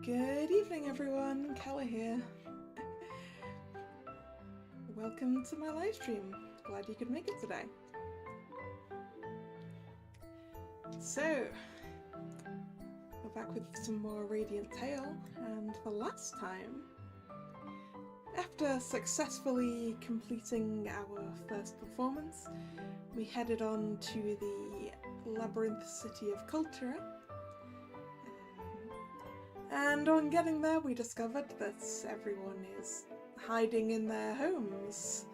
Good evening, everyone. Kalla here. Welcome to my live stream. Glad you could make it today. So, we're back with some more Radiant Tale, and the last time, after successfully completing our first performance, we headed on to the labyrinth city of Cultura. And on getting there, we discovered that everyone is hiding in their homes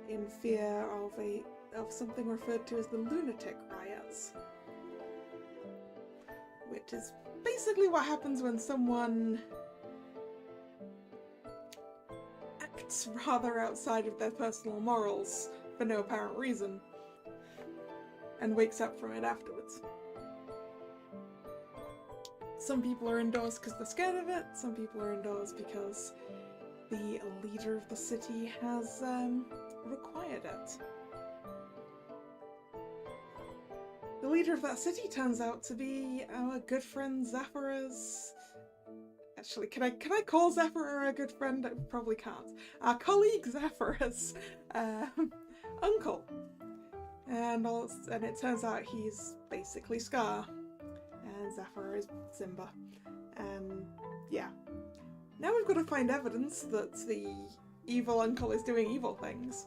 in fear of something referred to as the lunatic riots, which is basically what happens when someone acts rather outside of their personal morals for no apparent reason and wakes up from it afterwards. Some people are indoors because they're scared of it, some people are indoors because the leader of the city has required it. The leader of that city turns out to be our good friend Zephyr's... Actually, can I call Zephyr a good friend? I probably can't. Our colleague Zephyr's uncle. And it turns out he's basically Scar. And Zephyr is Simba. And yeah. Now we've got to find evidence that the evil uncle is doing evil things,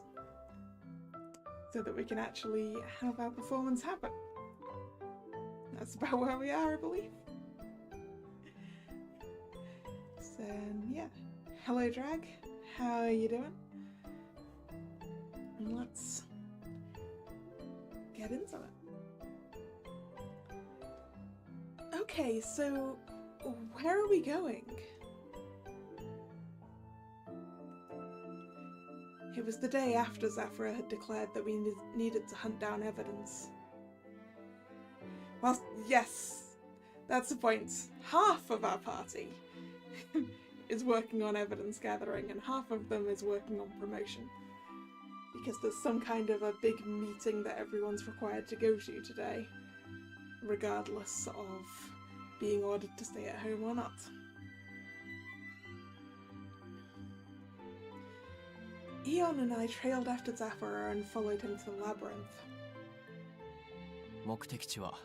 so that we can actually have our performance happen. That's about where we are, I believe. So yeah. Hello Drag, how are you doing? And let's get into it. Okay, so where are we going? It was the day after Zephyr had declared that we needed to hunt down evidence. Well, yes, that's the point. Half of our party is working on evidence gathering and half of them is working on promotion. Because there's some kind of a big meeting that everyone's required to go to today, regardless of being ordered to stay at home or not. Eon and I trailed after Zephyr and followed him to the labyrinth. 目的地は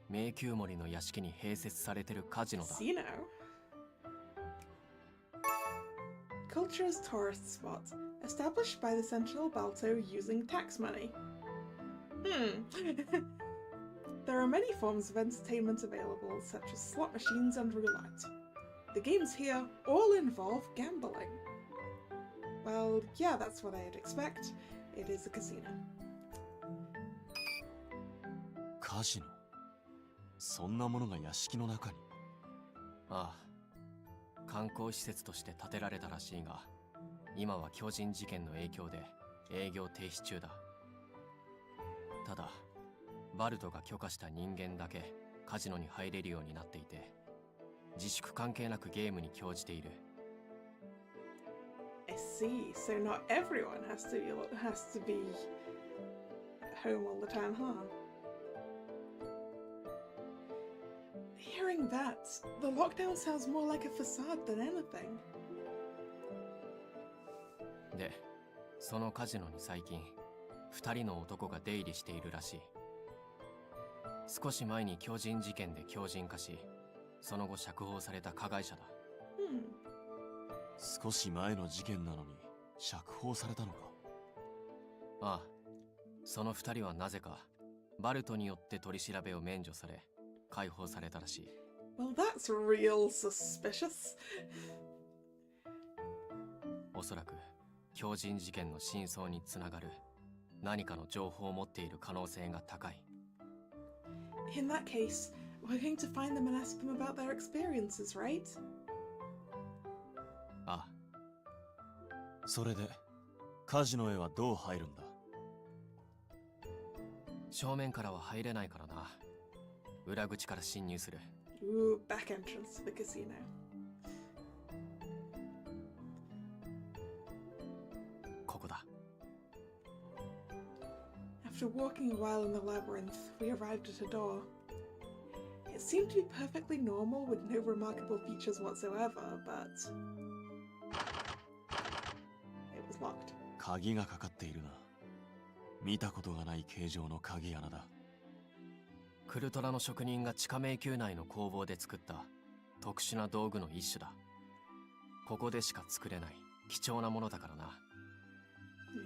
迷宮森の屋敷に併設されているカジノだ。Casino? Cultura's tourist spot, established by the Sentinel Balto using tax money. There are many forms of entertainment available, such as slot machines and roulette. The games here all involve gambling. Well, yeah, that's what I'd expect. It is a casino. カジノそんなものが屋敷の中に。ああ、観光施設として建てられたらしいが、今は巨人事件の影響で営業停止中だ。ただ、バルトが許可した人間だけカジノに入れるようになっていて、自粛関係なくゲームに興じている。I see. So not everyone has to be at home all the time, huh? Hearing that, the lockdown sounds more like a facade than anything. で、そのカジノに最近、2人の男が出入りしているらしい。少し前に巨人事件で強靭化し、その後釈放された加害者だ。少し前の事件なのに釈放されたのか。ああ、その2人はなぜかバルトによって取り調べを免除され解放されたらしい。Well, that's real suspicious. おそらく強靭事件の真相につながる何かの情報を持っている可能性が高い。In that case, we're going to find them and ask them about their experiences, right? ああ。それでカジノへはどう入るんだ。正面からは入れないからな。裏口から侵入する。Ooh, back entrance to the casino. ここだ。After walking a while in the labyrinth, we arrived at a door. It seemed to be perfectly normal with no remarkable features whatsoever, but it was locked. 鍵がかかっているな。見たことがない形状の鍵穴だ。クルトラの職人が地下迷宮内の工房で作った特殊な道具の一種だ。ここでしか作れない貴重なものだからな。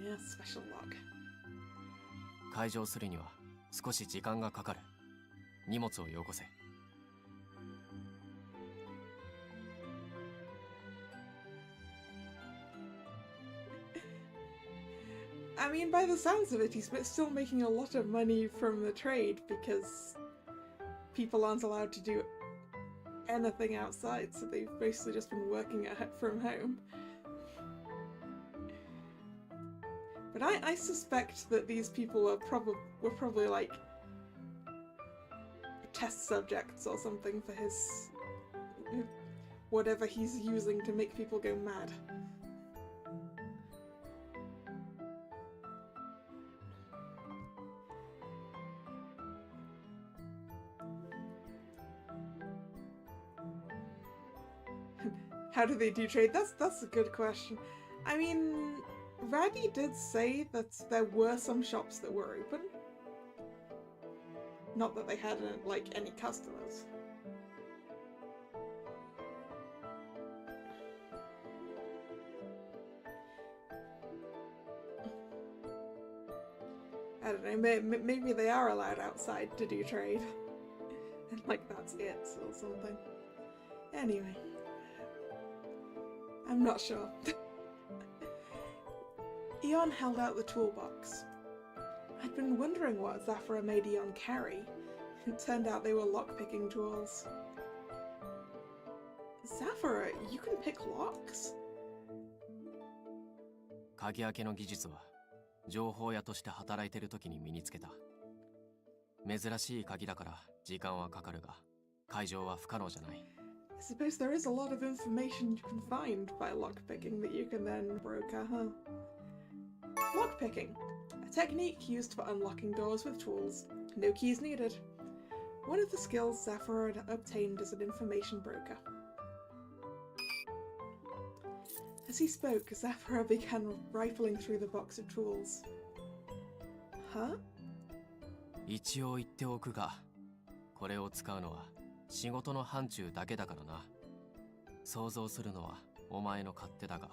Yeah, special lock. 解錠するには少し時間がかかる。荷物をよこせ。I mean, by the sounds of it, he's still making a lot of money from the trade because people aren't allowed to do anything outside, so they've basically just been working from home. But I suspect that these people were probably like test subjects or something for his whatever he's using to make people go mad. How do they do trade? That's a good question. I mean, Raddy did say that there were some shops that were open. Not that they had like any customers. I don't know, maybe they are allowed outside to do trade. And like that's it or something. Anyway. I'm not sure. Eon held out the toolbox. I'd been wondering what Zafra made Eon carry. It turned out they were lockpicking tools. Zafra, you can pick locks? 鍵開けの技術は情報屋として働いてる時に身につけた。珍しい鍵だから時間はかかるが、解錠は不可能じゃない。I suppose there is a lot of information you can find by lockpicking that you can then broker, huh? Lockpicking, a technique used for unlocking doors with tools. No keys needed. One of the skills Zafra had obtained as an information broker. As he spoke, Zafra began rifling through the box of tools. Huh? 一応言っておくが、これを使うのは仕事の範疇だけだからな。想像するのはお前の勝手だが。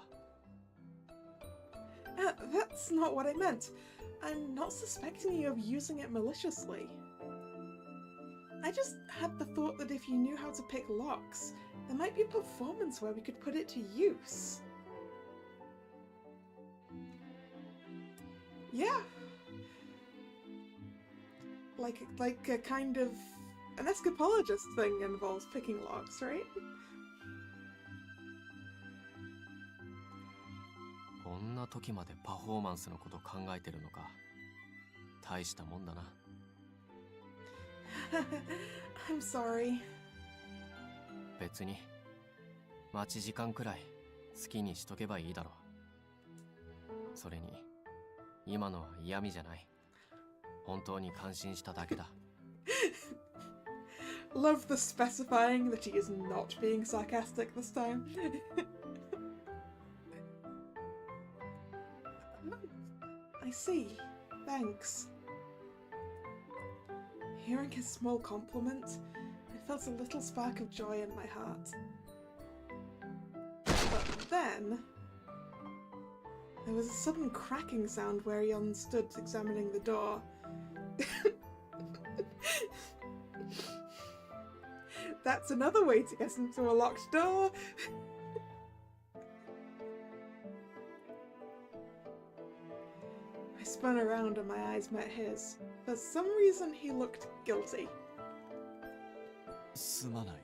That's not what I meant. I'm not suspecting you of using it maliciously. I just had the thought that if you knew how to pick locks, there might be a performance where we could put it to use. Yeah. Like a kind of... An escapologist thing involves picking locks, right? こんな時までパフォーマンスのこと考えてるのか。大したもんだな。I'm sorry. 別に待ち時間くらい好きにしとけばいいだろう。それに今のは嫌味じゃない。本当に感心しただけだ。Love the specifying that he is not being sarcastic this time. I see. Thanks. Hearing his small compliment, I felt a little spark of joy in my heart. But then... there was a sudden cracking sound where Yon stood examining the door. That's another way to get into a locked door! I spun around and my eyes met his. For some reason he looked guilty. すまない。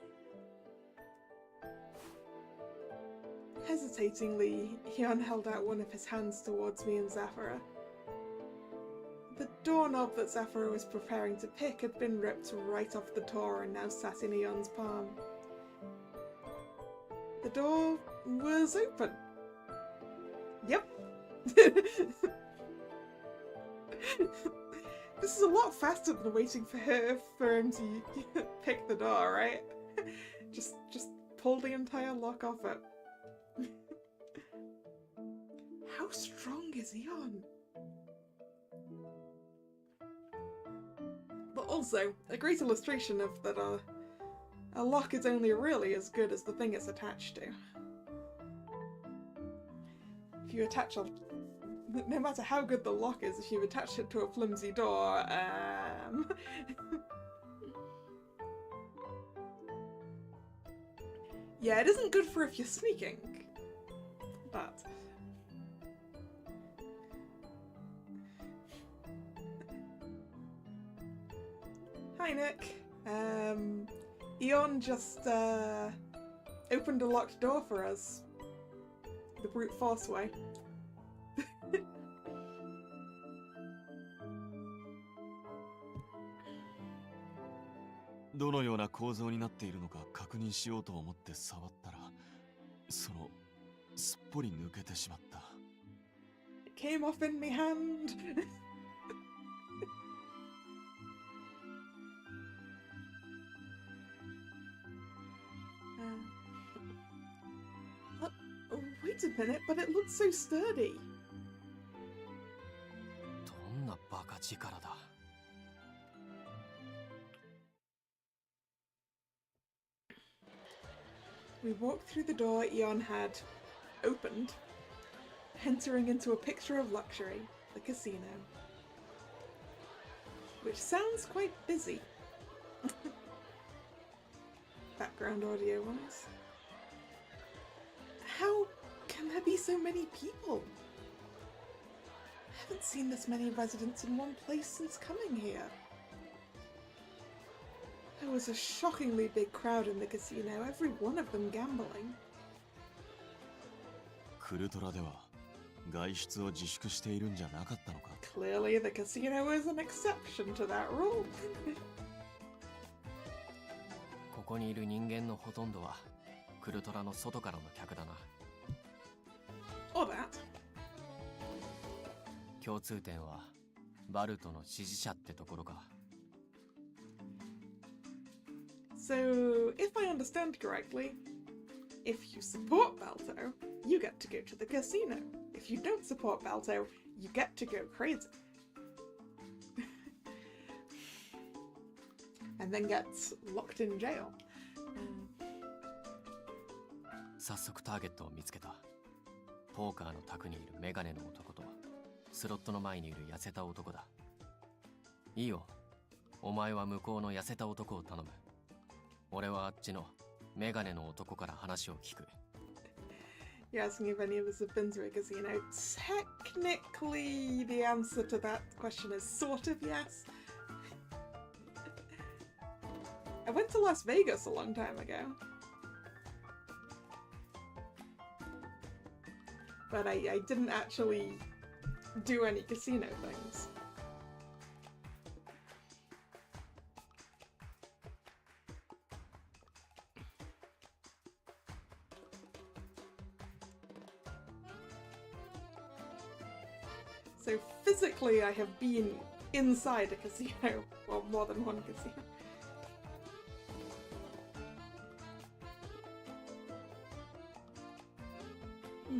Hesitatingly, Hyun held out one of his hands towards me and Zafira. The doorknob that Zafira was preparing to pick had been ripped right off the door and now sat in Hyun's palm. The door was open. Yep. This is a lot faster than waiting for him to pick the door, right? just pull the entire lock off it. How strong is Eon? But also, a great illustration of that a lock is only really as good as the thing it's attached to. If you attach no matter how good the lock is, if you attach it to a flimsy door, yeah, it isn't good for if you're sneaking, but... Hi, Nick. Eon just, opened a locked door for us. The brute force way. どのような構造になっているのか確認しようと思って触ったら、すっぽり抜けてしまった。It came off in me hand. Wait a minute, but it looks so sturdy. どんなバカ力だ。We walked through the door Eon had opened, entering into a picture of luxury, the casino. Which sounds quite busy. Background audio ones. How can there be so many people? I haven't seen this many residents in one place since coming here. There was a shockingly big crowd in the casino, every one of them gambling. クルトラでは外出を自粛しているんじゃなかったのか? Clearly the casino is an exception to that rule. ここにいる人間のほとんどはクルトラの外からの客だな。Or that. 共通点はバルトの支持者ってところか。So, if I understand correctly, if you support Balto, you get to go to the casino. If you don't support Balto, you get to go crazy. And then get locked in jail. 早速ターゲットを見つけた。ポーカーの卓にいるメガネの男とスロットの前にいる痩せた男だ。いいよ。お前は向こうの痩せた男を頼む。俺はあっちのメガネの男から話を聞く。You're asking if any of us have been to a casino. Technically, the answer to that question is sort of yes. I went to Las Vegas a long time ago. But I didn't actually do any casino things. So physically I have been inside a casino, or more than one casino.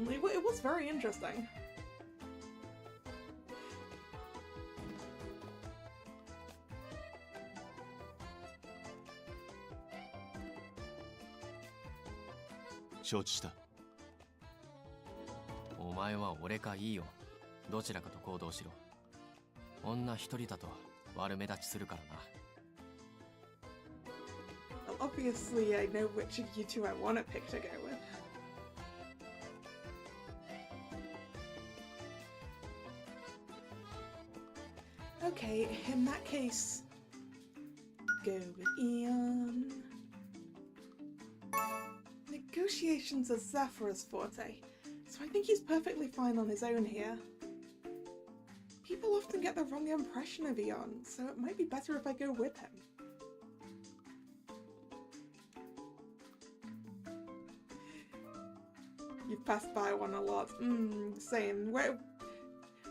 It was very interesting. Shouchita. お前は俺かいいよ。どちらかと行動しろ。女一人だと悪目立ちするからな。Well, obviously I know which of you two I want to pick to go with. Okay, in that case, go with Eon. Negotiations are Zephyr's forte, so I think he's perfectly fine on his own here. People often get the wrong impression of Eon, so it might be better if I go with him. You've passed by one a lot. Same.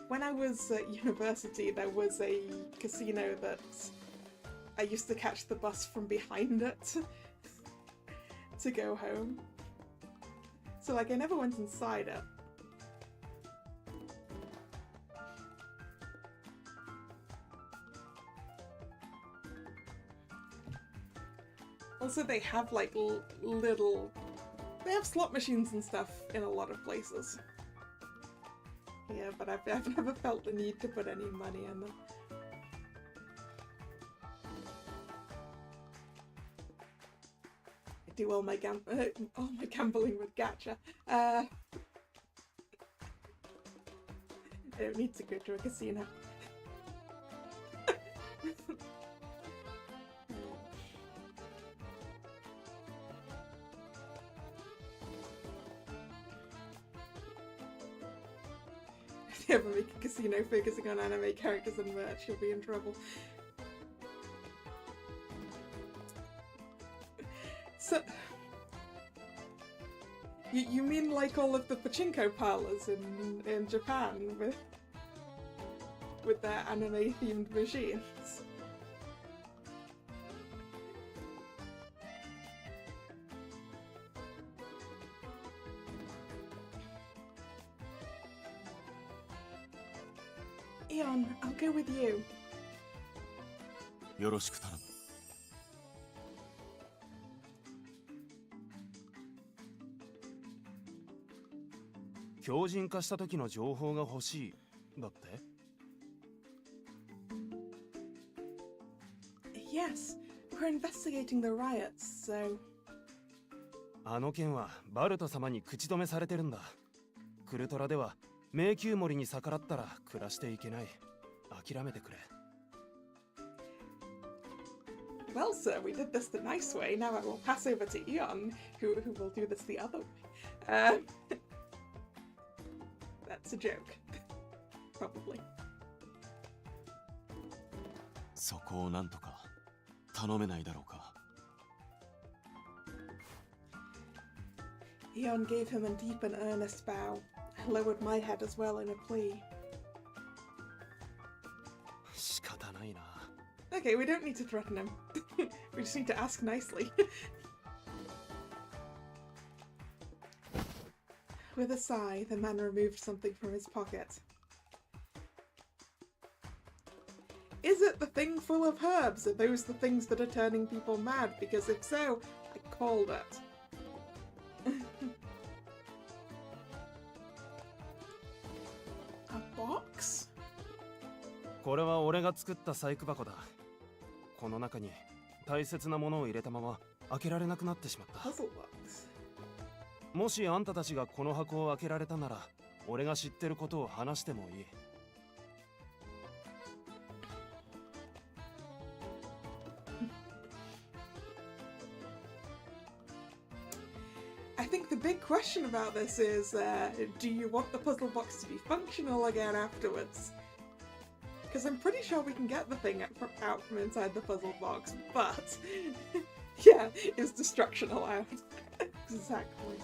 when I was at university, there was a casino that I used to catch the bus from behind it to go home. So like I never went inside it. Also, they have like little... They have slot machines and stuff in a lot of places. Yeah, but I've never felt the need to put any money in them. I do all my gambling with gacha. I don't need to go to a casino. If you ever make a casino focusing on anime characters and merch, you'll be in trouble. So, you mean like all of the pachinko parlors in Japan with their anime themed machines? Eon, I'll go with you. よろしく頼む。強靭化した時の情報が欲しいだって？ Yes, we're investigating the riots, so... あの件はバルト様に口止めされてるんだ。クルトラでは迷宮森に逆らったら暮らしていけない。諦めてくれ。Well, sir, we did this the nice way. Now I will pass over to Eon, who will do this the other way. That's a joke. Probably. そこをなんとか頼めないだろうか。Eon gave him a deep and earnest bow. I lowered my head as well in a plea. 仕方ないな。 Okay, we don't need to threaten him. We just need to ask nicely. With a sigh, the man removed something from his pocket. Is it the thing full of herbs? Are those the things that are turning people mad? Because if so, I called it. A box? これは俺が作った細工箱だ。この中に大切なものを入れたまま開けられなくなってしまった。 Puzzle box. もしあんたたちがこの箱を開けられたなら、俺が知ってることを話してもいい。 I think the big question about this is, do you want the puzzle box to be functional again afterwards? Because I'm pretty sure we can get the thing out from inside the puzzle box, but yeah, is destruction allowed? Exactly.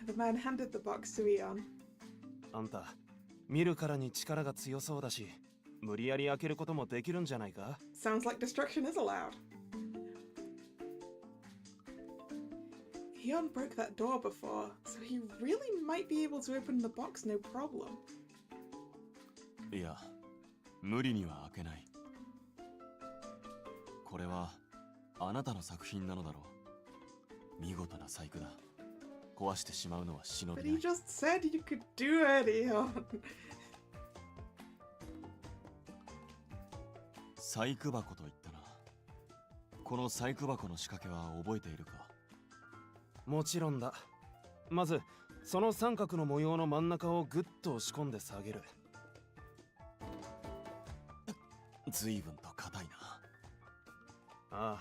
The man handed the box to Eon. あんた、見るからに力が強そうだし、無理やり開けることもできるんじゃないか？ Sounds like destruction is allowed. Eon broke that door before, so he really might be able to open the box no problem. いや、無理には開けない。これはあなたの作品なのだろう。見事な細工だ。壊してしまうのは忍 But びな he い。 just said you could do it, Eon. 細工箱と言ったな。この細工箱の仕掛けは覚えているか？もちろんだ。まず、その三角の模様の真ん中をぐっと押し込んで下げる。随分と硬いな。あ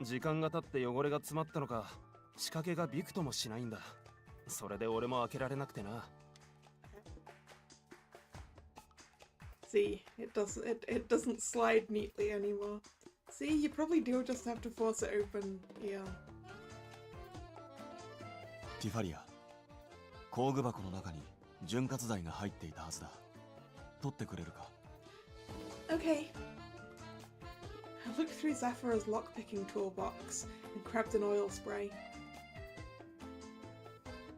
あ、時間が経って汚れが詰まったのか、仕掛けがびくともしないんだ。それで俺も開けられなくてな。See, it doesn't slide neatly anymore. See, you probably do just have to force it open, Eon. ティファリア、工具箱の中に潤滑剤が入っていたはずだ。取ってくれるか？ Okay. I looked through Zephyra's lockpicking toolbox and grabbed an oil spray.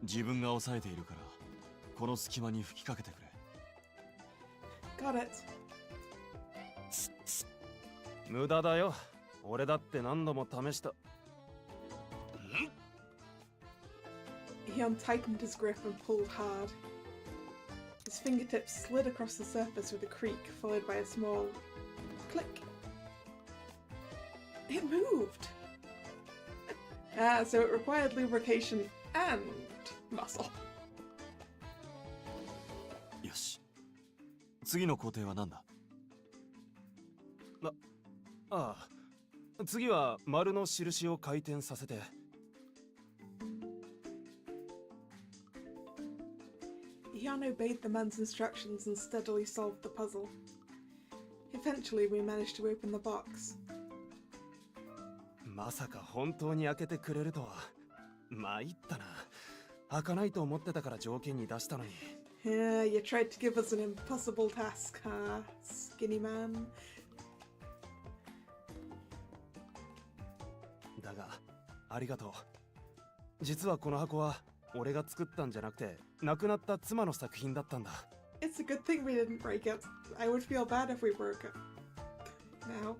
自分が抑えているからこの隙間に吹きかけてくれ。 Got it. 無駄だよ。俺だって何度も試した。 He untightened his grip and pulled hard. His fingertips slid across the surface with a creak, followed by a small click. It moved! So it required lubrication and muscle. よし。次の工程は何だ？ああ、次は丸の印を回転させて。 Ian obeyed the man's instructions and steadily solved the puzzle. Eventually, we managed to open the box. まさか本当に開けてくれるとは。参ったな。開かないと思ってたから条件に出したのに。Yeah, you tried to give us an impossible task, huh, skinny man? だが、ありがとう。実はこの箱は俺が作ったんじゃなくて、亡くなった妻の作品だったんだ。It's a good thing we didn't break it. I would feel bad if we broke it. Now.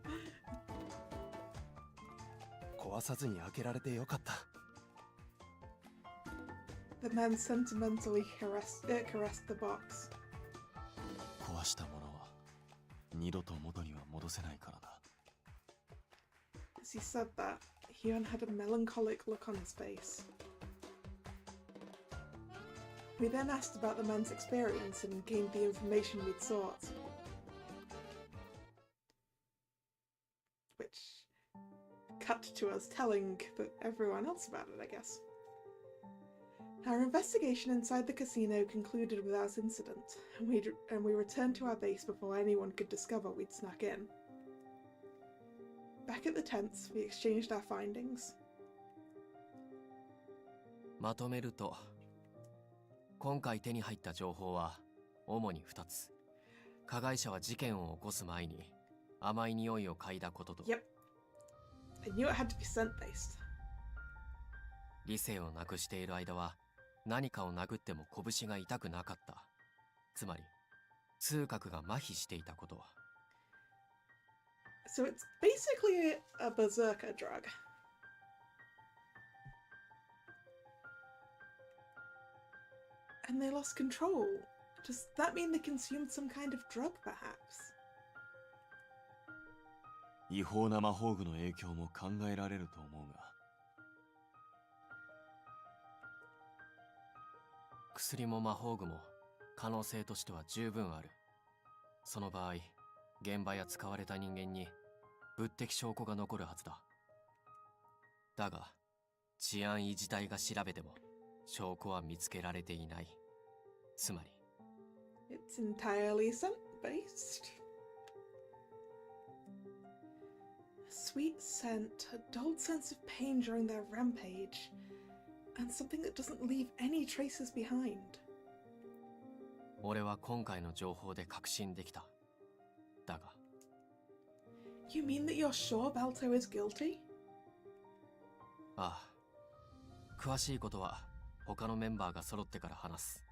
壊さずに開けられてよかった。 The man sentimentally caressed the box. 壊したものは二度と元には戻せないからだ。 As he said that, Hyun had a melancholic look on his face. We then asked about the man's experience and gained the information we'd sought. Which cut to us telling everyone else about it, I guess. Our investigation inside the casino concluded without incident, and we returned to our base before anyone could discover we'd snuck in. Back at the tents, we exchanged our findings. まとめると、今回手に入った情報は主に2つ。加害者は事件を起こす前に甘い匂いを嗅いだことと、 Yep. I knew it had to be scent-based. 理性をなくしている間は何かを殴っても拳が痛くなかった。つまり痛覚が麻痺していたこと。 So it's basically a berserker drug. And they lost control. Does that mean they consumed some kind of drug, perhaps? 違法な魔法具の影響も考えられると思うが。薬も魔法具も可能性としては十分ある。その場合、現場や使われた人間に物的証拠が残るはずだ。だが、治安維持隊が調べても証拠は見つけられていない。つまり、It's entirely scent-based. Sweet scent, a dulled sense of pain during their rampage, and something that doesn't leave any traces behind. 俺は今回の情報で確信できた。だが、 You mean that you're sure Balto is guilty? ああ、詳しいことは他のメンバーが揃ってから話す。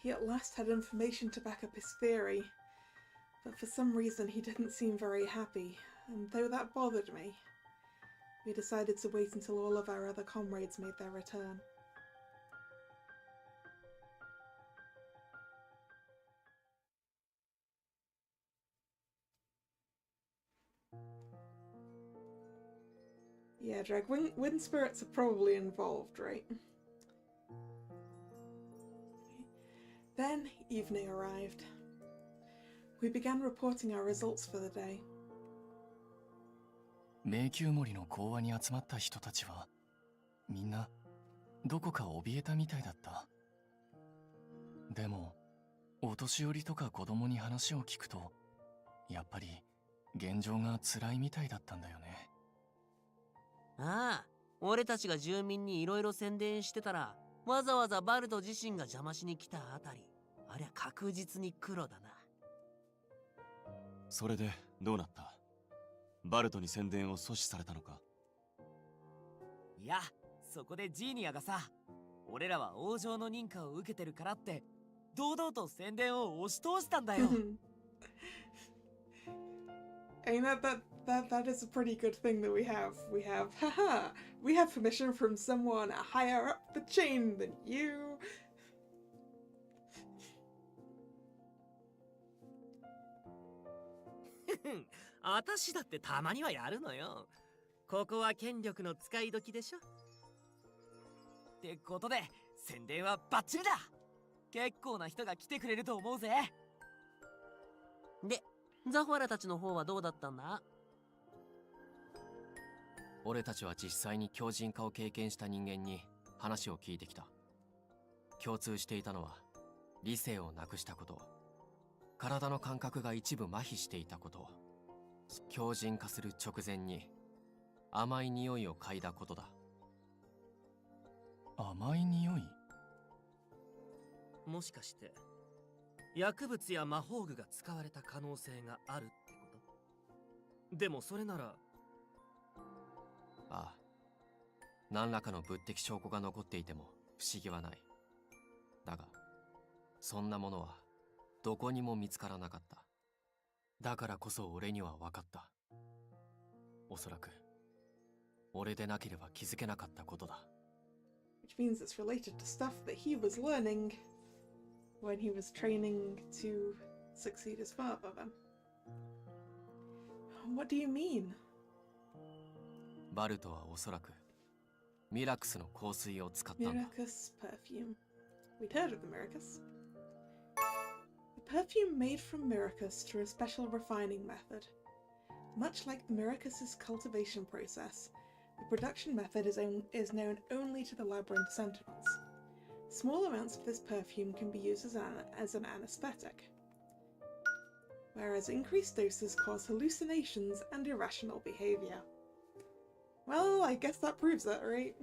He at last had information to back up his theory, but for some reason he didn't seem very happy, and though that bothered me, we decided to wait until all of our other comrades made their return. Yeah, Dreg, wind spirits are probably involved, right? Then evening arrived. We began reporting our results for the day. 迷宮森の講話に集まった人たちはみんなどこか怯えたみたいだった。でもお年寄りとか子供に話を聞くとやっぱり現状が辛いみたいだったんだよね。ああ、俺たちが住民にいろいろ宣伝してたらわざわざバルト自身が邪魔しに来たあたり、ありゃ確実に黒だな。それでどうなった？バルトに宣伝を阻止されたのか？いや、そこでジーニアがさ、俺らは王城の認可を受けてるからって堂々と宣伝を押し通したんだよ。I mean that is a pretty good thing that we have. Haha, we have permission from someone higher up the chain than you. あたしだってたまにはやるのよ。ここは権力の使い時でしょ。ってことで宣伝はバッチリだ。結構な人が来てくれると思うぜ。で、ザファラたちの方はどうだったんだ？俺たちは実際に強靭化を経験した人間に話を聞いてきた。共通していたのは理性をなくしたこと、体の感覚が一部麻痺していたこと、強靭化する直前に甘い匂いを嗅いだことだ。甘い匂い？もしかして薬物や魔法具が使われた可能性があるってこと？でもそれなら。ああ、何らかの物的証拠が残っていても不思議はない。だがそんなものはどこにも見つからなかった。だからこそ俺には分かった。おそらく俺でなければ気づけなかったことだ。Which means it's related to stuff that he was learning when he was training to succeed his father then. What do you mean? バルトはおそらくミラクスの香水を使ったんだ。Miracus perfume. We'd heard of the Miracus. The perfume made from Miracus through a special refining method. Much like the Miracus's cultivation process, the production method is known only to the Labyrinth Sentinels. Small amounts of this perfume can be used as an anesthetic, whereas increased doses cause hallucinations and irrational behavior. Well, I guess that proves it, right?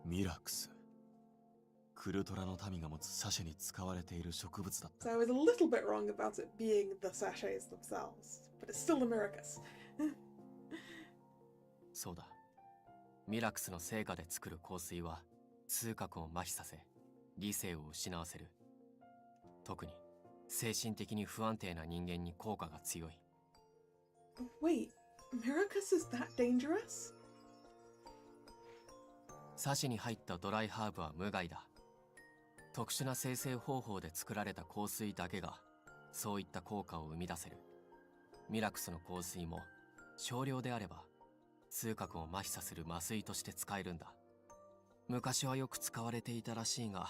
ミラクス。クルトラの民が持つサシェに使われている植物だった。So I was a little bit wrong about it being the sachets themselves, but it's still Americus. そうだ。ミラクスの成果で作る香水は痛覚を麻痺させ、理性を失わせる。特に精神的に不安定な人間に効果が強い。Wait, Miracus is that dangerous? サシに入ったドライハーブは無害だ。特殊な生成方法で作られた香水だけがそういった効果を生み出せる。ミラクスの香水も少量であれば痛覚を麻痺させる麻酔として使えるんだ。昔はよく使われていたらしいが、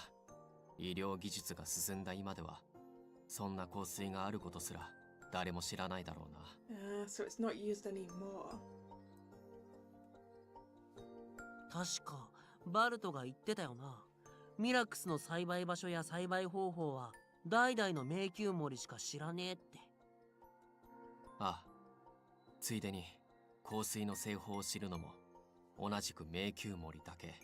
医療技術が進んだ今ではそんな香水があることすら誰も知らないだろうな。So it's not used anymore. 確かバルトが言ってたよな。ミラクスの栽培場所や栽培方法は代々の迷宮森しか知らねえって。ああ、ついでに香水の製法を知るのも同じく迷宮森だけ。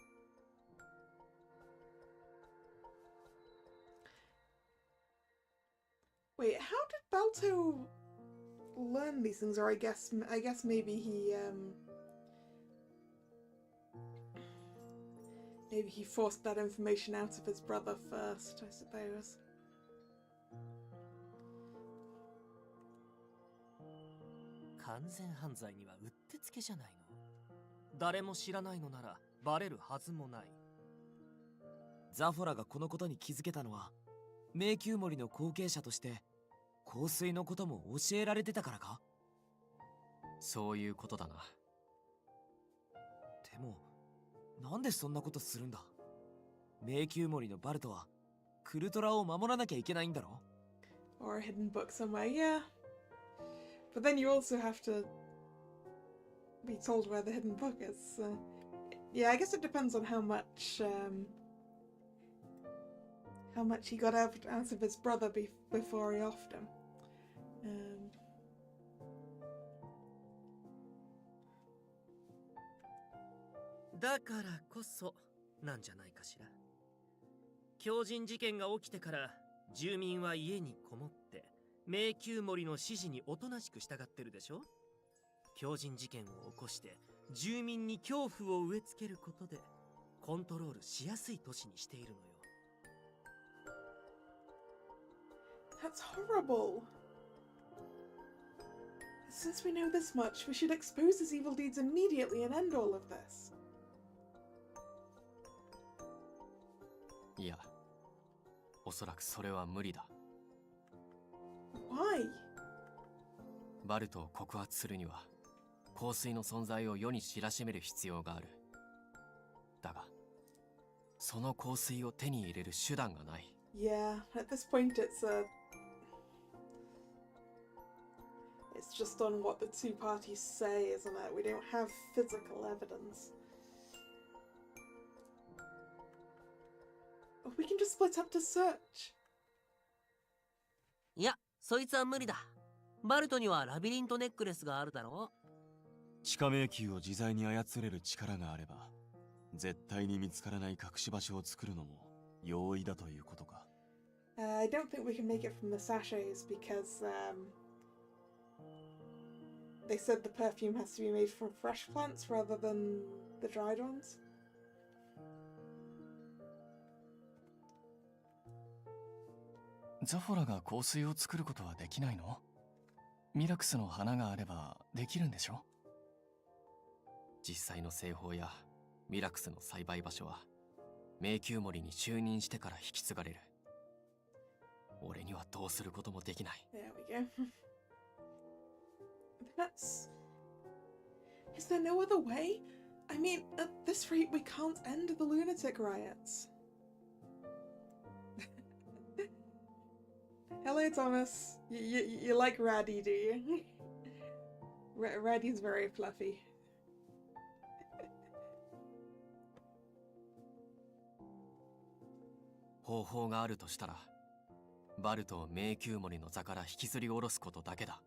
Wait, how did Balto learn these things? Or I guess maybe he forced that information out of his brother first, I suppose. 完全犯罪にはうってつけじゃないの。誰も知らないのならバレるはずもない。ザフォラがこのことに気づけたのは迷宮森の後継者として香水のことも教えられてたからか？そういうことだな。でもなんでそんなことするんだ？迷宮森のバルトはクルトラを守らなきゃいけないんだろ？ Or a hidden book somewhere, yeah. But then you also have to be told where the hidden book is. Yeah, I guess it depends on how much he got out of his brother before he offed him. だからこそなんじゃないかしら。狂人事件が起きてから住民は家にこもって迷宮森の指示におとなしく従ってるでしょ。狂人事件を起こして住民に恐怖を植え付けることでコントロールしやすい都市にしているのよ。That's horrible. Since we know this much, we should expose his evil deeds immediately and end all of this. いや、おそらくそれは無理だ。Why? バルトを告発するには香水の存在を世に知らしめる必要がある。だがその香水を手に入れる手段がない。 Yeah, at this point it's just on what the two parties say, isn't it? We don't have physical evidence. We can just split up to search. いや、そいつは無理だ。バルトにはラビリントネックレスがあるだろう。地下迷宮を自在に操れる力があれば、絶対に見つからない隠し場所を作るのも容易だということか。I don't think we can make it from the sachets because they said the perfume has to be made from fresh plants rather than the dried ones. ザフォラが香水を作ることはできないの？ミラクスの花があればできるんでしょ？実際の製法やミラクスの栽培場所は迷宮森に就任してから引き継がれる。俺にはどうすることもできない。 There we go. That's... Is there no other way? I mean, at this rate we can't end the lunatic riots. Hello, Thomas. You like Raddy, do you? Raddy's very fluffy. 方法があるとしたら、バルトを迷宮森の座から引きずり下ろすことだけだ。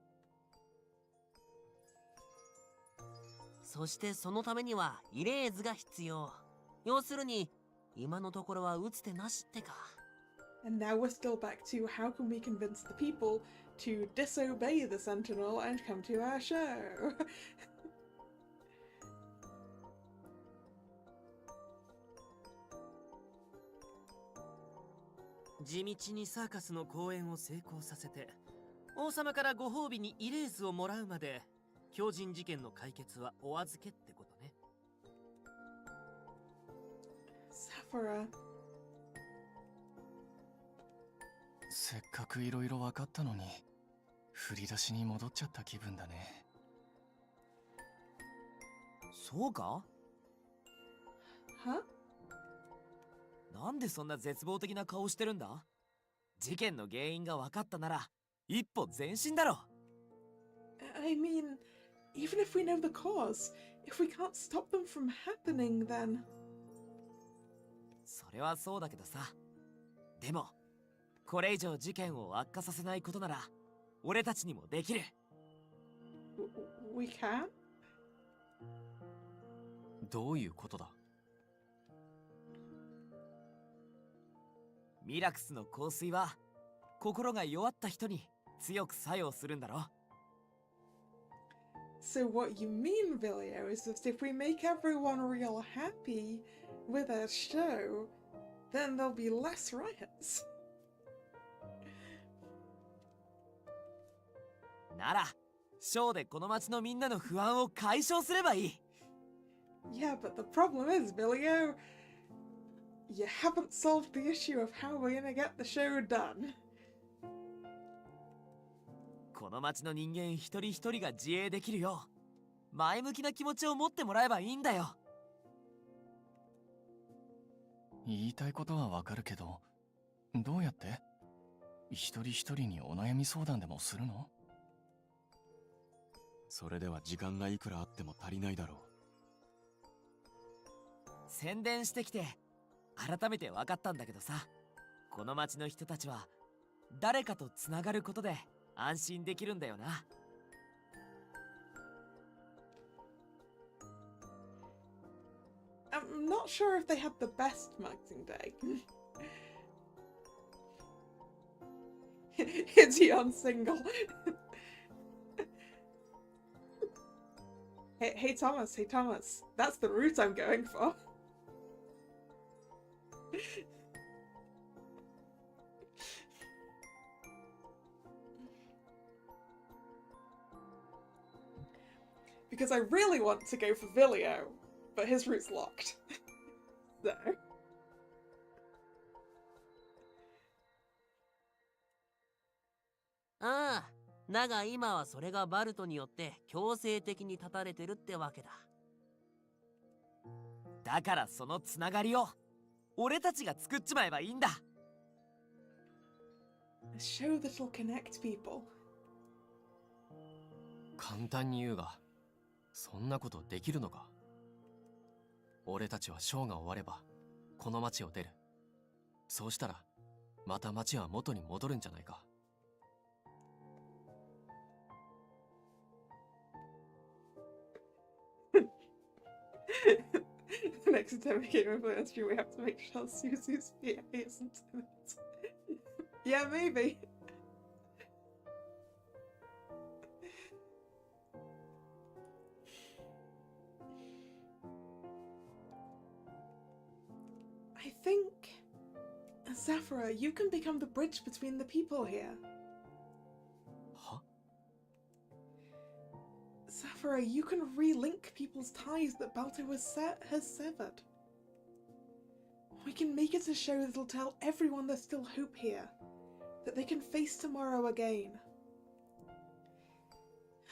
そしてそのためにはイレーズが必要。要するに、今のところは打つ手なしってか。And now we're still back to how can we convince the people to disobey the Sentinel and come to our show? 地道にサーカスの公演を成功させて王様からご褒美にイレーズをもらうまで狂人事件の解決はお預けってことね。Saphira. せっかくいろいろ分かったのに振り出しに戻っちゃった気分だね。そうか？ Huh? なんでそんな絶望的な顔してるんだ？事件の原因が分かったなら一歩前進だろ。 I mean, even if we know the cause, if we can't stop them from happening, then... それはそうだけどさ。でもこれ以上事件を悪化させないことなら俺たちにもできる。 We can? どういうことだ？ミラクスの香水は心が弱った人に強く作用するんだろ。 So what you mean, Vilio, is that if we make everyone real happy with our show, then there'll be less riots. ならショーでこの町のみんなの不安を解消すればいい。 Yeah, but the problem is, Vilio, you haven't solved the issue of how we're gonna get the show done. この町の人間一人一人が自衛できるよう前向きな気持ちを持ってもらえばいいんだよ。言いたいことはわかるけど、どうやって？一人一人にお悩み相談でもするの？それでは時間がいくらあっても足りないだろう。宣伝してきて改めて分かったんだけどさ、この町の人たちは誰かとつながることで安心できるんだよな。I'm not sure if they had the best marketing day. It's Yon single. Hey Thomas, that's the route I'm going for. Because I really want to go for Vilio, but his route's locked. So.ああ、だが今はそれがバルトによって強制的に断たれてるってわけだ。だからそのつながりを俺たちが作っちまえばいいんだ。A show that'll connect people. 簡単に言うが、そんなことできるのか？俺たちはショーが終わればこの町を出る。そうしたらまた町は元に戻るんじゃないか。Next time we get over this, we have to make sure Suzu's PA isn't in it. Yeah, maybe. I think, Zafra, you can become the bridge between the people here. は？ Zafra, you can relink people's ties that Balto has severed. We can make it a show that'll tell everyone there's still hope here, that they can face tomorrow again.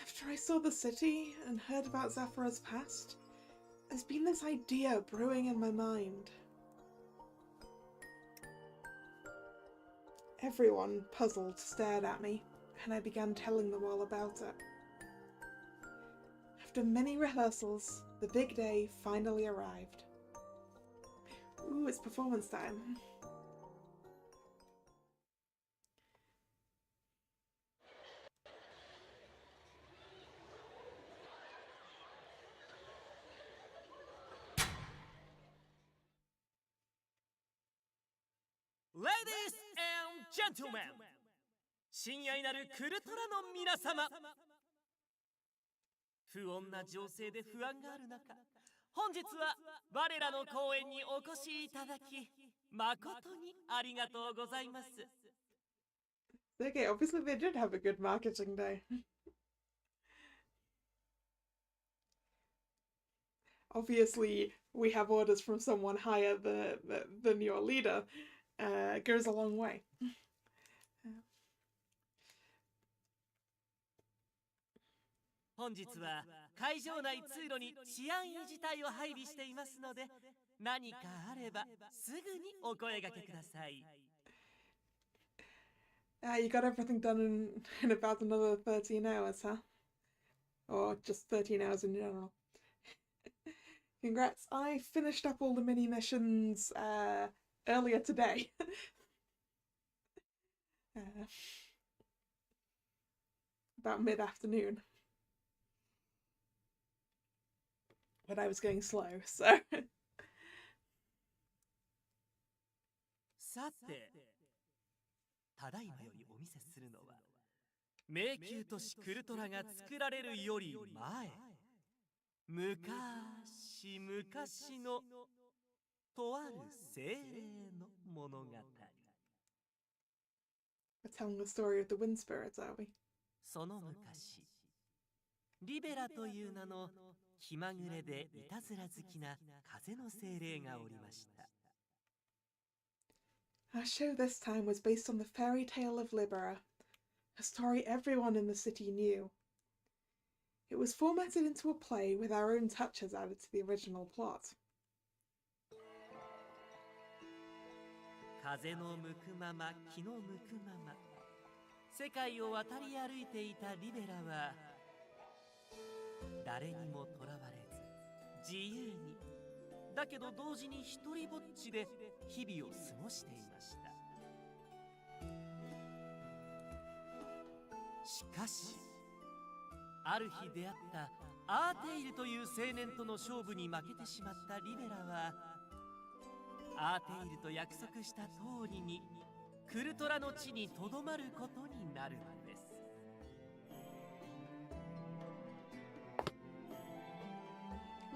After I saw the city and heard about Zafra's past, there's been this idea brewing in my mind. Everyone, puzzled, stared at me, and I began telling them all about it. After many rehearsals, the big day finally arrived. Ooh, it's performance time. Ladies and gentlemen! 親愛なるクルトラの皆様、不穏な情勢で不安がある中、本日は我らの公演にお越しいただき誠にありがとうございます。 Okay, obviously they did have a good marketing day. Obviously, we have orders from someone higher than your leader. Goes a long way. 本日は会場内通路に治安維持隊を配備していますので、何かあればすぐにお声掛けください。 You got everything done in about another 13 hours, huh? Or just 13 hours in general. Congrats, I finished up all the mini missions earlier today. About mid-afternoon. When I was going slow, so... さて、ただいまよりお見せするのは、迷宮都市クルトラが作られるより前、昔々のとある精霊の物語。We're telling the story of the wind spirits, are we? その昔、リベラという名の気まぐれでいたずら好きな風の精霊がおりました。 Our show this time was based on the fairy tale of Libera, a story everyone in the city knew. It was formatted into a play with our own touches added to the original plot. 風の向くまま気の向くまま、世界を渡り歩いていたリベラは誰にもとらわれず自由に、だけど同時に一人ぼっちで日々を過ごしていました。しかしある日出会ったアーテイルという青年との勝負に負けてしまったリベラは、アーテイルと約束した通りにクルトラの地にとどまることになるのです。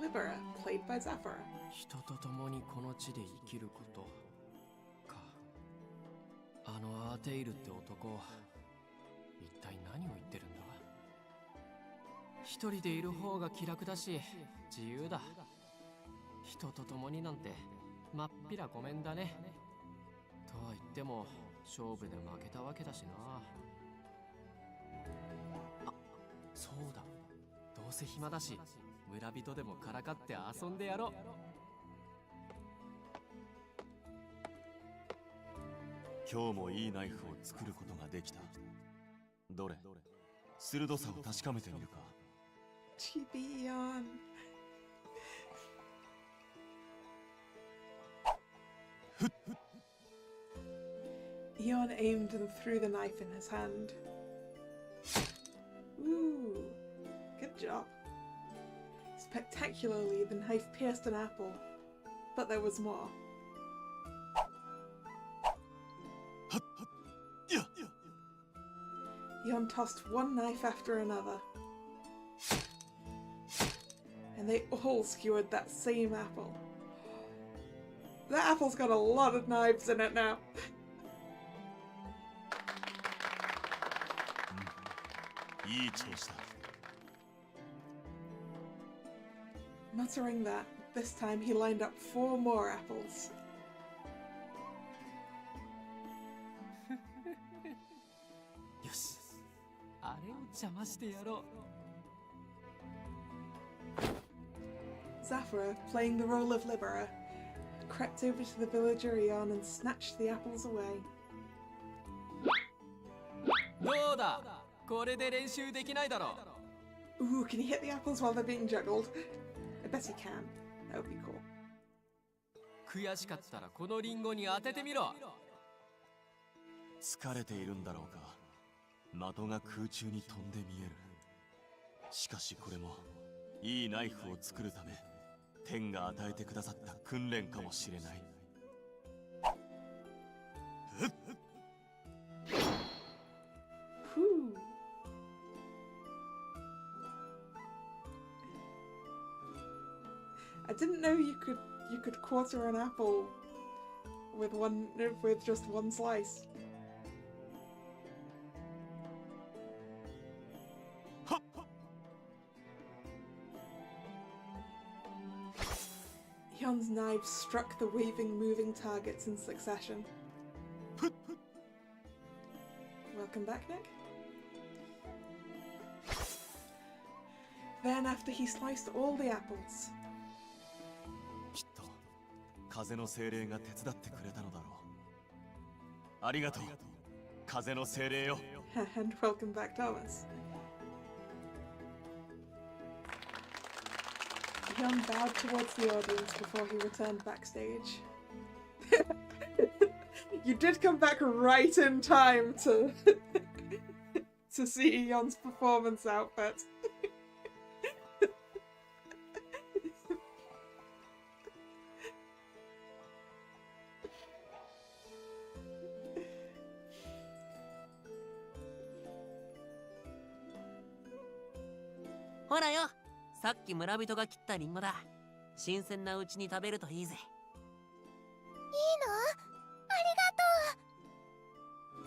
Libera, played by Zafra. 人と共にこの地で生きることか。あのアーテイルって男、一体何を言ってるんだ。一人でいる方が気楽だし自由だ。人と共になんてまっぴらごめんだね。とは言っても勝負で負けたわけだしな。あ、そうだ、どうせ暇だし村人でもからかって遊んでやろう。今日もいいナイフを作ることができた。どれ、鋭さを確かめてみるか。Chibi Eon. Eon aimed and threw the knife in his hand. Ooh, good job. Spectacularly, the knife pierced an apple, but there was more. Eon tossed one knife after another, and they all skewered that same apple. That apple's got a lot of knives in it now. Muttering that, this time he lined up 4 more apples. よし、あれを邪魔してやろう。Zafra, playing the role of Libera, crept over to the villager Eon and snatched the apples away. どうだ、これで練習できないだろう。 Ooh, can he hit the apples while they're being juggled? I bet he can. That would be cool. 悔しかったらこのリンゴに当ててみろ。疲れているんだろうか。的が空中に飛んで見える。しかしこれもいいナイフを作るため天が与えてくださった訓練かもしれない。Whew. I didn't know you could quarter an apple with just one slice. Eon's knives struck the waving, moving targets in succession. Welcome back, Nick. Then, after he sliced all the apples, きっと風の精霊が手伝ってくれたのだろう。ありがとう、風の精霊よ。and welcome back, Thomas. Eon bowed towards the audience before he returned backstage. You did come back right in time to to see Eon's performance outfit. Hora yo! さっき村人が切ったリンゴだ。新鮮なうちに食べるといいぜ。いいの？ありがとう。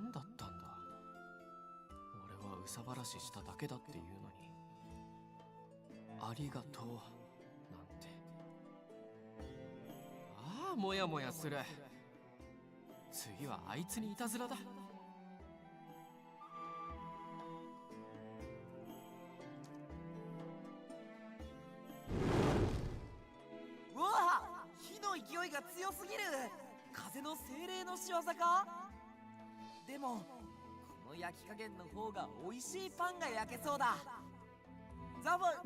なんだったんだ。俺は憂さ晴らししただけだっていうのに。ありがとうなんて。ああ、もやもやする。次はあいつにいたずらだ。勢いが強すぎる。風の精霊の仕業か？でもこの焼き加減の方が美味しいパンが焼けそうだ。ザボなかっ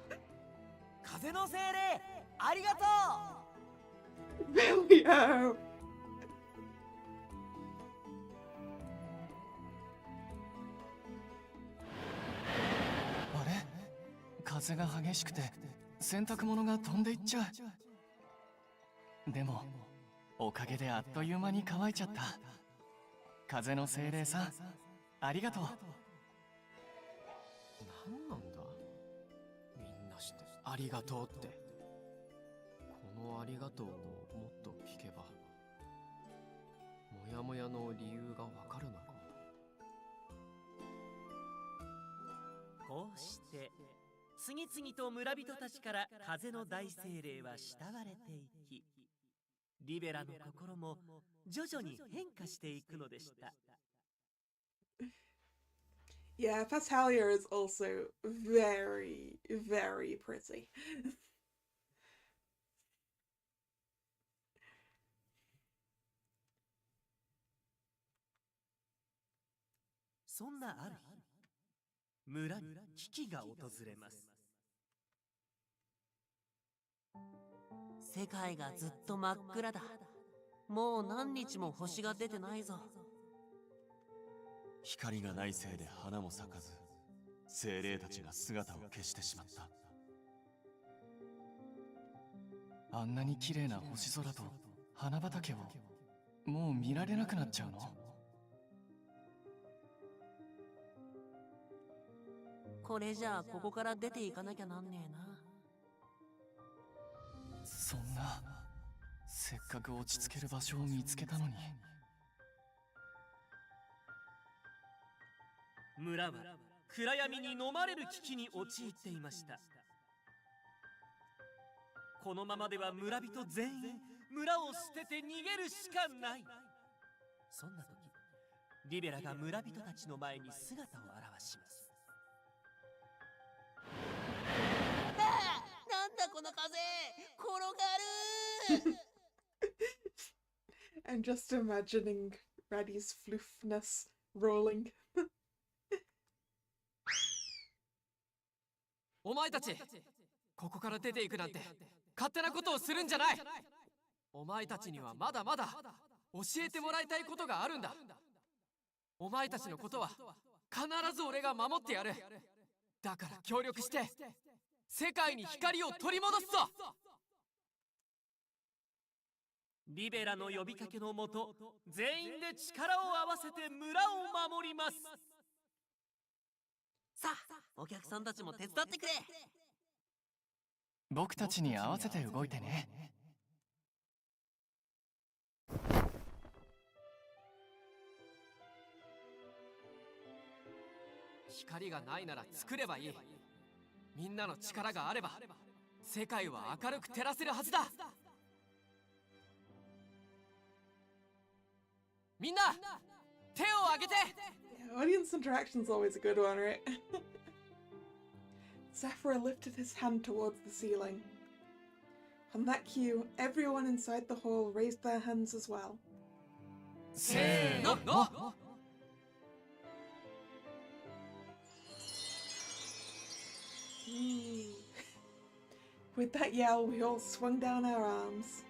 た。風の精霊ありがとう。Bellio! 風が激しくて洗濯物が飛んでいっちゃう。でもおかげであっという間に乾いちゃった。風の精霊さん、ありがとう。何なんだ、みんなしてありがとうって。このありがとうをもっと聞けばモヤモヤの理由がわかるのか。こうして次々と村人たちから風の大精霊は慕われていき、リベラの心も徐々に変化していくのでした。Yeah, Pastalia is also very, very pretty. そんなある日、村に危機が訪れます。世界がずっと真っ暗だ。もう何日も星が出てないぞ。光がないせいで花も咲かず、精霊たちが姿を消してしまった。あんなに綺麗な星空と花畑をもう見られなくなっちゃうの？これじゃあここから出ていかなきゃなんねえな。そんな、せっかく落ち着ける場所を見つけたのに。村は暗闇に飲まれる危機に陥っていました。このままでは村人全員村を捨てて逃げるしかない。そんな時、リベラが村人たちの前に姿を現します。なんだこの風、転がる。I'm just imagining Raddy's floofness rolling. お前たち、ここから出ていくなんて勝手なことをするんじゃない。お前たちにはまだまだ教えてもらいたいことがあるんだ。お前たちのことは必ず俺が守ってやる。だから協力して世界に光を取り戻すぞ。リベラの呼びかけのもと、全員で力を合わせて村を守ります。さあ、お客さんたちも手伝ってくれ。僕たちに合わせて動いてね。光がないなら作ればいい。みんなの力があれば世界は明るく照らせるはずだ。みんな手を挙げて。 Yeah, audience interaction's always a good one, right? Zephyr lifted his hand towards the ceiling. On that cue, everyone inside the hall raised their hands as well. せーの。With that yell, we all swung down our arms.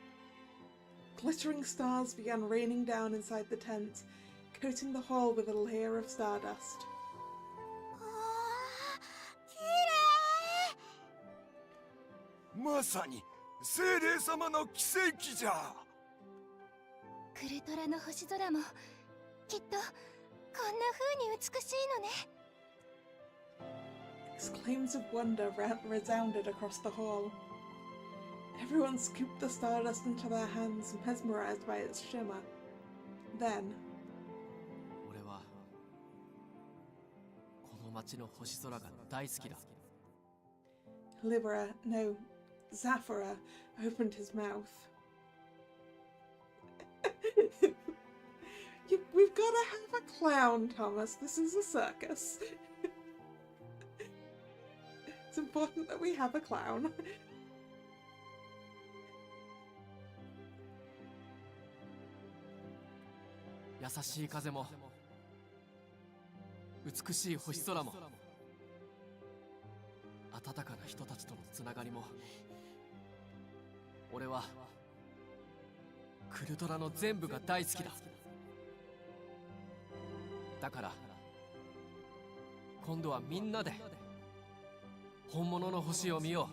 Glittering stars began raining down inside the tent, coating the hall with a layer of stardust. まさに精霊様の奇跡じゃ。クルトラの星空もきっとこんな風に美しいのね。Exclaims of wonder resounded across the hall. Everyone scooped the stardust into their hands, mesmerized by its shimmer. Then, 俺はこの街の星空が大好きだ。Libera, no, Zafira, opened his mouth. We've got to have a clown, Thomas. This is a circus. It's important that we have a clown. 優しい風も美しい星空も温かな人たちとのつながりも、俺はクルトラの全部が大好きだ。だから今度はみんなで本物の星を見よ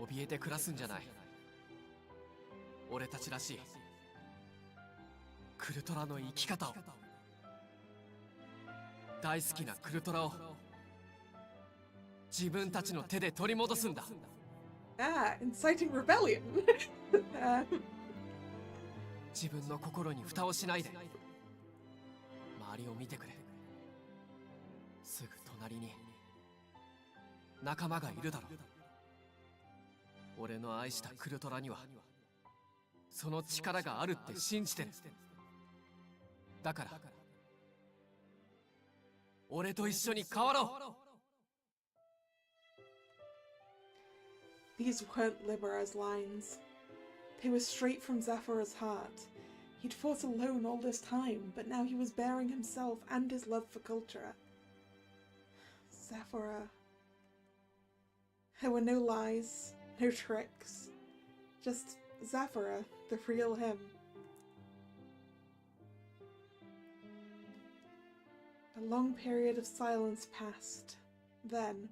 う。怯えて暮らすんじゃない。俺たちらしいクルトラの生き方を、大好きなクルトラを自分たちの手で取り戻すんだ。Ah, inciting rebellion. 自分の心に蓋をしないで周りを見てくれ。すぐ隣に仲間がいるだろう。俺の愛したクルトラにはその力があるって信じてる。だから俺と一緒に変わろう。These weren't Libera's lines. They were straight from Zephyra's heart. He'd fought alone all this time, but now he was bearing himself and his love for culture. Zephyra. There were no lies, no tricks. Just Zephyra, the real him. A long period of silence passed. Then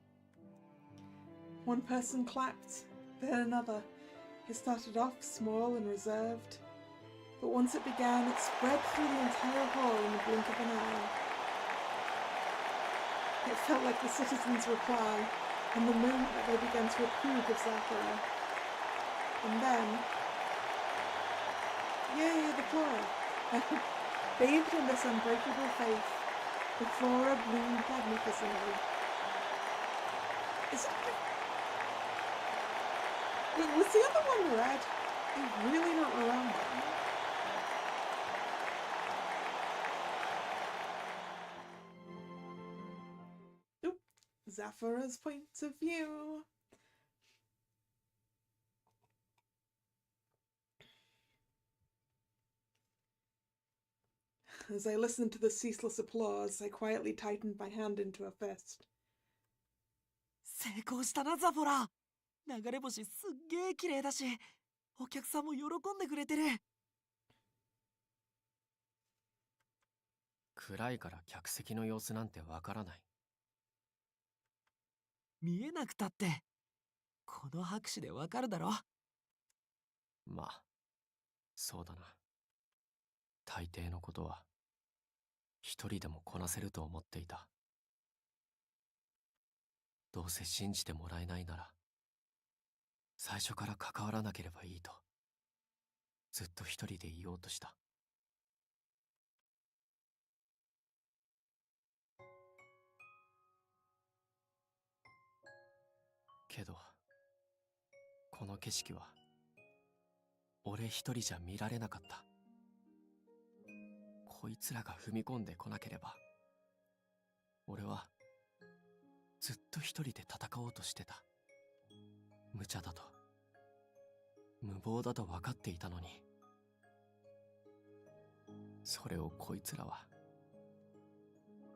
one person clapped, then another. It started off small and reserved, but once it began, it spread through the entire hall in the blink of an eye. It felt like the citizens' reply, and the moment that they began to approve of Zephyra. And then, yay, the flora! Bathed in this unbreakable faith, the flora bloomed magnificently. Is it? Was the other one red? I really don't remember. Oop. Zephyra's point of view. As I listened to the ceaseless applause, I quietly tightened my hand into a fist. 成功したな、ザフォラ。流れ星すっげー綺麗だし、お客さんも喜んでくれてる。暗いから客席の様子なんてわからない。見えなくたってこの拍手でわかるだろ。まあそうだな。大抵のことは一人でもこなせると思っていた。どうせ信じてもらえないなら最初から関わらなければいいとずっと一人で言おうとした。けどこの景色は俺一人じゃ見られなかった。こいつらが踏み込んでこなければ俺はずっと一人で戦おうとしてた。無茶だと無謀だと分かっていたのに、それをこいつらは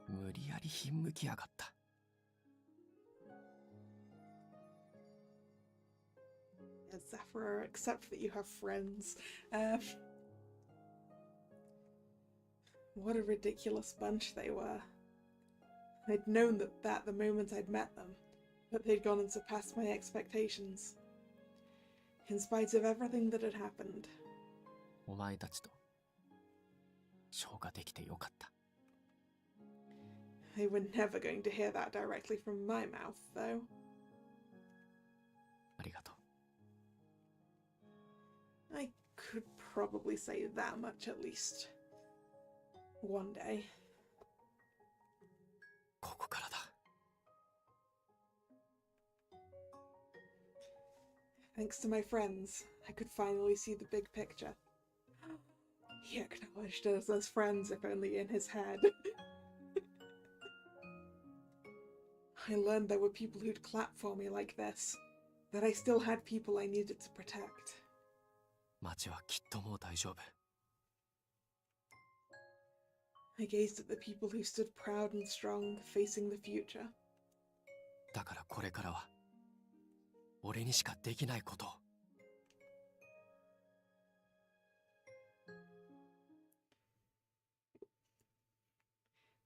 無理やりひんむきやがった。Zephyra, except that you have friends. What a ridiculous bunch they were. I'd known that the moment I'd met them, but they'd gone and surpassed my expectations. In spite of everything that had happened. お前たちと消化できてよかった。They were never going to hear that directly from my mouth, though. ありがとう。I could probably say that much at least. One day. ここからだ。Thanks to my friends, I could finally see the big picture. He acknowledged us as friends, if only in his head. I learned there were people who'd clap for me like this, that I still had people I needed to protect. 町はきっともう大丈夫。I gazed at the people who stood proud and strong, facing the future. だからこれからは俺にしかできないことを。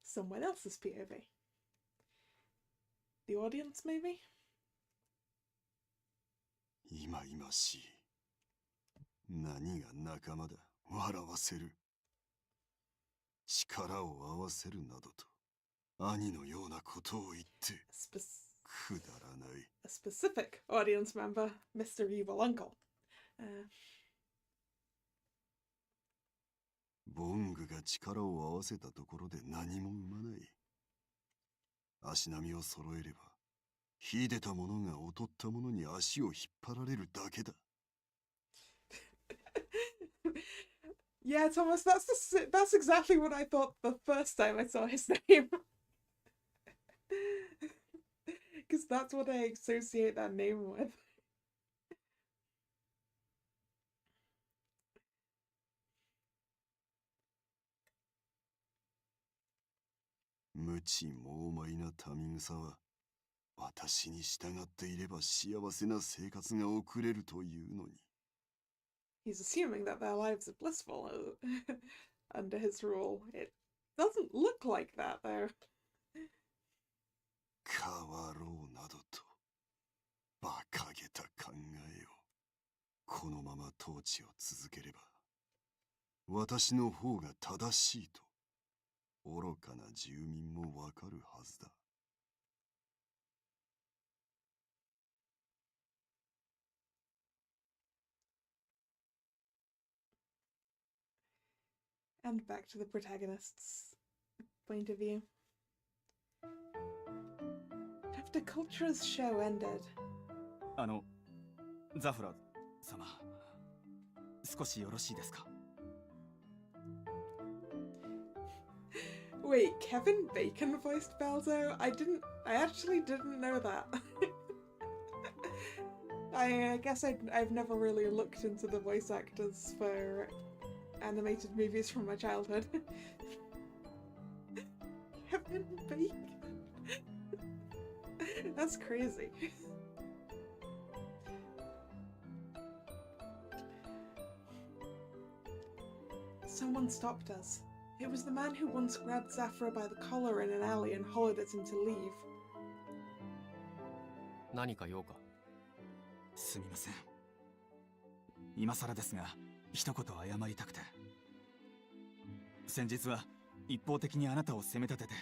Someone else's POV. the audience, maybe? 今々しい。何が仲間だ。笑わせる。力を合わせるなどと兄のようなことを言ってくだらない。A specific audience member, Mr. Evil Uncle. ボングが力を合わせたところで何も生まない。足並みを揃えれば秀でた者が劣った者に足を引っ張られるだけだ。Yeah, Thomas, that's exactly what I thought the first time I saw his name. Because that's what I associate that name with. 無知猛邁な民草は私に従っていれば幸せな生活が送れるというのに。He's assuming that their lives are blissful under his rule. It doesn't look like that, though. 変わろうなどと馬鹿げた考えよ。このまま統治を続ければ私の方が正しいと愚かな住民もわかるはずだ。And back to the protagonist's point of view. After Cultura's show ended. ザフラ様、少しよろしいですか? Wait, Kevin Bacon voiced Balzo? I actually didn't know that. I guess I've never really looked into the voice actors for animated movies from my childhood. Kevin Bacon. That's crazy. Someone stopped us. It was the man who once grabbed Zafra by the collar in an alley and hollered at him to leave. 何か用か? すみません。今更ですが、一言謝りたくて。先日は一方的にあなたを責め立てて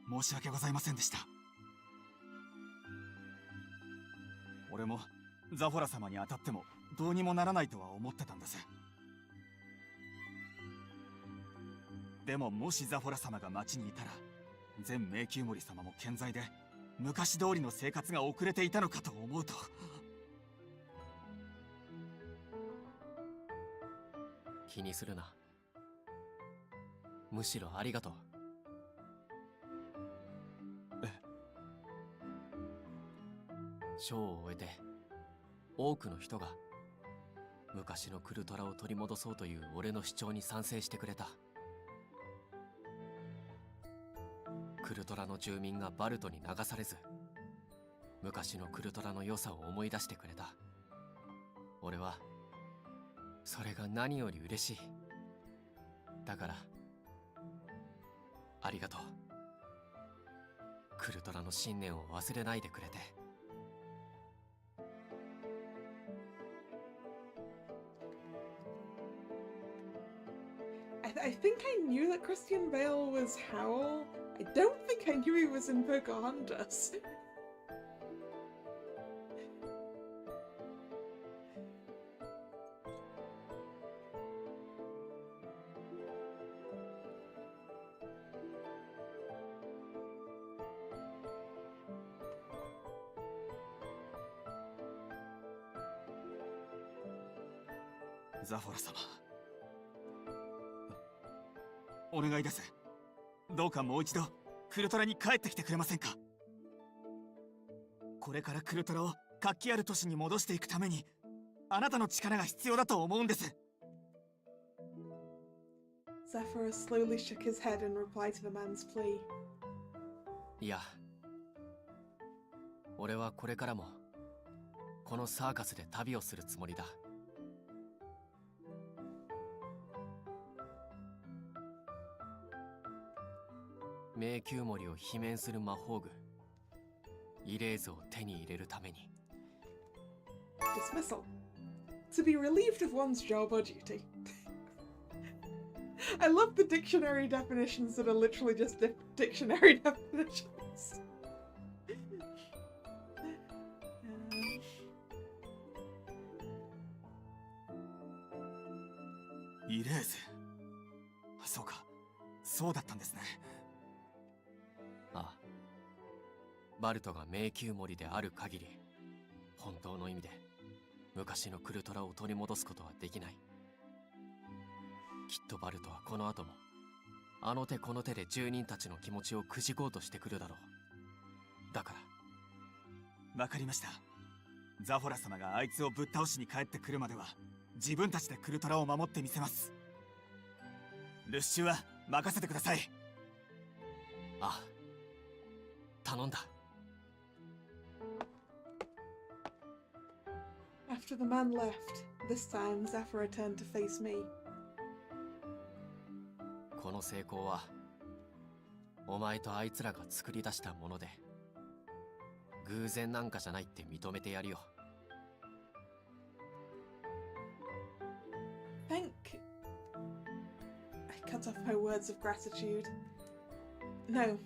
申し訳ございませんでした。俺もザフォラ様に当たってもどうにもならないとは思ってたんです。でももしザフォラ様が町にいたら全迷宮森様も健在で昔通りの生活が遅れていたのかと思うと。気にするな。むしろありがとう。ショーを終えて多くの人が昔のクルトラを取り戻そうという俺の主張に賛成してくれた。クルトラの住民がバルトに流されず昔のクルトラの良さを思い出してくれた。俺はそれが何より嬉しい。だからありがとう。クルトラの信念を忘れないでくれて。I think I knew that Christian Bale was Howl. I don't think I knew he was in Pocahontas. Zafora様、お願いです。どうかもう一度クルトラに帰ってきてくれませんか。これからクルトラを活気ある都市に戻していくためにあなたの力が必要だと思うんです。Zephyr slowly shook his head in reply to the man's plea. いや、俺はこれからもこのサーカスで旅をするつもりだ。迷宮森を罷免する魔法具、イレーズを手に入れるために。 Dismissal. To be relieved of one's job or duty. I love the dictionary definitions that are literally just dictionary definitions. Um, イレーズ。そうか、そうだったんですね。ああ、バルトが迷宮森である限り、本当の意味で昔のクルトラを取り戻すことはできない。きっとバルトはこの後もあの手この手で住人たちの気持ちをくじこうとしてくるだろう。だから。わかりました。ザフォラ様があいつをぶっ倒しに帰ってくるまでは自分たちでクルトラを守ってみせます。ルッシュは任せてください。ああ、頼んだ。After the man left, this time Zephyra turned to face me. この成功はお前とあいつらが作り出したもので、偶然なんかじゃないって認めてやるよ。I cut off my words of gratitude. No,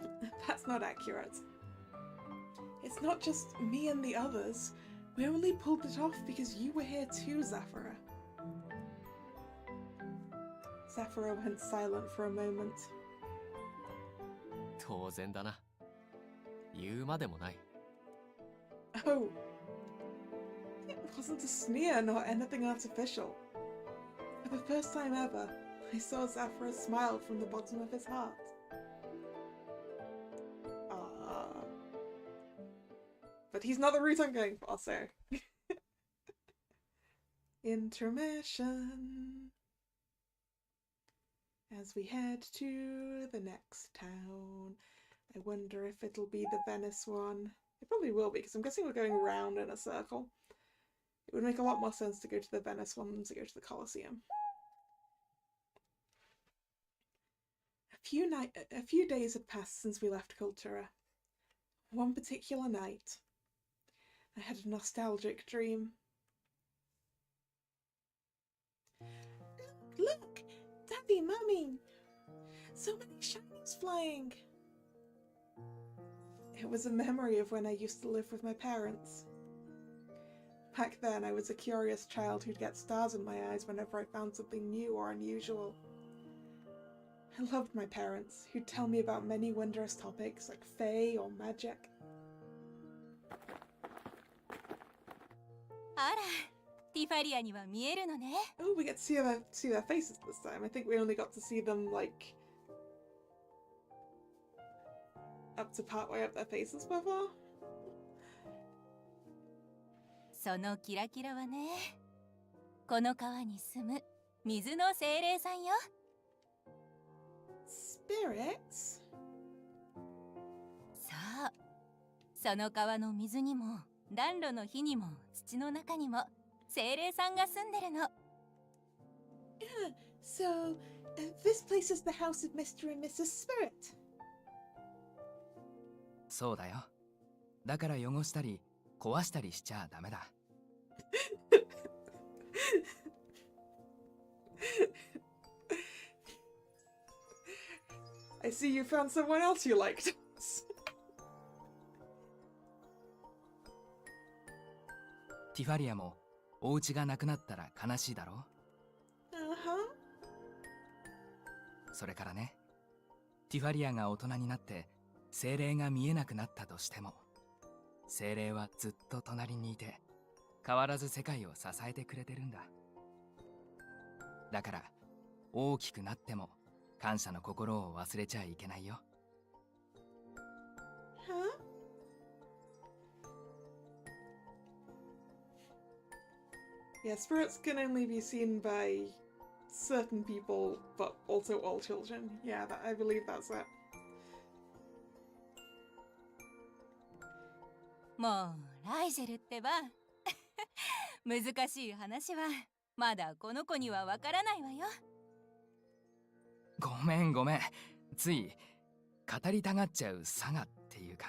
that's not accurate. It's not just me and the others. We only pulled it off because you were here too, Zephyra. Zephyra went silent for a moment. 当然だな。言うまでもない。Oh. It wasn't a sneer nor anything artificial. For the first time ever, I saw Zephyra smile from the bottom of his heart. Ah. But he's not the route I'm going for, so. Intermission. As we head to the next town. I wonder if it'll be the Venice one. It probably will be, because I'm guessing we're going round in a circle. It would make a lot more sense to go to the Venice one than to go to the Colosseum. A few days had passed since we left Cultura. One particular night, I had a nostalgic dream. Look! Daddy, Mummy! So many shinies flying! It was a memory of when I used to live with my parents. Back then, I was a curious child who'd get stars in my eyes whenever I found something new or unusual. I loved my parents, who'd tell me about many wondrous topics like fae or magic. あら、ティファリアには見えるのね。 Oh, we get to see their faces this time. I think we only got to see them, like, up to partway up their faces before. そのキラキラはね、この川に住む水の精霊さんよ。Spirits? そう。その川の水にも暖炉の火にも土の中にも精霊さんが住んでるの。Yeah, so this place is the house of Mr. and Mrs. Spirit. そうだよ。だから汚したり壊したりしちゃダメだ。I see you found someone else you liked. ティファリアもお家がなくなったら悲しいだろう。それからね、ティファリアが大人になって精霊が見えなくなったとしても、精霊はずっと隣にいて変わらず世界を支えてくれてるんだ。だから大きくなっても感謝の心を忘れちゃいけないよ。Huh? Yeah, spirits can only be seen by certain people, but also all children. Yeah, I believe that's it. もうライジェルってば。難しい話はまだこの子にはわからないわよ。ごめんごめん、つい語りたがっちゃう差がっていうか。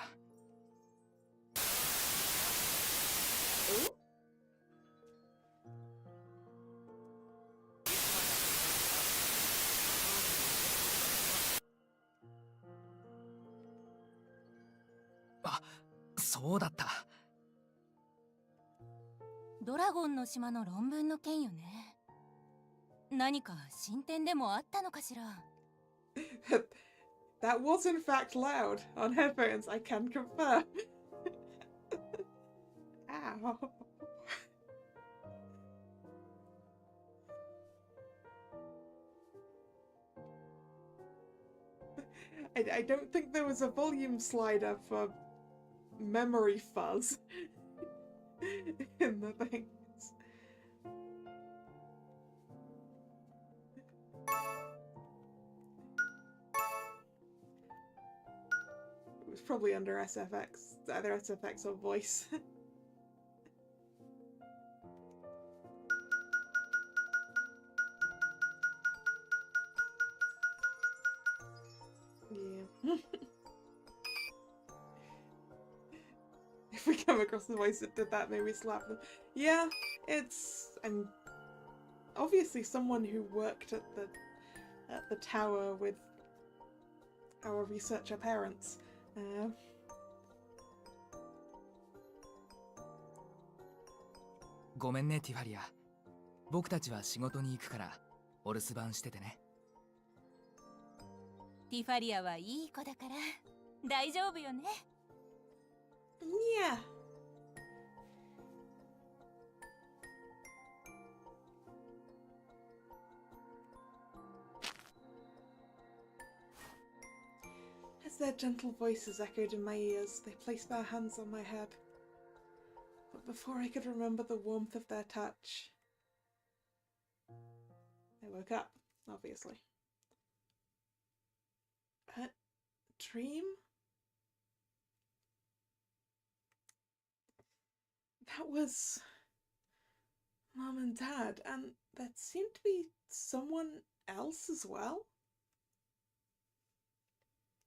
そうだった。ドラゴンの島の論文の件よね。何か進展でもあったのかしら。That was in fact loud on headphones, I can confirm. Ow. I don't think there was a volume slider for memory fuzz in the things. It was probably under SFX, either SFX or voice. Yeah. If we come across the voice that did that, maybe slap them. Yeah, I'm obviously someone who worked at the tower with our researcher parents. ごめんねティファリア。僕たちは仕事に行くからお留守番しててね。ティファリアはいい子だから大丈夫よね。Yeah. As their gentle voices echoed in my ears, they placed their hands on my head. But before I could remember the warmth of their touch, I woke up, obviously. A dream? That was Mom and Dad, and there seemed to be someone else as well.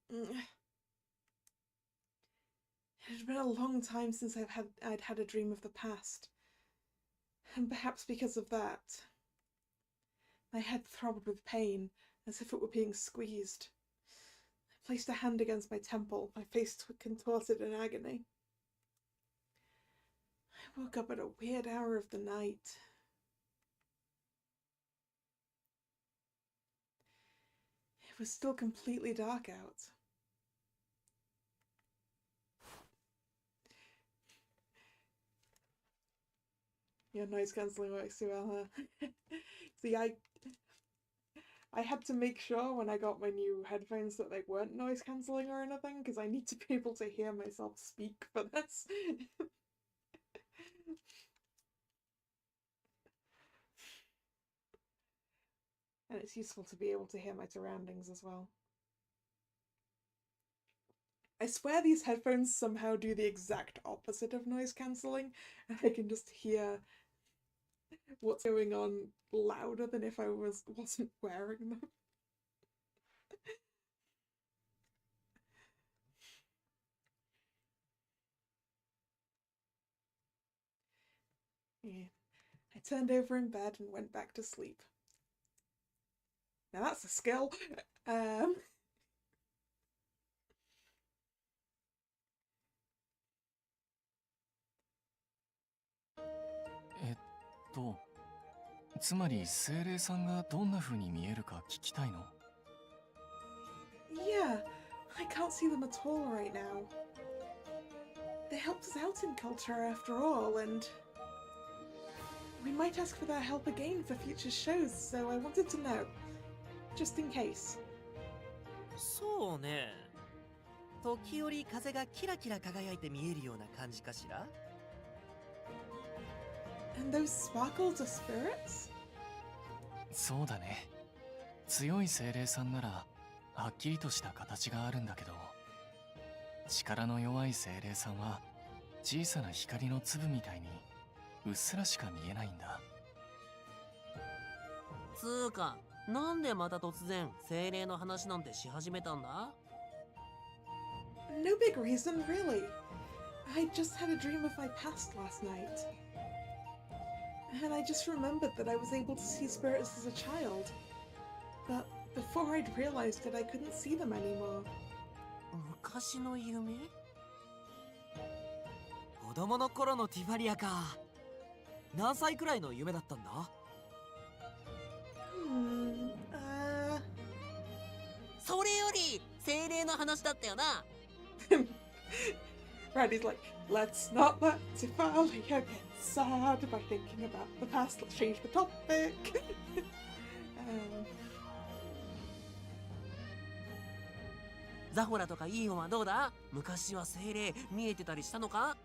It had been a long time since I'd had a dream of the past, and perhaps because of that, my head throbbed with pain, as if it were being squeezed. I placed a hand against my temple, my face contorted in agony. I woke up at a weird hour of the night. It was still completely dark out. Yeah, noise cancelling works too well, huh? See, I had to make sure when I got my new headphones that they weren't noise cancelling or anything, because I need to be able to hear myself speak for this. And it's useful to be able to hear my surroundings as well. I swear these headphones somehow do the exact opposite of noise cancelling, and I can just hear what's going on louder than if I wasn't wearing them. Yeah. I turned over in bed and went back to sleep. Now that's a skill.「つまり精霊さんがどんな風に見えるか聞きたいの？ Yeah, I can't see them at all right now. They helped us out in culture after all, and we might ask for their help again for future shows, so I wanted to know, just in case. そうね。時折風がキラキラ輝いて見えるような感じかしら。And those sparkles are spirits? そうだね。強い精霊さんならはっきりとした形があるんだけど、力の弱い精霊さんは小さな光の粒みたいにうっすらしか見えないんだ。つーか、なんでまた突然精霊の話なんてし始めたんだ？ No big reason, really. I just had a dream of my past last night. And I just remembered that I was able to see spirits as a child. But before I'd realized it, I couldn't see them anymore. 昔の夢？供の頃のティファリアか。何歳くらいの夢だったんだ？それより精霊の話だったよな。Raddy's like, let's not let Tifalia get sad by thinking about the past. Let's change the topic. ザホラとかイーオンはどうだ？昔は精霊見えてたりしたのか？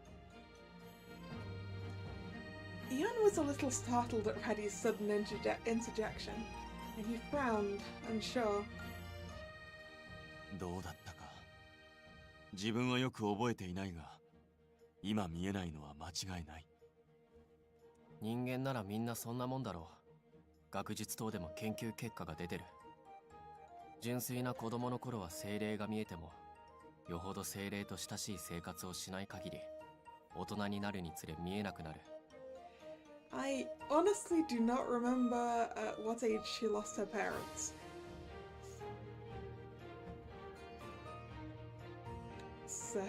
Ian was a little startled at Raddy's sudden interjection, and he frowned, unsure. どうだったか。自分はよく覚えていないが、今見えないのは間違いない。人間ならみんなそんなもんだろう。学術等でも研究結果が出てる。純粋な子供の頃は精霊が見えても、よほど精霊と親しい生活をしない限り、大人になるにつれ見えなくなる。I honestly do not remember at what age she lost her parents. So...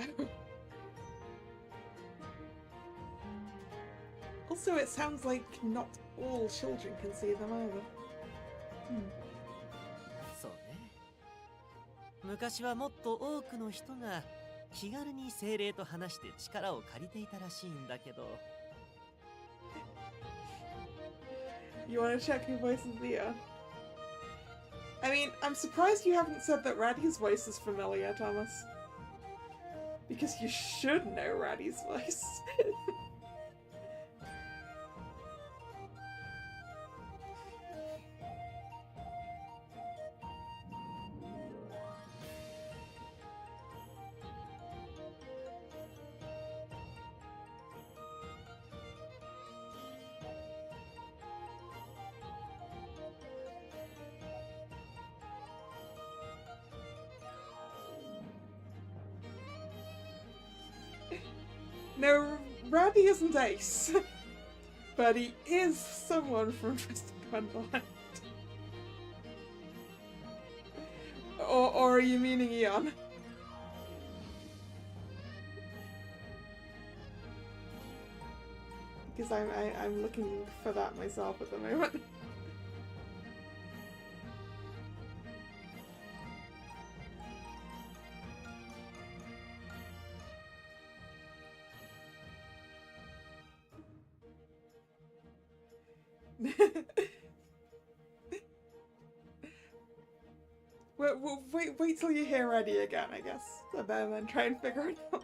Also, it sounds like not all children can see them either. そうね。昔はもっと多くの人が気軽に精霊と話して力を借りていたらしいんだけど。You want to check your voice is Leah? I mean, I'm surprised you haven't said that Raddy's voice is familiar, Thomas. Because you should know Raddy's voice. No, Raddy isn't Ace, but he is someone from Twisted Wonderland. Or are you meaning Eon? Because I'm looking for that myself at the moment. Wait till you hear Raddy again, I guess. And then try and figure it out.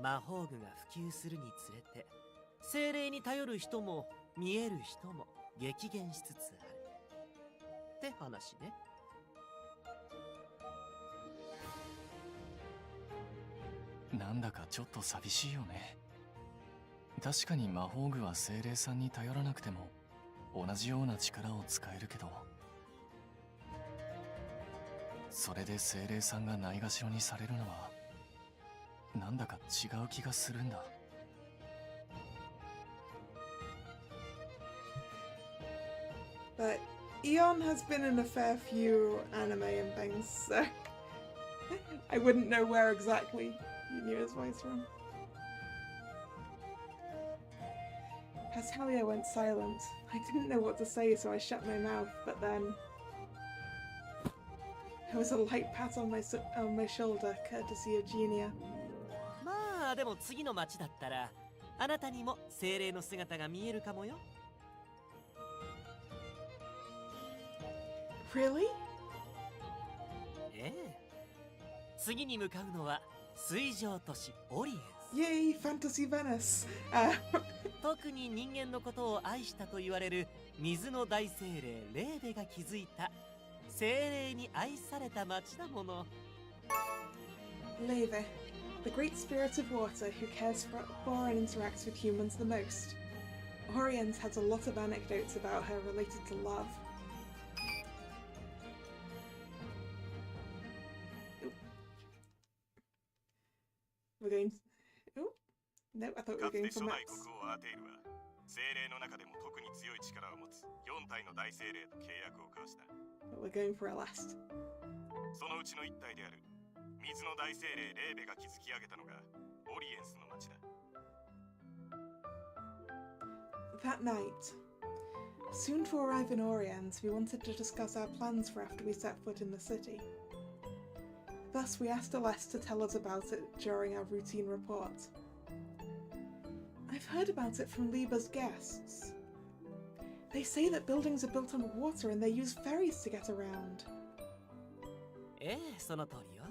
魔法具が普及するにつれて、精霊に頼る人も見える人も激減しつつある。って話ね。なんだかちょっと寂しいよね。確かに魔法具は精霊さんに頼らなくても同じような力を使えるけど、それで精霊さんがないがしろにされるのはなんだか違う気がするんだ。But Eon has been in a fair few anime and things, so I wouldn't know where exactly you knew his voice from. As Halia went silent, I didn't know what to say, so I shut my mouth, but then there was a light pat on my shoulder, courtesy of Genia. まあでも次の街だったらあなたにも精霊の姿が見えるかもよ。Really? ええ。次に向かうのは水上都市オリエンス。 Yay, Fantasy Venice! 特に人間のことを愛したと言われる水の大精霊レーベが築いた精霊に愛された町だもの。Leve, the great spirit of water who cares for and interacts with humans the most. Oriens has a lot of anecdotes about her related to love. We're going... Oh, no, I thought we were going for maps. 精霊の中でも特に強い力を持つ4体の大精霊と契約を交わした。 But we're going for a last. そのうちの1体である水の大精霊レーベが築き上げたのがオリエンスの町だ。 That night, soon to arrive in Oriens, we wanted to discuss our plans for after we set foot in the city. Thus, we asked Aleste to tell us about it during our routine report. I've heard about it from Liba's guests. They say that buildings are built on water and they use ferries to get around. ええ、その通りよ。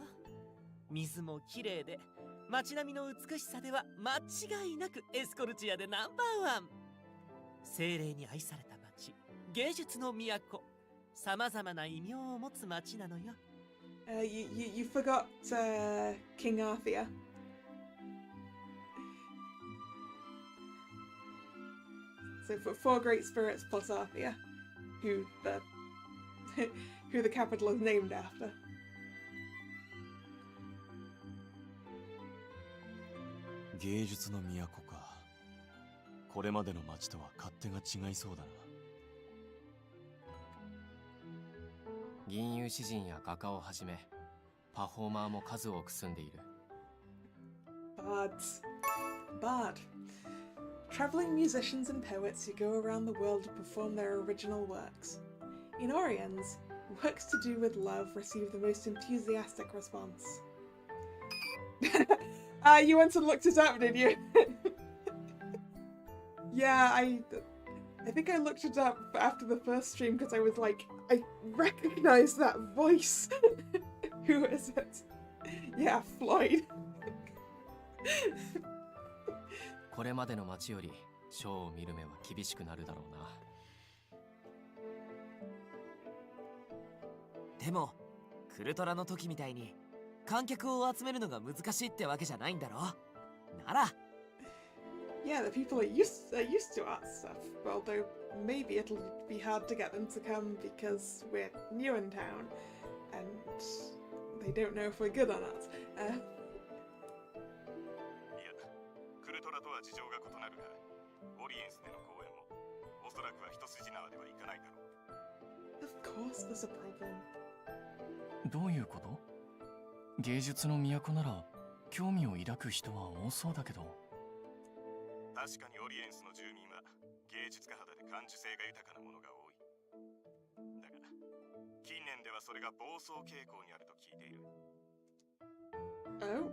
水もきれいで、街並みの美しさでは間違いなくエスコルチアでナンバーワン。精霊に愛された街、芸術の都、さまざまな異名を持つ街なのよ。You forgot King Arthur. So for 4 great spirits plus Arthur, who the capital is named after. 芸術の都か。これまでの町とは勝手が違いそうだな。銀融詩人や画家をはじめパフォーマーも数多く住んでいる。 Bard. Traveling musicians and poets who go around the world to perform their original works. In Oriens, works to do with love receive the most enthusiastic response. You went and looked it up, did you? Yeah, I think I looked it up after the first stream because I was like, I recognize that voice. Who is it? Yeah, Floyd. これまでの街よりショーを見る目は厳しくなるだろうな。でも、クルトラの時みたいに観客を集めるのが難しいってわけじゃないんだろ。なら。Yeah, the people are used to art stuff, although maybe it'll be hard to get them to come because we're new in town and they don't know if we're good or not. いや、クルトラとは事情が異なるが、オリエンスでの公演もおそらくは一筋縄ではいかないだろう。 Of course there's a problem. どういうこと？芸術の都なら興味を抱く人は多そうだけど。確かにオリエンスの住民は芸術家肌で感受性が豊かなものが多い。だが近年ではそれが暴走傾向にあると聞いている。Oh?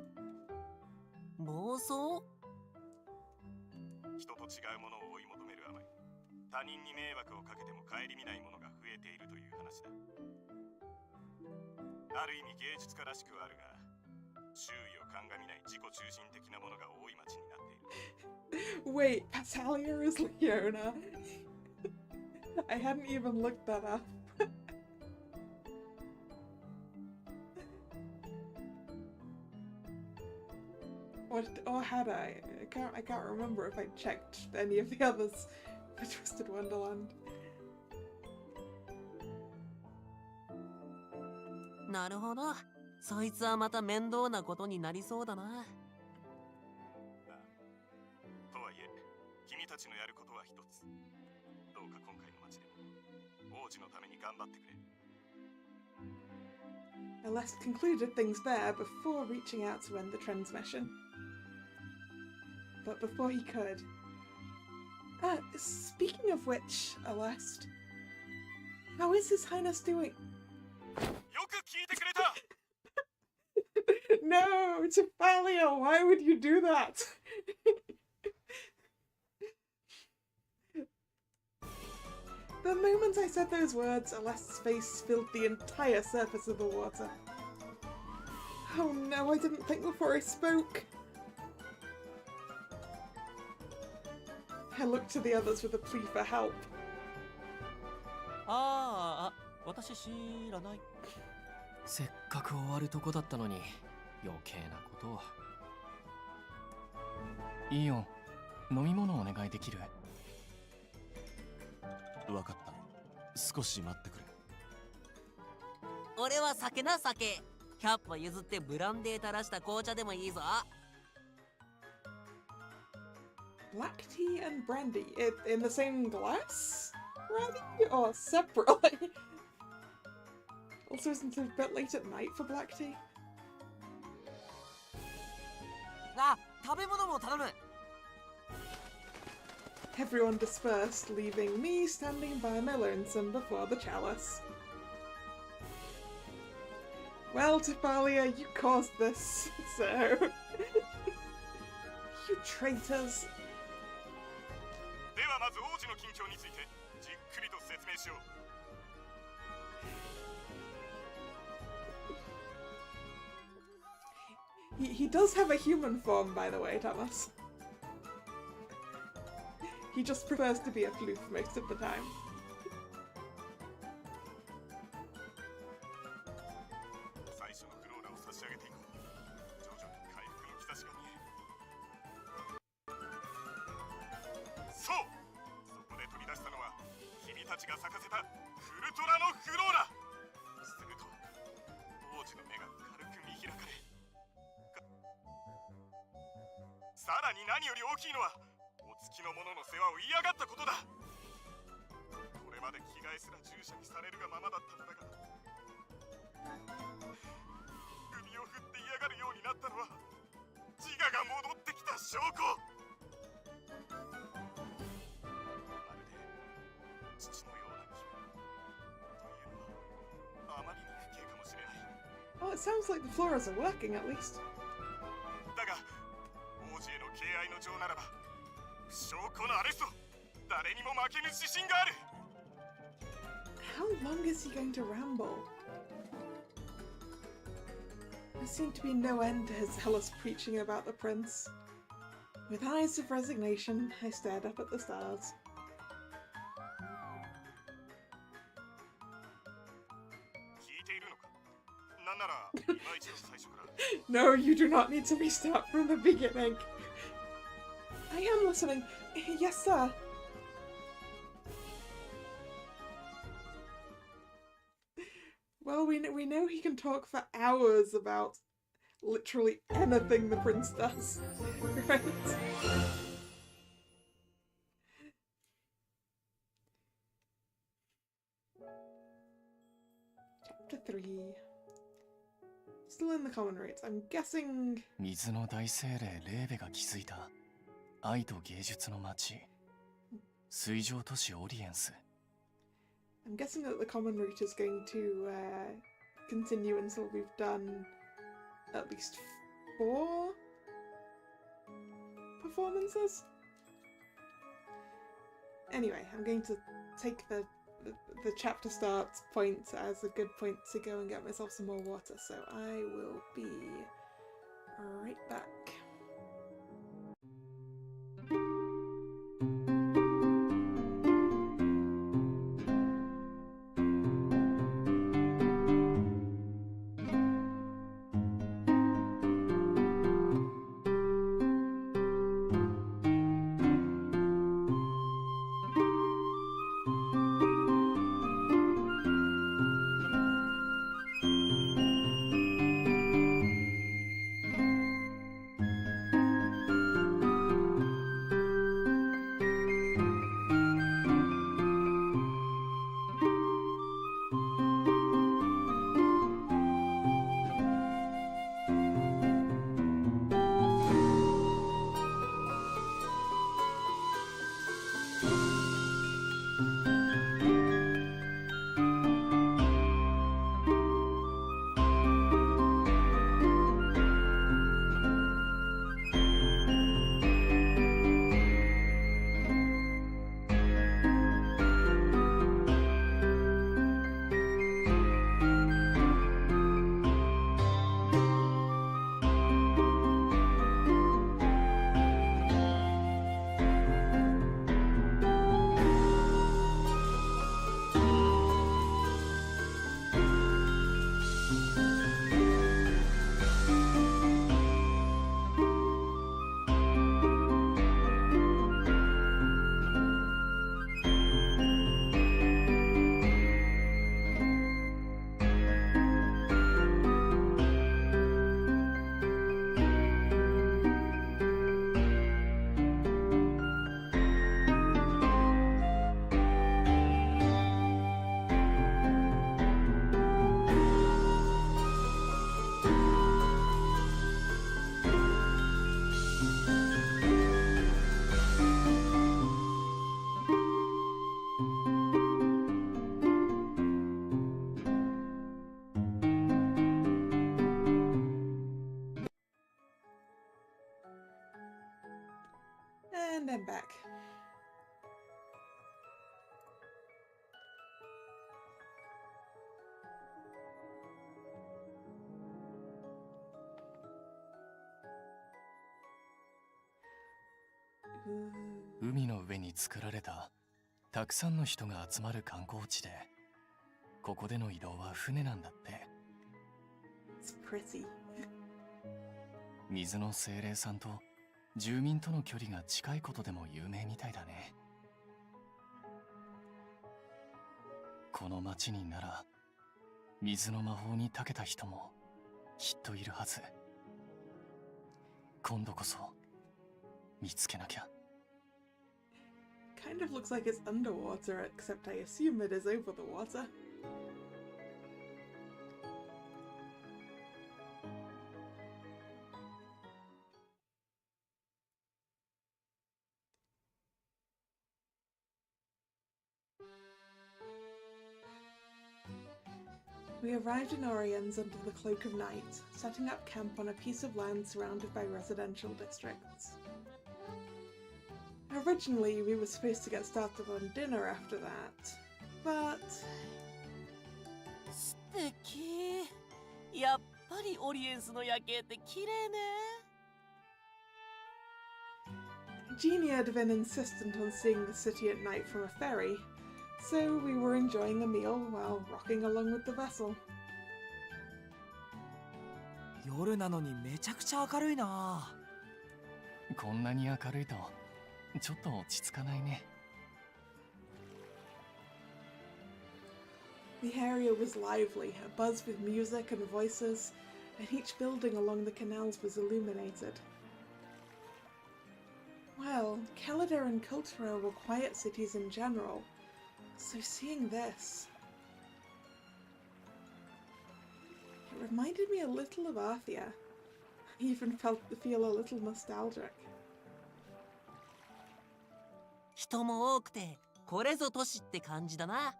暴走？人と違うものを追い求めるあまり、他人に迷惑をかけても顧みないものが増えているという話だ。ある意味芸術家らしくはあるが、周囲を鑑みない自己中心的なものが多い街になっている。Wait, Patalia is Leona? I hadn't even looked that up. Or had I? I can't remember if I checked any of the others for Twisted Wonderland. なるほど。そいつはまた面倒なことになりそうだな。とはいえ、君たちのやることは一つ。どうか今回の街でも王子のために頑張ってくれ。Aleste concluded things there before reaching out to end the transmission. But before he could... speaking of which, Aleste, how is His Highness doing? よく聞いてくれた。No, Tifalia, why would you do that? The moment I said those words, Aleste's face filled the entire surface of the water. Oh no, I didn't think before I spoke. I looked to the others with a plea for help. ああ、私知らない。せっかく終わるとこだったのに余計なことを。いいよ、飲み物お願いできる？わかった。少し待ってくれ。俺は酒な酒。100歩譲ってブランデー垂らした紅茶でもいいぞ。Black tea and brandy in the same glass? Brandy? Or separately? Also, isn't it a bit late at night for black tea? あ、食べ物も頼む。 Everyone dispersed, leaving me standing by my lonesome before the chalice. Well, Tifalia, you caused this, so... You traitors. ではまず王子の近況についてじっくりと説明しよう。 He does have a human form, by the way, Thomas. He just prefers to be a floof most of the time. 最初のフローラを差し上げていこう。徐々に回復の兆しが見える。そう、そこで取り出したのは君たちが咲かせたフルトラのフローラ。すると王子の目が軽く見開かれ、さらに何より大きいのはお月の者の世話を嫌がったことだ。これまで着替えすら従者にされるがままだったのだが、首を振って嫌がるようになったのは自我が戻ってきた証拠。まるで父のような君というのはあまりに不敬かもしれない。 Oh, it sounds like the floras are working, at least. だが王子への敬愛の情ならば証拠のアレスト、誰にも負けぬ自信がある。 How long is he going to ramble? There seemed to be no end to his zealous preaching about the prince. With eyes of resignation, I stared up at the stars. 聞いているのか。なんなら今一度最初から。 No, you do not need to restart from the beginning. I am listening. Yes, sir. Well, we know he can talk for hours about literally anything the prince does, right? Chapter 3. Still in the common rates. I'm guessing... 水の大精霊レーベが築いた愛と芸術の街、水上都市オリエンス。 I'm guessing that the common route is going to continue until we've done at least 4 performances. Anyway, I'm going to take the chapter start point as a good point to go and get myself some more water, so I will be right back. 海の上に作られたたくさんの人が集まる観光地で、ここでの移動は船なんだって。 It's pretty. 水の精霊さんと住民との距離が近いことでも有名みたいだね。この町になら水の魔法に長けた人もきっといるはず。今度こそ見つけなきゃ。 Kind of looks like it's underwater, except I assume it is over the water. We arrived in Oriens under the cloak of night, setting up camp on a piece of land surrounded by residential districts. Originally, we were supposed to get started on dinner after that, but 素敵。やっぱりオリエンスの夜景って綺麗ね。Jeannie had been insistent on seeing the city at night from a ferry, so we were enjoying a meal while rocking along with the vessel. 夜なのにめちゃくちゃ明るいな。こんなに明るいとちょっと落ち着かないね。 The area was lively, abuzz with music and voices, and each building along the canals was illuminated. Well, Kelladar and Kultura were quiet cities in general, so seeing this... It reminded me a little of Arthia. I even feel a little nostalgic. 人も多くてこれぞ都市って感じだな。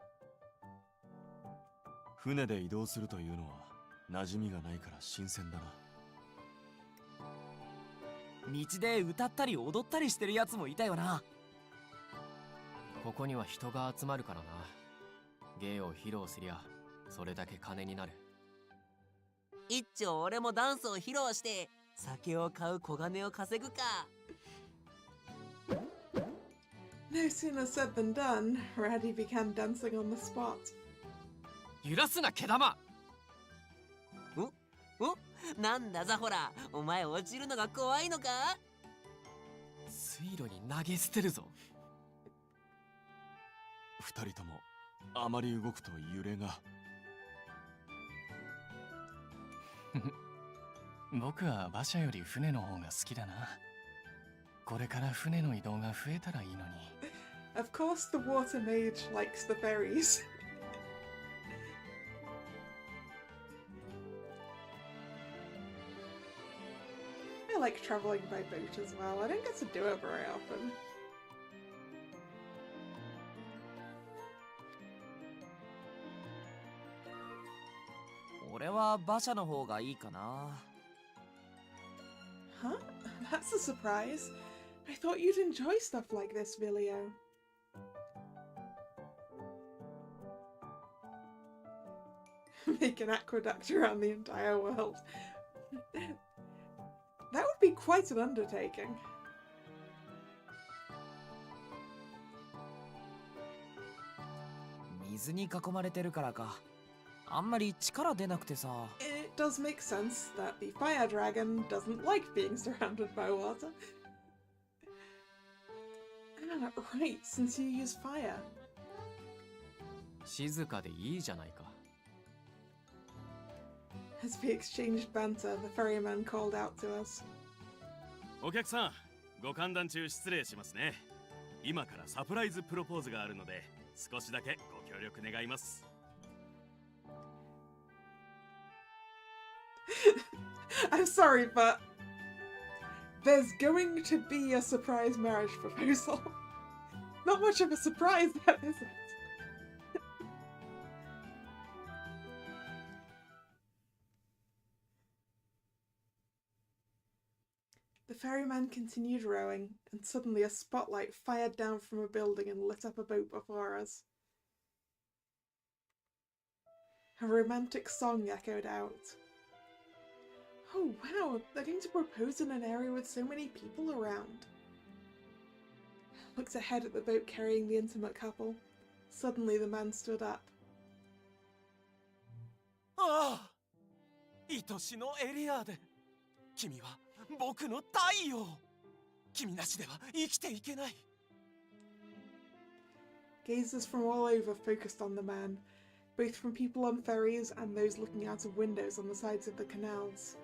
船で移動するというのは馴染みがないから新鮮だな。道で歌ったり踊ったりしてるやつもいたよな。ここには人が集まるからな。芸を披露すりゃそれだけ金になる。一丁俺もダンスを披露して酒を買う小金を稼ぐか。No sooner said than done, Raddy began dancing on the spot. 揺らすな毛玉。なんだザホラ、お前落ちるのが怖いのか？水路に投げ捨てるぞ。二人ともあまり動くと揺れが。僕は馬車より船の方が好きだな。これから船の移動が増えたらいいのに。Of course the water mage likes the ferries. I like travelling by boat as well. I don't get to do it very often. 俺は馬車の方がいいかな。Huh? That's a surprise. I thought you'd enjoy stuff like this, Vilio. Make an aqueduct around the entire world. That would be quite an undertaking. 水に囲まれてるからか。あんまり力出なくてさ。It does make sense that the fire dragon doesn't like being surrounded by water. Ah, right, since you use fire. 静かでいいじゃないか。As we exchanged banter, the ferryman called out to us. お客さん、ご歓談中失礼しますね。今からサプライズプロポーズがあるので、少しだけご協力願います。I'm sorry, but there's going to be a surprise marriage proposal. Not much of a surprise, that is it? The ferryman continued rowing, and suddenly a spotlight fired down from a building and lit up a boat before us. A romantic song echoed out. Oh wow, they're going to propose in an area with so many people around. looked ahead at the boat carrying the intimate couple. Suddenly, the man stood up. ああ、愛しのエリアで、君は僕の太陽。君なしでは生きていけない。Gazers from all over focused on the man, both from people on ferries and those looking out of windows on the sides of the canals.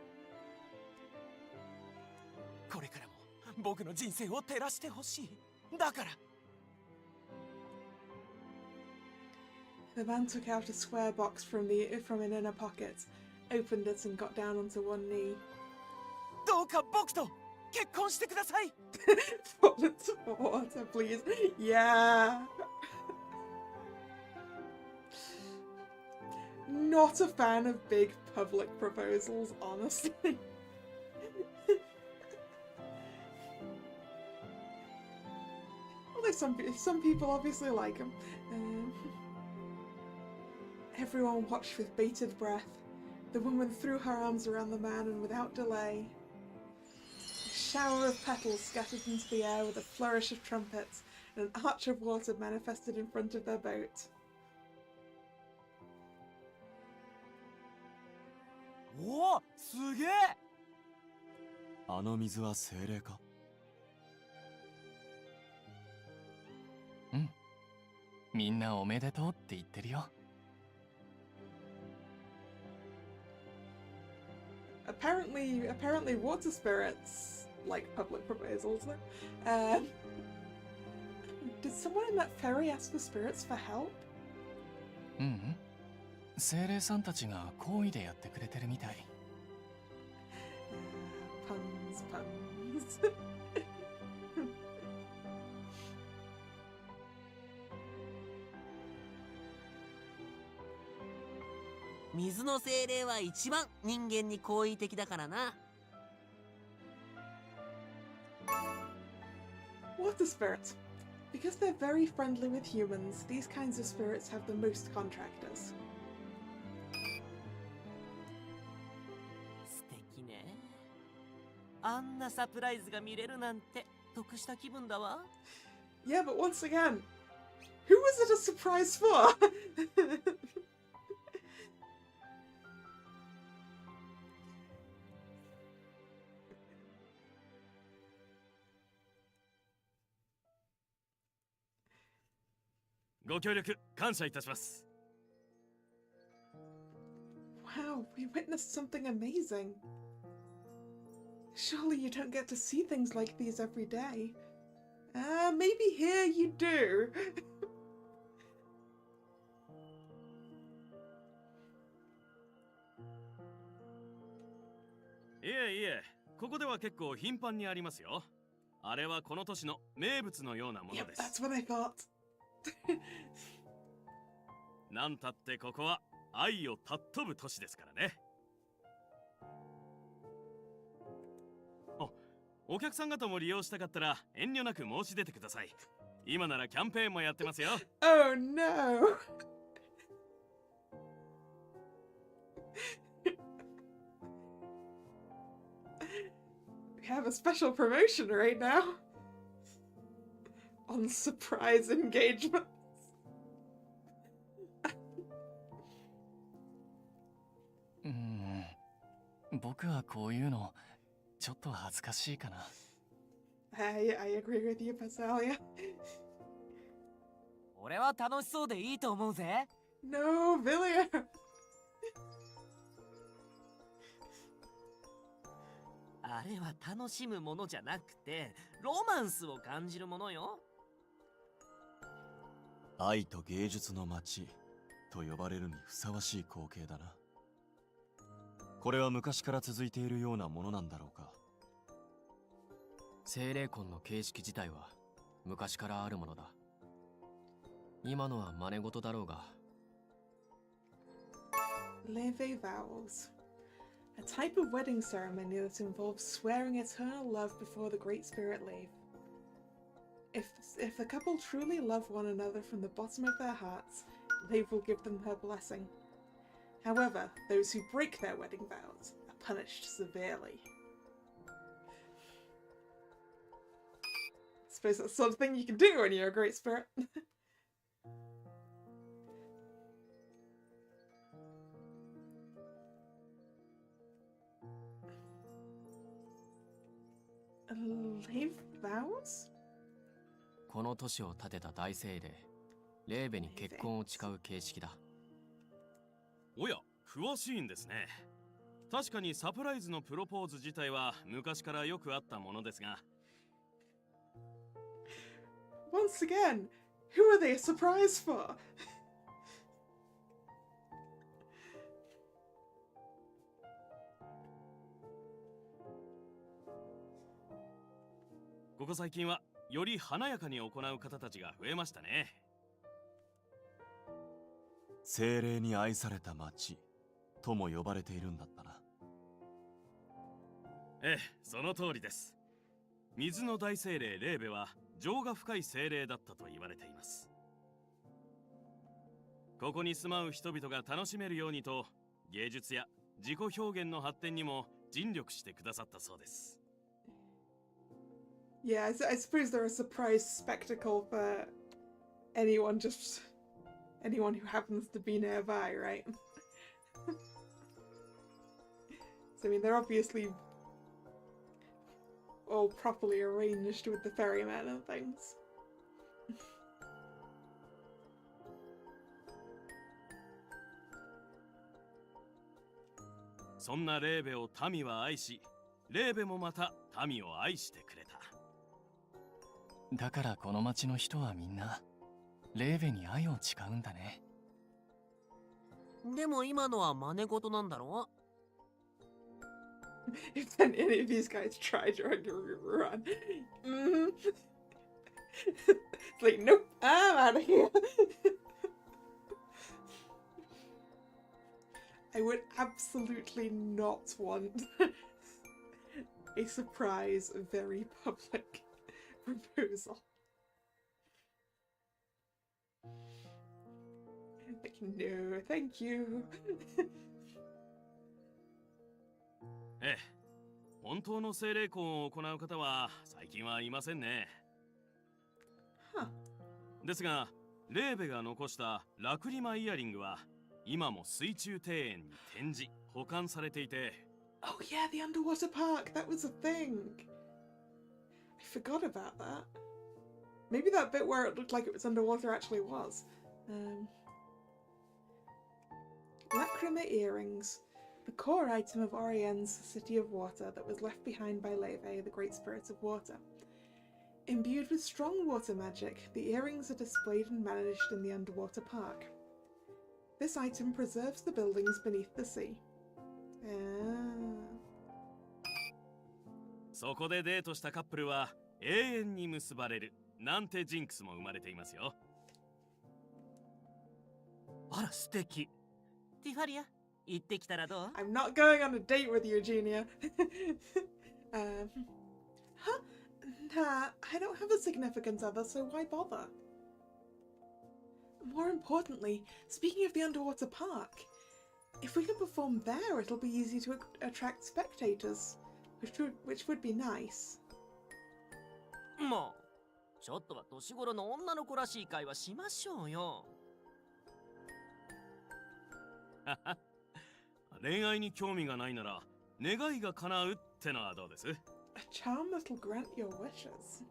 これからも僕の人生を照らしてほしい。だから。The man took out a square box from an inner pocket, opened it and got down onto one knee. どうか僕と結婚してください。Fall into water, please. Yeah. Not a fan of big public proposals, honestly. Although some people obviously like them. Everyone watched with bated breath. The woman threw her arms around the man and without delay, a shower of petals scattered into the air with a flourish of trumpets, and an arch of water manifested in front of their boat. おお、すげえ。あの水は精霊か。うん。みんなおめでとうって言ってるよ。Apparently water spirits like public proposals. Did someone in that ferry ask the spirits for help? うん。精霊さんたちが好意でやってくれてるみたい。Puns. 水の精霊は一番人間に好意的だからな。Water spirits. Because they're very friendly with humans, these kinds of spirits have the most contractors. 素敵ね。あんなサプライズが見れるなんて得した気分だわ。Yeah, but once again, who was it a surprise for? Wow, we witnessed something amazing. Surely you don't get to see things like these every day. Maybe here you do. いえいえ、ここでは結構頻繁にありますよ。あれはこの都市の名物のようなもの Yep, です。 that's what I thought. なんたってここは愛を尊ぶ都市ですからね。お客さん方も利用したかったら遠慮なく申し出てください。今ならキャンペーンもやってますよ。Oh no! We have a special promotion right now on surprise engagements. 僕はこういうのちょっと恥ずかしいかな。I agree with you, Pasalia. 俺は楽しそうでいいと思うぜ。No, Villiers! あれは楽しむものじゃなくて、ロマンスを感じるものよ。愛と芸術の街と呼ばれるにふさわしい光景だな。これは昔から続いているようなものなんだろうか。精霊魂の形式自体は昔からあるものだ。今のは真似事だろうが。Leve vows. A type of wedding ceremony that involves swearing eternal love before the Great Spirit Leve. If the couple truly love one another from the bottom of their hearts, Leve will give them her blessing. However, those who break their wedding vows are punished severely. It's suppose that's the sort of thing you can do when you're a great spirit. Leave vows? この都市を建てた大精霊レーベに結婚を誓う形式だ。おや、詳しいんですね。確かにサプライズのプロポーズ自体は昔からよくあったものですが。Once again, who are they a surprise for? ここ最近はより華やかに行う方たちが増えましたね。精霊に愛された町とも呼ばれているんだったな。ええ、その通りです。水の大精霊レーベは情が深い精霊だったと言われています。ここに住まう人々が楽しめるようにと芸術や自己表現の発展にも尽力してくださったそうです。Yeah, I suppose they're a surprise spectacle for anyone who happens to be nearby, right? So I mean, they're obviously all properly arranged with the ferrymen and things. そんなレーベを民は愛し、レーベもまた民を愛してくれた。だからこの町の人はみんなレーベに愛を誓うんだね。でも今のは真似事なんだろIf then any of these guys try to run, it's like, nope, I'm out of here. I would absolutely not want a surprise, very public proposal. Like, no, thank you. ええ、本当の精霊婚を行う方は最近はいませんね。ですが、レーベが残したラクリマイヤリングは今も水中庭園に展示、保管されていて。Oh yeah, the underwater park, that was a thing. I forgot about that. Maybe that bit where it looked like it was underwater actually was. Lacrima earrings. The core item of Orien's City of Water that was left behind by Leve, the Great Spirit of Water. Imbued with strong water magic, the earrings are displayed and managed in the underwater park. This item preserves the buildings beneath the sea. そこでデートしたカップルは永遠に結ばれるなんてジンクスも生まれていますよ。あら素敵。ティファリア、行ってきたらどう？ I'm not going on a date with you, Eugenia. Huh? Nah, I don't have a significant other, so why bother? More importantly, speaking of the underwater park, if we can perform there, it'll be easy to attract spectators, which would be nice. もう、ちょっとは年頃の女の子らしい会話しましょうよ。恋愛に興味がないなら願いが叶うってのはどうです？ A charm that'll grant your wishes.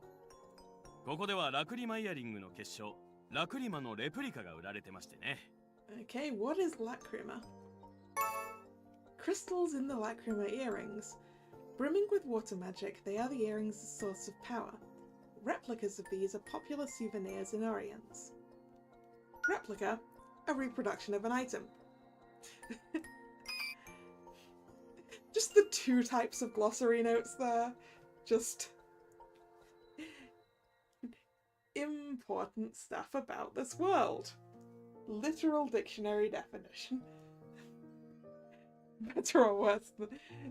ここではラクリマイヤリングの結晶、ラクリマのレプリカが売られてましてね。Okay, what is lacrima? Crystals in the lacrima earrings. Brimming with water magic, they are the earrings' source of power. Replicas of these are popular souvenirs in Orients. Replica, a reproduction of an item. Just the two types of glossary notes there. Just important stuff about this world. Literal dictionary definition. Better or worse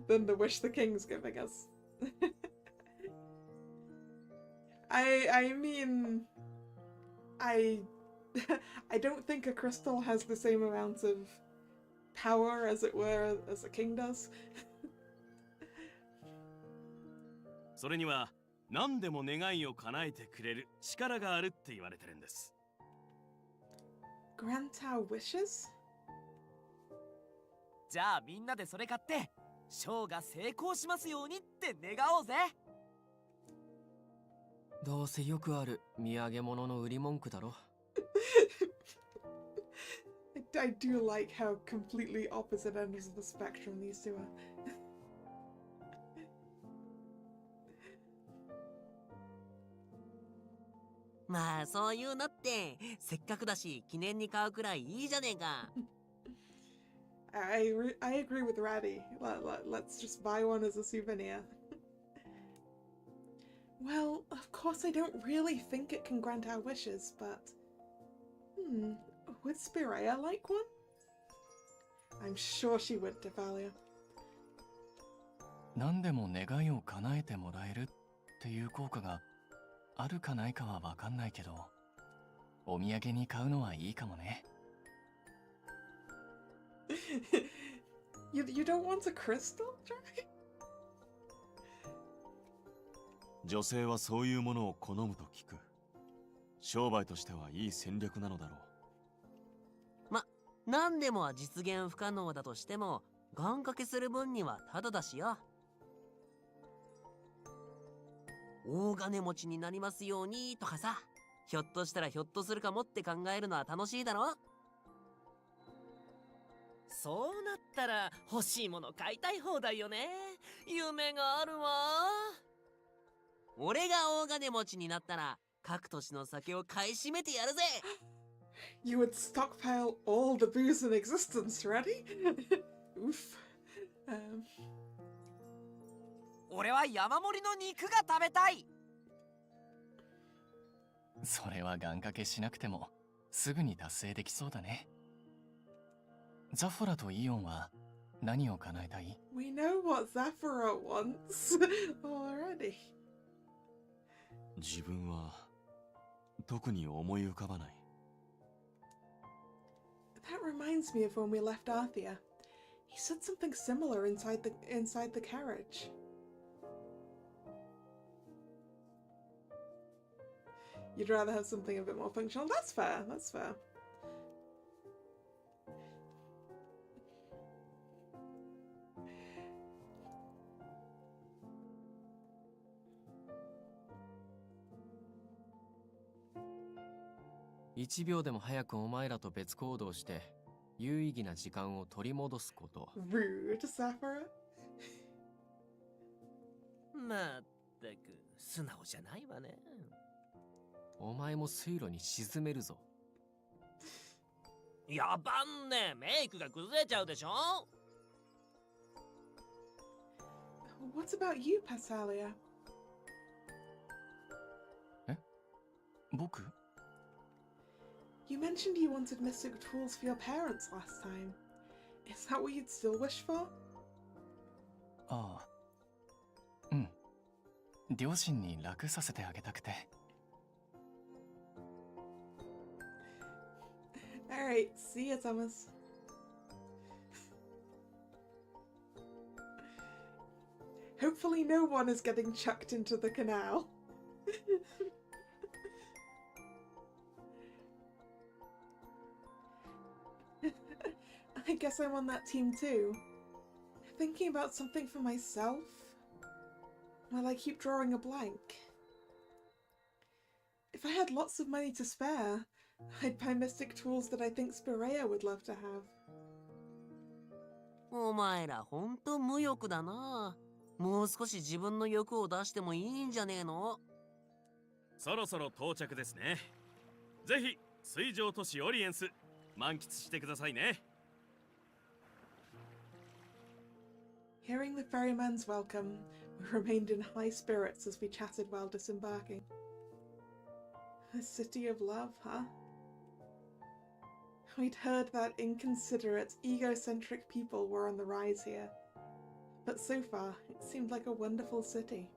than the wish the king's giving us. I mean, I don't think a crystal has the same amount of power, as it were, as a king does. それには何でも願いを叶えてくれる力があるって言われてるんです。Grant our wishes? じゃあみんなでそれ買ってショーが成功しますようにって願おうぜ。どうせよくある土産物の売り文句だろ。I do like how completely opposite ends of the spectrum these two are. まあそういうのってせっかくだし記念に買うくらいいいじゃねえか。I agree with Raddy. Let's just buy one as a souvenir. Well, of course I don't really think it can grant our wishes, but... would Spirea like one? I'm sure she would, Devalia. 何でも願いを叶えてもらえるっていう効果があるかないかはわかんないけど、お土産に買うのはいいかもね。you don't want a crystal, right? 女性はそういうものを好むと聞く。商売としてはいい戦略なのだろう。何でもは実現不可能だとしても願掛けする分にはタダだしよ。大金持ちになりますようにとかさ、ひょっとしたらひょっとするかもって考えるのは楽しいだろ。そうなったら欲しいもの買いたい放題よね。夢があるわ。俺が大金持ちになったら各年の酒を買い占めてやるぜ。You would stockpile all the booze in existence, ready? Oof. 俺は山盛りの肉が食べたい。それは願掛けしなくてもすぐに達成できそうだね。ザフォラとイオンは何を叶えたい？ We know what Zafira wants already. 自分は特に思い浮かばない。That reminds me of when we left Arthea. He said something similar inside the carriage. You'd rather have something a bit more functional. That's fair. That's fair. ?1 秒でも早くお前らと別行動して有意義な時間を取り戻すこと。Rude, Zafira. まったく素直じゃないわね。お前も水路に沈めるぞ。やばんね。メイクが崩れちゃうでしょ。What about you, Passalia? 僕？ You mentioned you wanted mystic tools for your parents last time. Is that what you'd still wish for? ああ、うん。両親に楽させてあげたくて。Alright, see ya, Thomas. Hopefully no one is getting chucked into the canal. I guess I'm on that team too. Thinking about something for myself? Well, I keep drawing a blank. If I had lots of money to spare, I'd buy mystic tools that I think Spirea would love to have. お前らほんと無欲だな。もう少し自分の欲を出してもいいんじゃねえの？そろそろ到着ですね。ぜひ水上都市オリエンス満喫してくださいね。Hearing the ferryman's welcome, we remained in high spirits as we chatted while disembarking. A city of love, huh? We'd heard that inconsiderate, egocentric people were on the rise here, but so far it seemed like a wonderful city.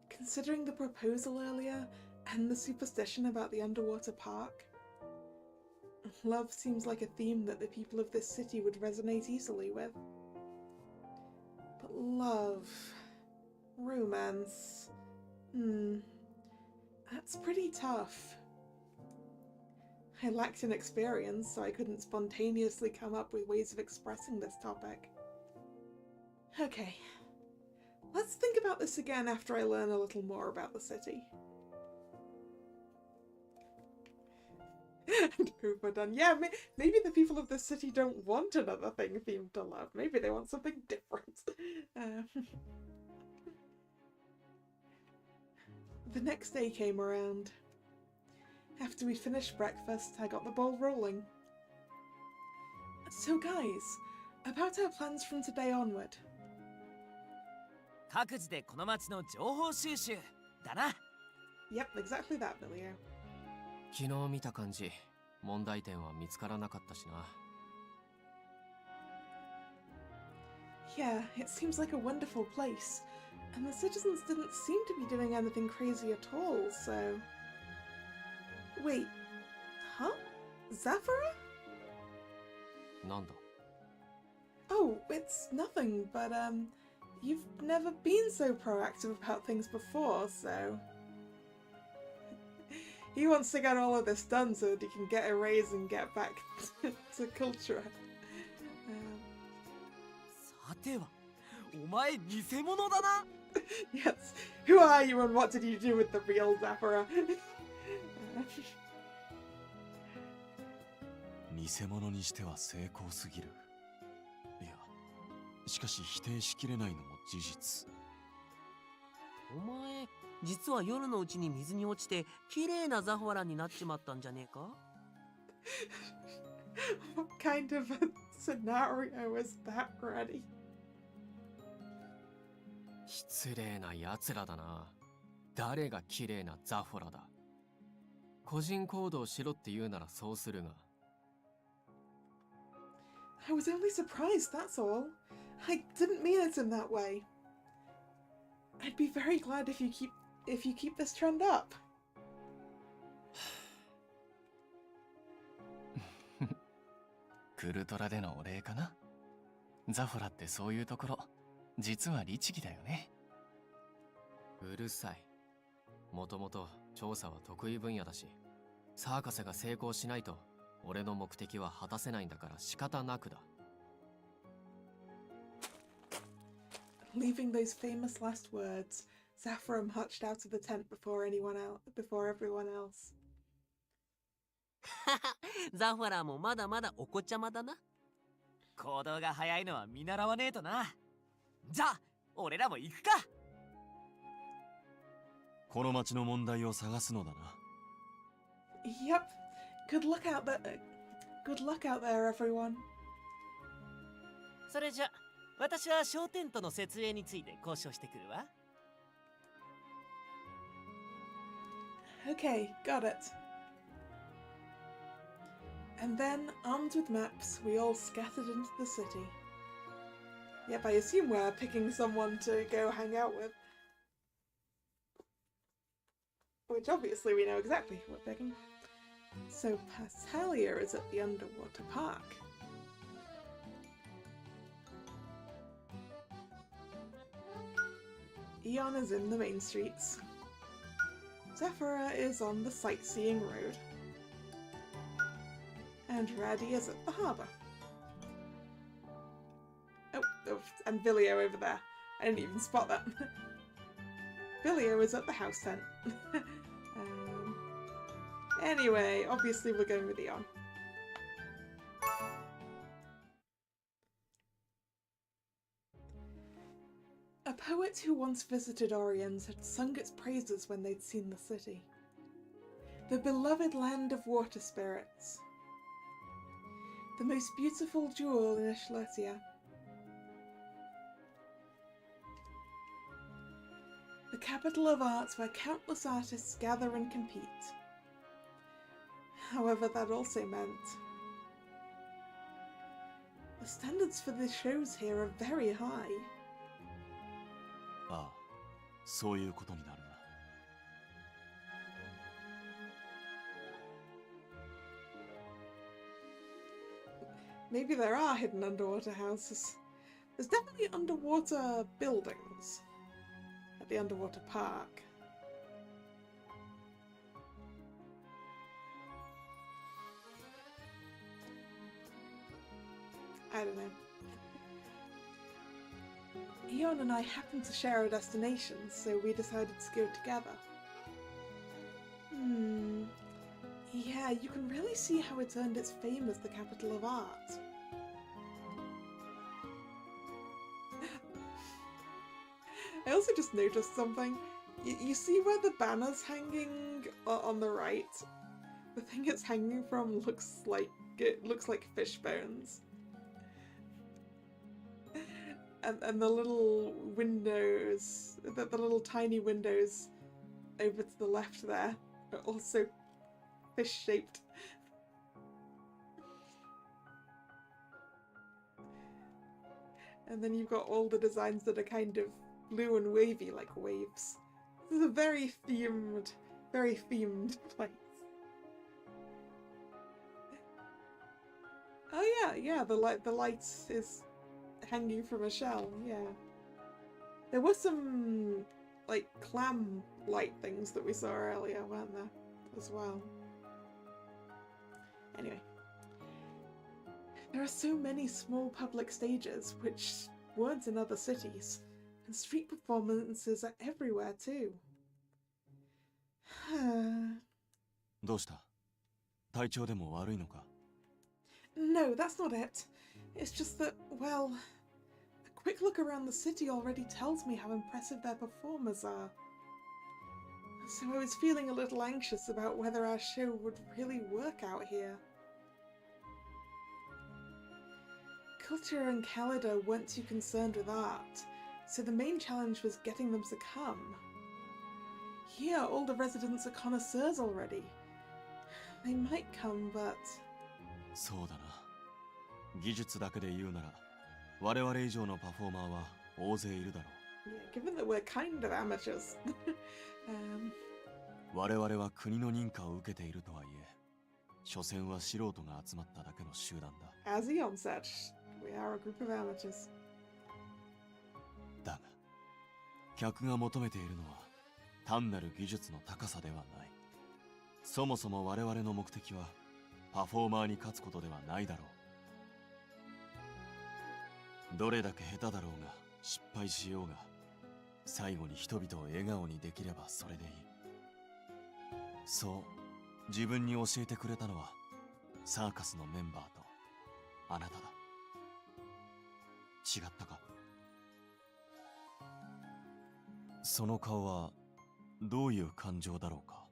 Considering the proposal earlier and the superstition about the underwater park, love seems like a theme that the people of this city would resonate easily with. But love... Romance. That's pretty tough. I lacked an experience, so I couldn't spontaneously come up with ways of expressing this topic. Okay. Let's think about this again after I learn a little more about the city. And overdone. Yeah, maybe the people of this city don't want another thing themed to love. Maybe they want something different. The next day came around. After we finished breakfast, I got the ball rolling. So guys, about our plans from today onward. 各自でこの町の情報収集だな。 Yep, exactly that, Billio. 昨日見た感じ、問題点は見つからなかったしな。Yeah, it seems like a wonderful place, and the citizens didn't seem to be doing anything crazy at all, so... Wait, huh? Zafara? なんだ? Oh, it's nothing, but you've never been so proactive about things before, so... He wants to get all of this done so that he can get a raise and get back to culture. さては、お前偽物だな。 Yes, who are you and what did you do with the real Zafara? 偽物にしては成功すぎる。いや、しかし否定しきれないのも事実。お前実は夜のうちに水に落ちて綺麗なザファラになっちまったんじゃねえか？ What kind of a scenario is that, Granny? 失礼な奴らだな。誰が綺麗なザフォラだ。個人行動しろって言うならそうするが。I was only surprised, that's all. I didn't mean it in that way. I'd be very glad if you keep this trend up. クルトラでのお礼かな。ザフォラってそういうところ、実は律儀だよね。うるさい。もともと調査は得意分野だし、サーカスが成功しないと俺の目的は果たせないんだから仕方なくだ。Leaving those famous last words, Zafra marched out of the tent before everyone else. ザファラもまだまだお子ちゃまだな。行動が早いのは見習わねえとな。じゃあ、俺らも行くか。この町の問題を探すのだな。Yep. Good luck out there, everyone. それじゃ、私は商店との設営について交渉してくるわ。Okay, got it. And then, armed with maps, we all scattered into the city. Yep, I assume we're picking someone to go hang out with. Which obviously we know exactly who we're picking. So Pastalia is at the underwater park. Eon is in the main streets. Zephyra is on the sightseeing road. And Raddy is at the harbour. Oh, and Villio over there. I didn't even spot that. Villio is at the house tent. Anyway, obviously we're going with Eon. A poet who once visited Oriens had sung its praises when they'd seen the city. The beloved land of water spirits. The most beautiful jewel in Ishletia. The capital of arts where countless artists gather and compete. However, that also meant the standards for the shows here are very high. ああ、そういうことになるな。Maybe there are hidden underwater houses. There's definitely underwater buildings. the underwater park. I don't know. Eon and I happened to share a destination, so we decided to go together. Yeah, you can really see how it's earned its fame as the capital of art. I also just noticed something. You see where the banner's hanging on the right? The thing it's hanging from looks like fish bones. And the little windows, the little tiny windows over to the left there are also fish-shaped. And then you've got all the designs that are kind of blue and wavy like waves. This is a very themed place. Oh yeah, the light is hanging from a shell, yeah. There were some, like, clam light things that we saw earlier, weren't there? As well. Anyway. There are so many small public stages, which weren't in other cities, and street performances are everywhere too. どうした？体調でも悪いのか？ No, that's not it. It's just that, well, a quick look around the city already tells me how impressive their performers are. So I was feeling a little anxious about whether our show would really work out here. Culture and Calida weren't too concerned with art, so the main challenge was getting them to come. Here, all the residents are connoisseurs already. They might come, but... そうだな。技術だけで言うなら、我々以上のパフォーマーは大勢いるだろう。Yeah, given that we're kind of amateurs. 我々は国の認可を受けているとはいえ、所詮は素人が集まっただけの集団だ。As Eon said, we are a group of amateurs. だが、客が求めているのは単なる技術の高さではない。そもそも我々の目的はパフォーマーに勝つことではないだろう。どれだけ下手だろうが失敗しようが、最後に人々を笑顔にできればそれでいい。そう自分に教えてくれたのはサーカスのメンバーとあなただ。違ったか？その顔はどういう感情だろうか？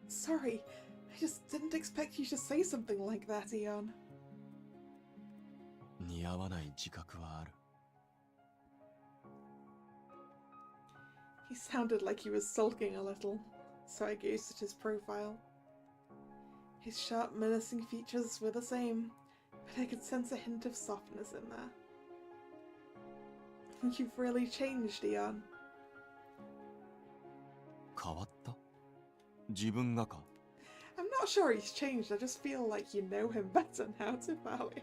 Sorry, I just didn't expect you to say something like that, Eon. 似合わない自覚はある。He sounded like he was sulking a little, so I gazed at his profile. His sharp, menacing features were the same, but I could sense a hint of softness in there. You've really changed, Eon. 変わった？自分がか？ I'm not sure he's changed, I just feel like you know him better now, Tifali.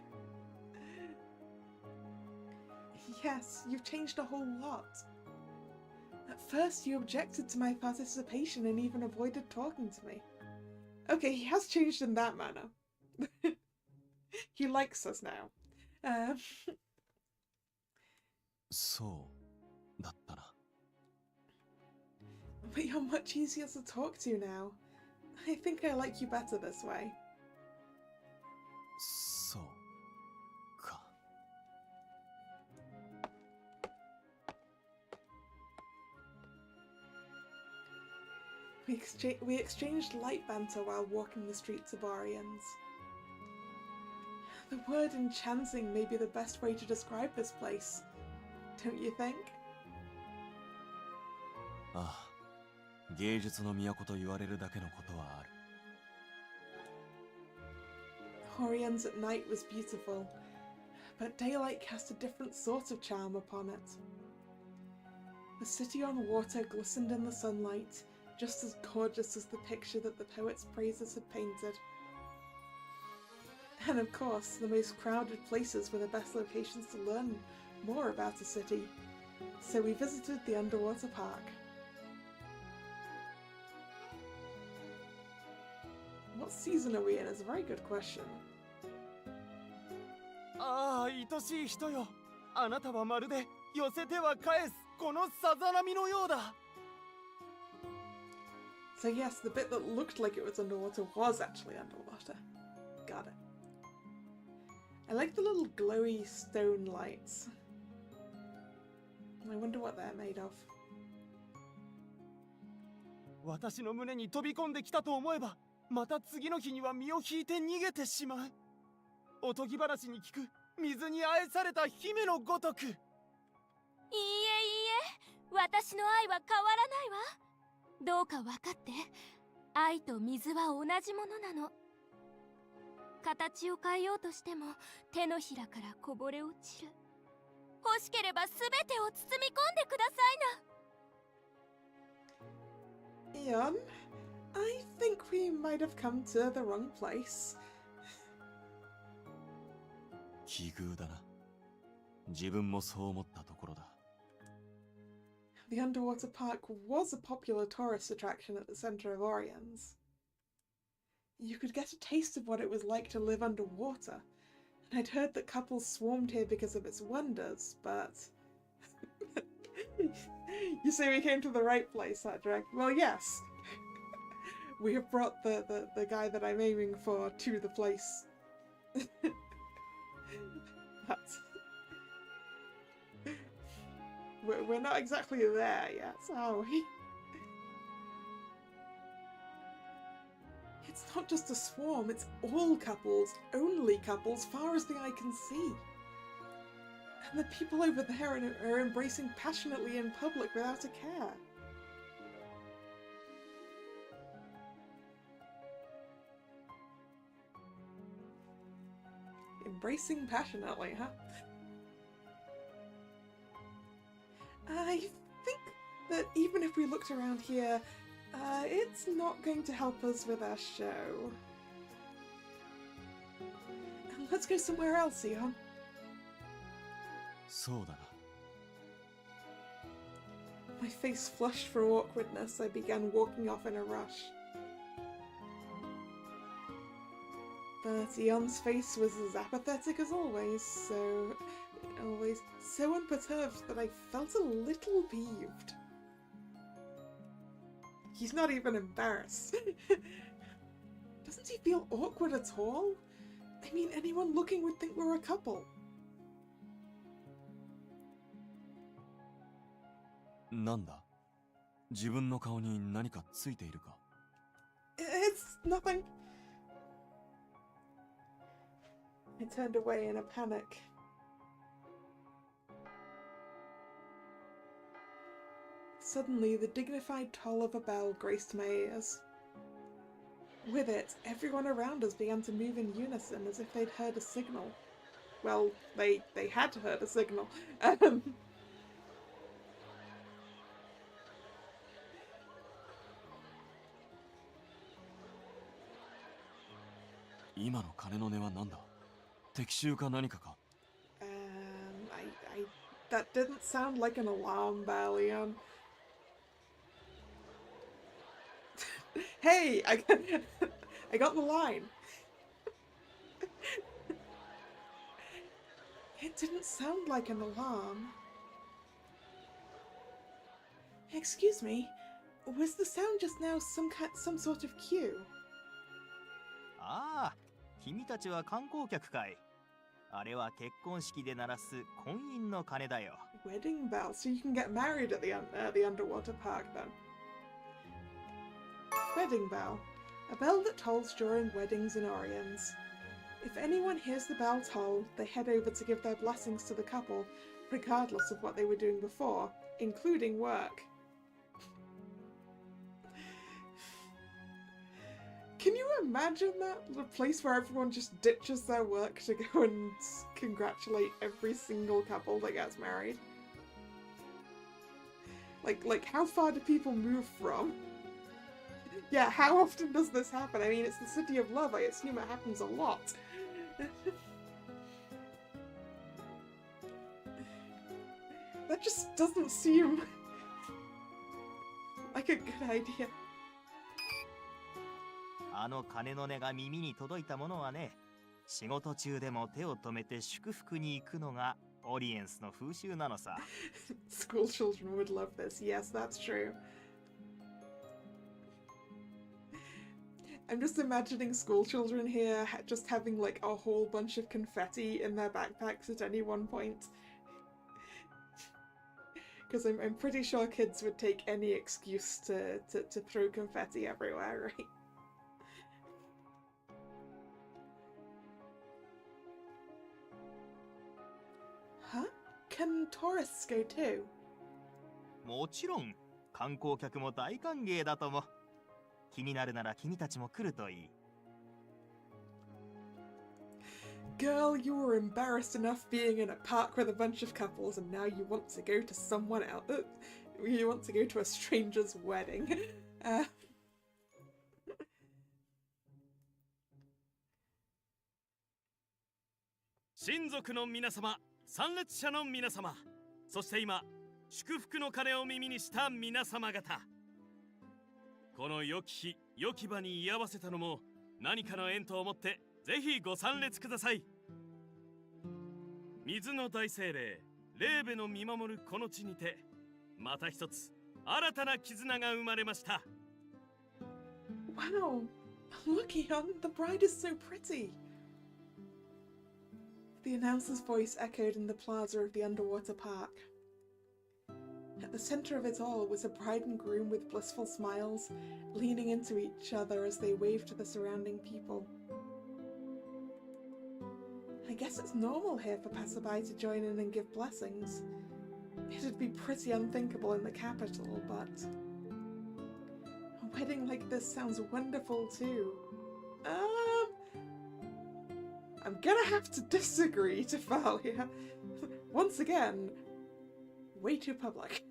Yes, you've changed a whole lot. At first, you objected to my participation and even avoided talking to me. Okay, he has changed in that manner. He likes us now. そうだったな。 But you're much easier to talk to now. I think I like you better this way. そうか。 We exchanged light banter while walking the streets of Oriens. The word enchanting may be the best way to describe this place, don't you think? ああ、芸術の都と言われるだけのことはある。 Oriens at night was beautiful, but daylight cast a different sort of charm upon it. The city on water glistened in the sunlight, just as gorgeous as the picture that the poet's praises had painted. And of course, the most crowded places were the best locations to learn more about the city, so we visited the underwater park. What season are we in is a very good question. ああ、愛しい人よ。あなたはまるで寄せては返すこのさざ波のようだ。 So yes, the bit that looked like it was underwater was actually underwater. Got it. I like the little glowy stone lights. I wonder what they're made of. 私の胸に飛び込んできたと思えば、また次の日には身を引いて逃げてしまう。おとぎ話に聞く水に愛された姫のごとく。いいえいいえ、私の愛は変わらないわ。どうか分かって、愛と水は同じものなの。形を変えようとしても手のひらからこぼれ落ちる。欲しければ全てを包み込んでくださいな。 Ian, I think we might have come to the wrong place. 奇遇だな。自分もそう思ったところだ。The underwater park was a popular tourist attraction at the center of Oriens. You could get a taste of what it was like to live underwater, and I'd heard that couples swarmed here because of its wonders, but... You say we came to the right place, Sadrak. Well, yes. We have brought the guy that I'm aiming for to the place. But... We're not exactly there yet, are we? It's not just a swarm, it's all couples, only couples, far as the eye can see. And the people over there are embracing passionately in public without a care. Embracing passionately, huh? I think that even if we looked around here, it's not going to help us with our show. Let's go somewhere else, Ian. そうだな。 My face flushed from awkwardness. I began walking off in a rush. But Ion's face was as apathetic as always, so unperturbed that I felt a little peeved. He's not even embarrassed. Doesn't he feel awkward at all? I mean, anyone looking would think we're a couple. なんだ？自分の顔に何かついているか？ It's nothing. I turned away in a panic. Suddenly, the dignified toll of a bell graced my ears. With it, everyone around us began to move in unison as if they'd heard a signal. Well, they had heard a signal. 今の鐘の音は何だ？敵襲か何かか？ That didn't sound like an alarm bell, Ian. Hey, I got the line. It didn't sound like an alarm. Excuse me, was the sound just now some sort of cue? ああ、君たちは観光客かい。あれは結婚式で鳴らす婚姻の鐘だよ。Wedding bell, so you can get married at the underwater park then. Wedding bell, a bell that tolls during weddings in Oriens. If anyone hears the bell toll, they head over to give their blessings to the couple, regardless of what they were doing before, including work. Can you imagine that? The place where everyone just ditches their work to go and congratulate every single couple that gets married? Like how far do people move from? Yeah, how often does this happen? I mean, it's the city of love. I assume it happens a lot. That just doesn't seem like a good idea. あの鐘の音が耳に届いたものはね、仕事中でも手を止めて祝福に行くのがオリエンスの風習なのさ。School children would love this. Yes, that's true. I'm just imagining school children here just having like a whole bunch of confetti in their backpacks at any one point. Because I'm pretty sure kids would take any excuse to throw confetti everywhere, right? Huh? Can tourists go too? もちろん、観光客も大歓迎だとも。気になるなら君たちも来るといい。Girl, you were embarrassed enough being in a park with a bunch of couples, and now you want to go to someone else. You want to go to a stranger's wedding. 親族の皆様、参列者の皆様、そして今、祝福の鐘を耳にした皆様方。この良き日、良き場に居合わせたのも何かの縁と思ってぜひご参列ください。水の大精霊、レーベの見守るこの地にて、また一つ新たな絆が生まれました。Wow, look, Eon, the bride is so pretty. The announcer's voice echoed in the plaza of the underwater park. At the center of it all was a bride and groom with blissful smiles, leaning into each other as they waved to the surrounding people. I guess it's normal here for passerby to join in and give blessings. It'd be pretty unthinkable in the capital, but a wedding like this sounds wonderful too. I'm gonna have to disagree, Tafalia. Once again, way too public.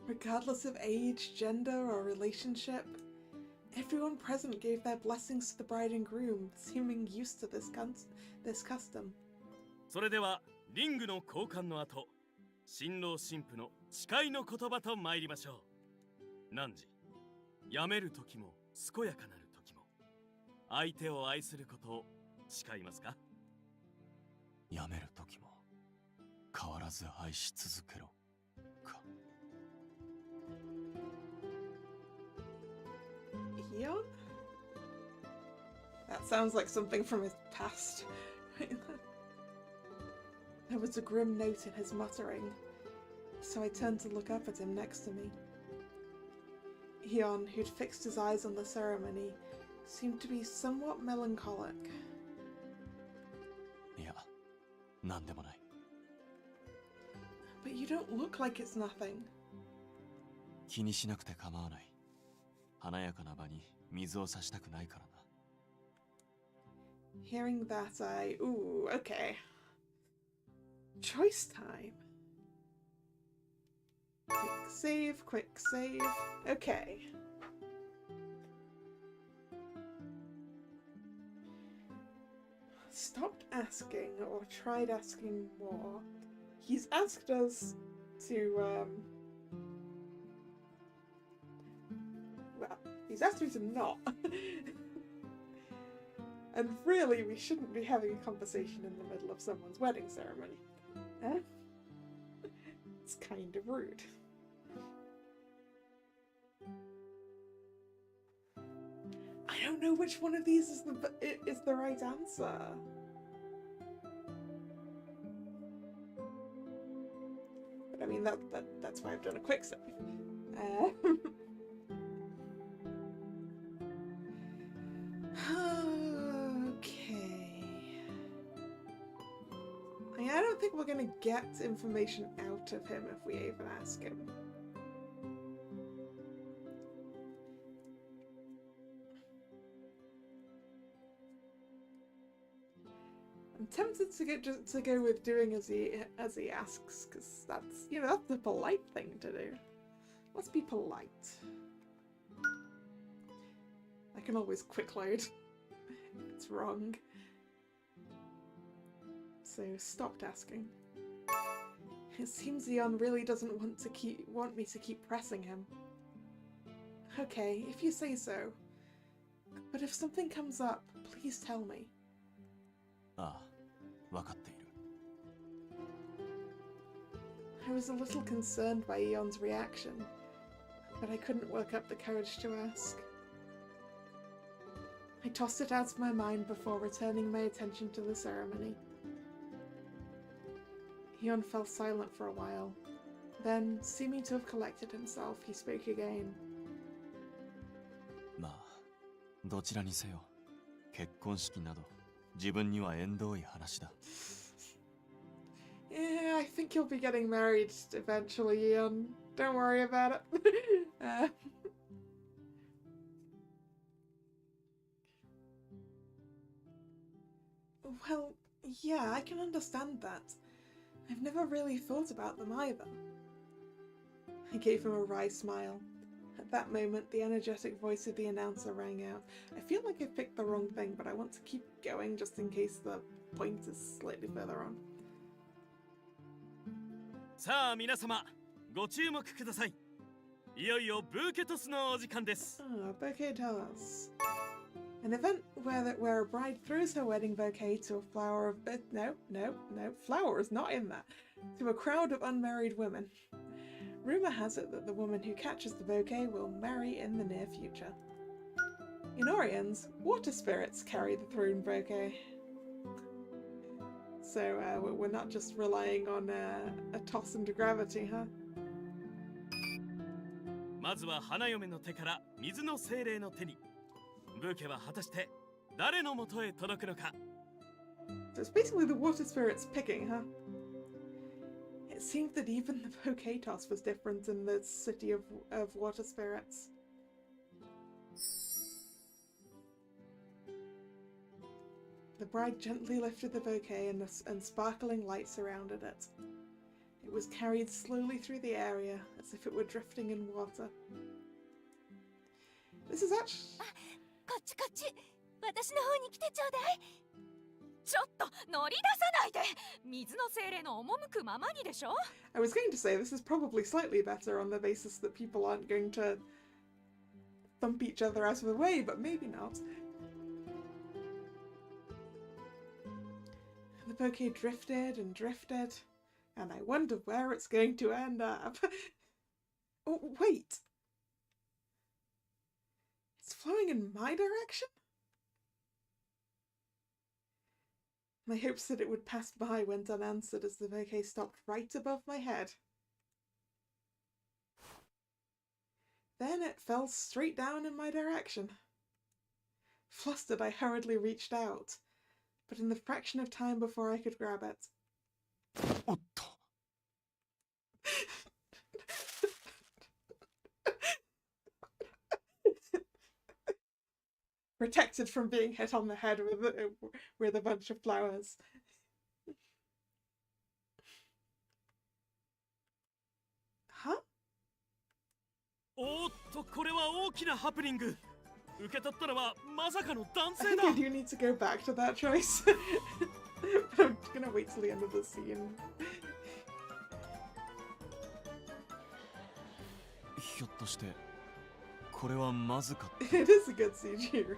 Regardless of age, gender, or relationship, everyone present gave their blessings to the bride and groom, seeming used to this custom. それではリングの交換の後、新郎新婦の誓いの言葉と参りましょう。汝、やめる時も健やかなる時も、相手を愛することを誓いますか？やめる時も変わらず愛し続けろか。Eon? That sounds like something from his past. There was a grim note in his muttering, so I turned to look up at him next to me. Eon, who'd fixed his eyes on the ceremony, seemed to be somewhat melancholic. いや、なんでもない。But you don't look like it's nothing. 気にしなくて構わない。華やかな場に水を差したくないからな。Hearing that, Ooh, okay. Choice time. Quick save. Okay. Stopped asking, or tried asking more. He's asked us to, well, he's asked me to not. And really, we shouldn't be having a conversation in the middle of someone's wedding ceremony. It's kind of rude. I don't know which one of these is the right answer. But I mean, that's why I've done a quick save. Okay. I don't think we're gonna get information out of him if we even ask him. I'm tempted to go with doing as he asks, because that's, you know, that's the polite thing to do. Let's be polite. I can always quick load if it's wrong. so stopped asking. It seems Eon really doesn't want me to keep pressing him. Okay, if you say so. But if something comes up, please tell me. ああ、わかっている。 I was a little concerned by Eon's reaction, but I couldn't work up the courage to ask. I tossed it out of my mind before returning my attention to the ceremony. Eon fell silent for a while. Then, seeming to have collected himself, he spoke again. まあ、どちらにせよ、結婚式など自分には縁遠い話だ。Yeah, I think you'll be getting married eventually, Eon. Don't worry about it. Well, yeah, I can understand that. I've never really thought about them either. I gave him a wry smile. At that moment, the energetic voice of the announcer rang out. I feel like I picked the wrong thing, but I want to keep going just in case the point is slightly further on. さあ皆様、ご注目ください。いよいよブーケトスのお時間です。Bouquet toss. An event where a bride throws her wedding bouquet to a flower of no, flower is not in that. To a crowd of unmarried women. Rumor has it that the woman who catches the bouquet will marry in the near future. In Oriens, water spirits carry the thrown bouquet. So we're not just relying on a toss into gravity, huh? まずは花嫁の手から水の精霊の手に。ブーケは果たして誰の元へ届くのか。 So it's basically the water spirits picking, huh? It seemed that even the bouquet toss was different in the city of water spirits. The bride gently lifted the bouquet and sparkling light surrounded it. It was carried slowly through the area as if it were drifting in water. This is actually... こっちこっち、私の方に来てちょうだい。ちょっと乗り出さないで。水の精霊の赴くままにでしょ。 I was going to say this is probably slightly better on the basis that people aren't going to thump each other out of the way, but maybe not. The bouquet drifted and drifted, and I wonder where it's going to end up. Oh, wait! It's flowing in my direction? My hopes that it would pass by went unanswered as the bouquet stopped right above my head. Then it fell straight down in my direction. Flustered, I hurriedly reached out, but in the fraction of time before I could grab it... Protected from being hit on the head with a bunch of flowers. Huh? おーっと、これは大きなハプニング。受け取ったのはまさかの男 I 性 think だ。 I do need to go back to that choice. But I'm gonna wait till the end of the scene. ひょっとしてこれはまずかった。 It is a good CG ring.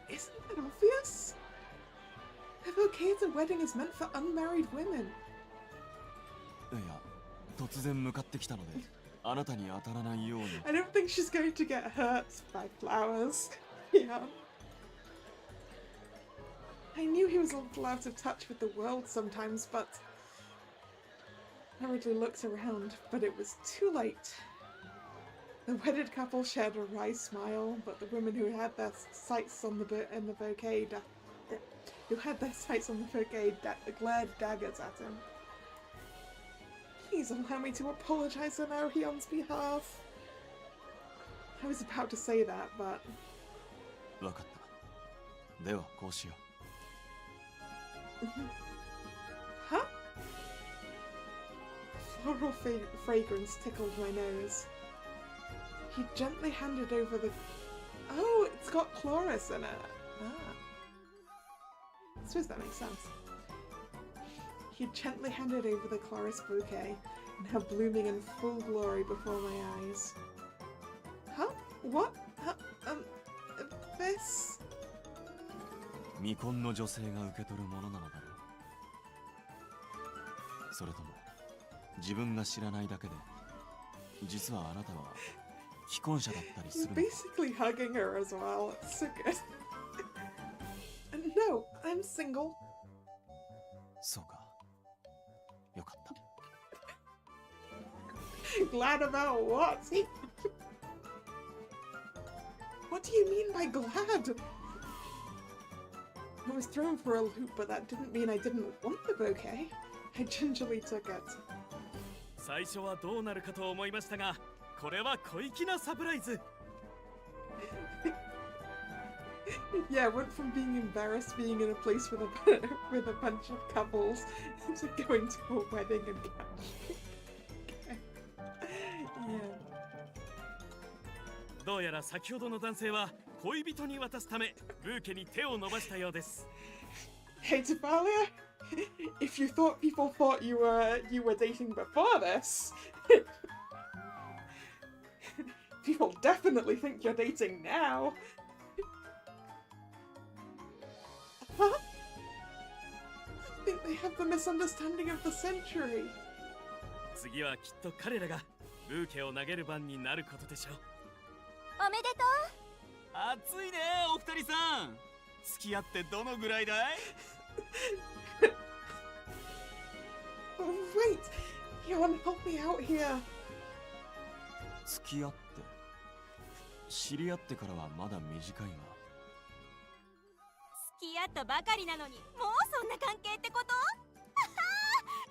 Isn't that obvious? A bouquet at a wedding is meant for unmarried women. いや、突然向かってきたので、あなたに当たらないように。 I don't think she's going to get hurt by flowers. Yeah. I knew he was a little out of touch with the world sometimes, but... I hurriedly looked around, but it was too late. The wedded couple shared a wry smile, but the women who had their sights on the bouquet glared daggers at him. Please allow me to apologize on Arion's behalf. I was about to say that, but... わかった。ではこうしよう。Huh? Floral fragrance tickled my nose. He gently handed over the... Oh, it's got chloris in it. Ah. I suppose that makes sense. He gently handed over the chloris bouquet, now blooming in full glory before my eyes. Huh? What? This? 未婚の女性が受け取るものなのだろう。それとも自分が知らないだけで、実はあなたは既婚者だったりす He's るのか。 basically hugging her as well. It's so good. No, I'm single. そうか。よかった。 Glad about what? What do you mean by glad? I was thrown for a loop, but that didn't mean I didn't want the bouquet. I gingerly took it. 最初はどうなるかと思いましたが、これは小粋なサプライズ。Yeah, went from being embarrassed being in a place with a with a bunch of couples to going to a wedding and catch. Yeah. どうやら先ほどの男性は恋人に渡すためブーケに手を伸ばしたようです。 Hey Tabalia, if you thought people thought you were dating before this, people definitely think you're dating now. Huh? I think they have the misunderstanding of the century. 次はきっと彼らがブーケを投げる番になることでしょう。おめでとう。暑いねお二人さん。付き合ってどのぐらいだい？ Oh wait, you want to help me out here? 付き合って知り合ってからはまだ短いが。付き合ったばかりなのにもうそんな関係ってこと？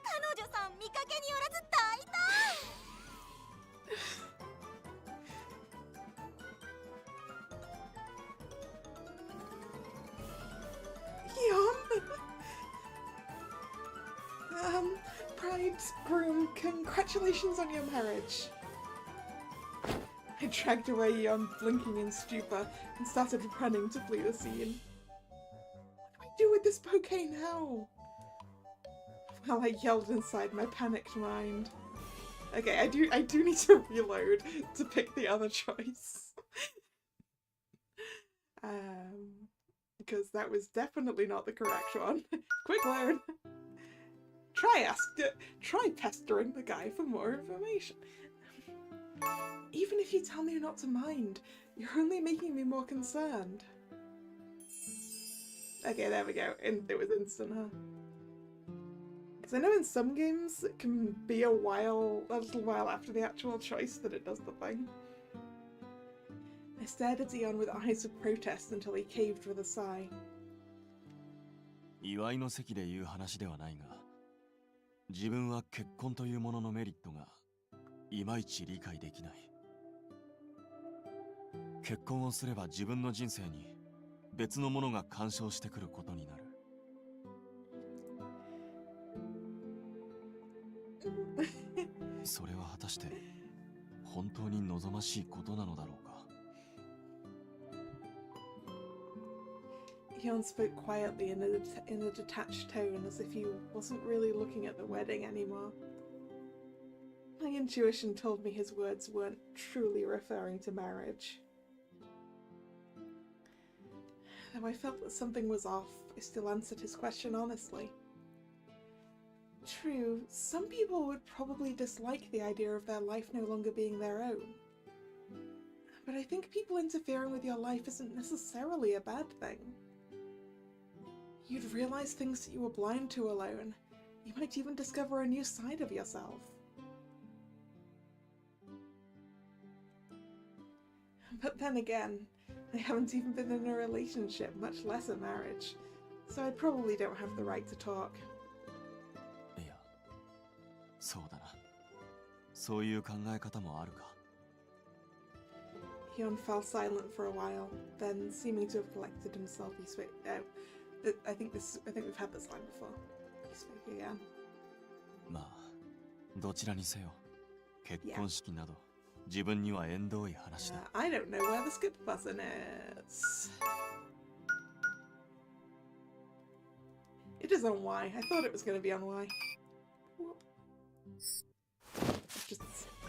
彼女さん見かけによらず大胆。 Bridegroom, congratulations on your marriage. I dragged away Yon, blinking in stupor, and started running to flee the scene. What do I do with this bouquet now? Well, I yelled inside my panicked mind. Okay, I do need to reload to pick the other choice. Because that was definitely not the correct one. Quick learn! Try pestering the guy for more information. Even if you tell me not to mind, you're only making me more concerned. Okay, there we go. It was instant, huh? Because I know in some games it can be a little while after the actual choice that it does the thing. I stared at Dion with eyes of protest until he caved with a sigh. 祝いの席で言う話ではないが、自分は結婚というもののメリットがいまいち理解できない。結婚をすれば自分の人生に別のものが干渉してくることになる。それは果たして本当に望ましいことなのだろうか。Hyun spoke quietly in a detached tone, as if he wasn't really looking at the wedding anymore. My intuition told me his words weren't truly referring to marriage. Though I felt that something was off, I still answered his question honestly. True, some people would probably dislike the idea of their life no longer being their own. But I think people interfering with your life isn't necessarily a bad thing. You'd realize things that you were blind to alone. You might even discover a new side of yourself. But then again, I haven't even been in a relationship, much less a marriage, so I probably don't have the right to talk. いや、そうだな。そういう考え方もあるか。Hyun fell silent for a while, then seeming to have collected himself, he spoke. I think we've had this line before. He spoke again. まあ、どちらにせよ、結婚式など自分には縁遠い話だ。I don't know where the skip button is. It is on Y. I thought it was going to be on Y. Whoop. Just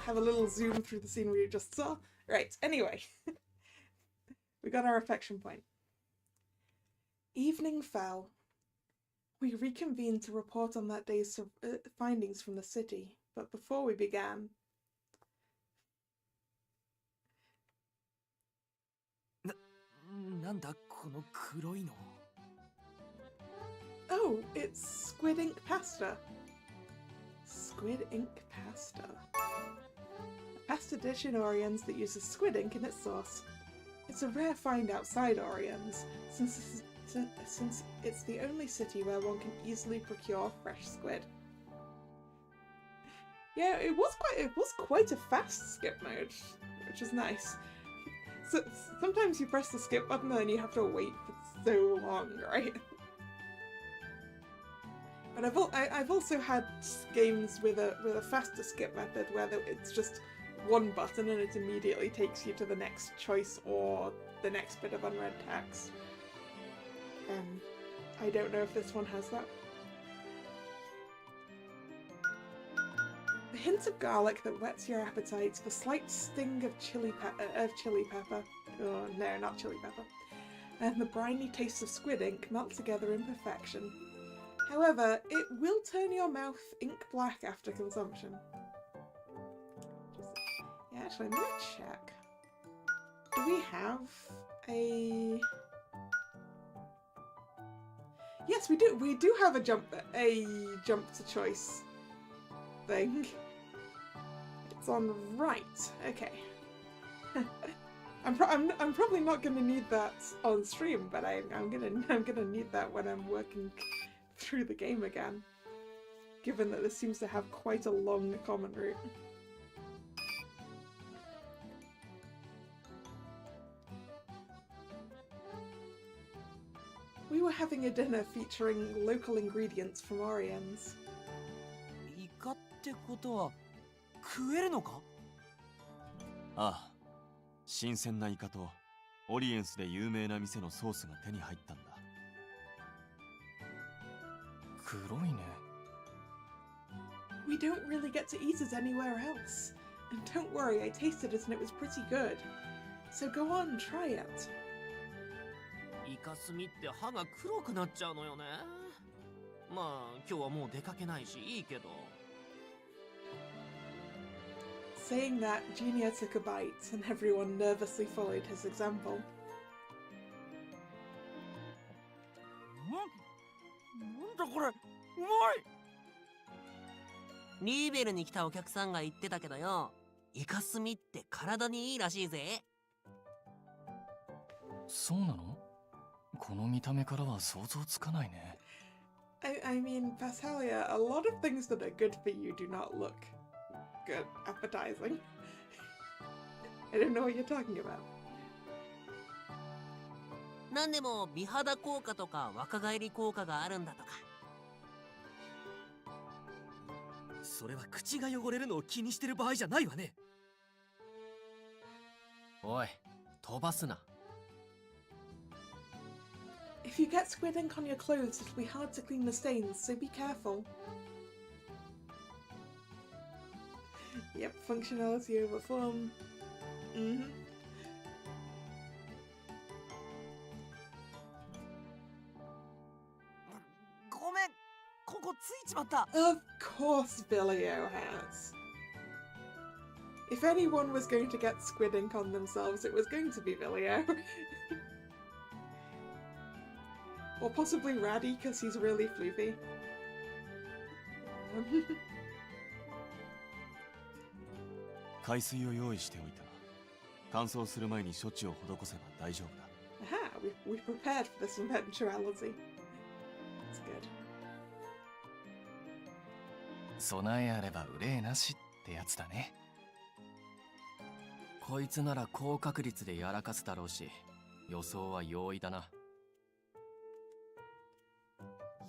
have a little zoom through the scene we just saw. Right, anyway. We got our affection point. Evening fell. We reconvened to report on that day's findings from the city, but before we began... Oh, it's squid ink pasta. Squid ink pasta. A pasta dish in Oriens that uses squid ink in its sauce. It's a rare find outside Oriens, since it's the only city where one can easily procure fresh squid. Yeah, it was quite a fast skip mode, which is nice. So sometimes you press the skip button and then you have to wait for so long, right? But I've also had games with a faster skip method where it's just one button and it immediately takes you to the next choice or the next bit of unread text. I don't know if this one has that. The hint of garlic that whets your appetites, the slight sting of chili pepper. Oh no, not chili pepper. And the briny taste of squid ink melt together in perfection. However, it will turn your mouth ink black after consumption. Yeah, actually, I'm gonna check. Do we have a... Yes, we do. We do have a jump to choice thing. It's on right. Okay. I'm probably not gonna need that on stream, but I'm gonna need that when I'm working through the game again. Given that this seems to have quite a long common route. We were having a dinner featuring local ingredients from Oriens. イカってことは食えるのか？ああ、新鮮なイカとオリエンスで有名な店のソースが手に入ったんだ。黒いね。We don't really get to eat it anywhere else. And don't worry, I tasted it and it was pretty good. So go on, try it. イカスミって歯が黒くなっちゃうのよね。まあ今日はもう出かけないしいいけど。Saying that, Genia took a bite, and everyone nervously followed his example. なんだこれ、うまい！リーベルに来たお客さんが言ってたけどよ、イカスミって体にいいらしいぜ。そうなの？この見た目からは想像つかないね。I mean, Passalia, a lot of things that are good for you do not look good, appetizing. I don't know what you're talking about. なんでも美肌効果とか若返り効果があるんだとか。それは口が汚れるのを気にしてる場合じゃないわね。おい、飛ばすな。If you get squid ink on your clothes, it'll be hard to clean the stains, so be careful. Yep, functionality over form. Mm-hmm. ごめん、ここついちまった。Of course Billio has. If anyone was going to get squid ink on themselves, it was going to be Billio. Or possibly Raddy, because he's really floofy. 海水を用意しておいた。乾燥する前に処置を施せば大丈夫だ。Aha, we prepared for this eventuality. That's good. 備えあれば憂いなしってやつだね。こいつなら高確率でやらかすだろうし、予想は容易だな。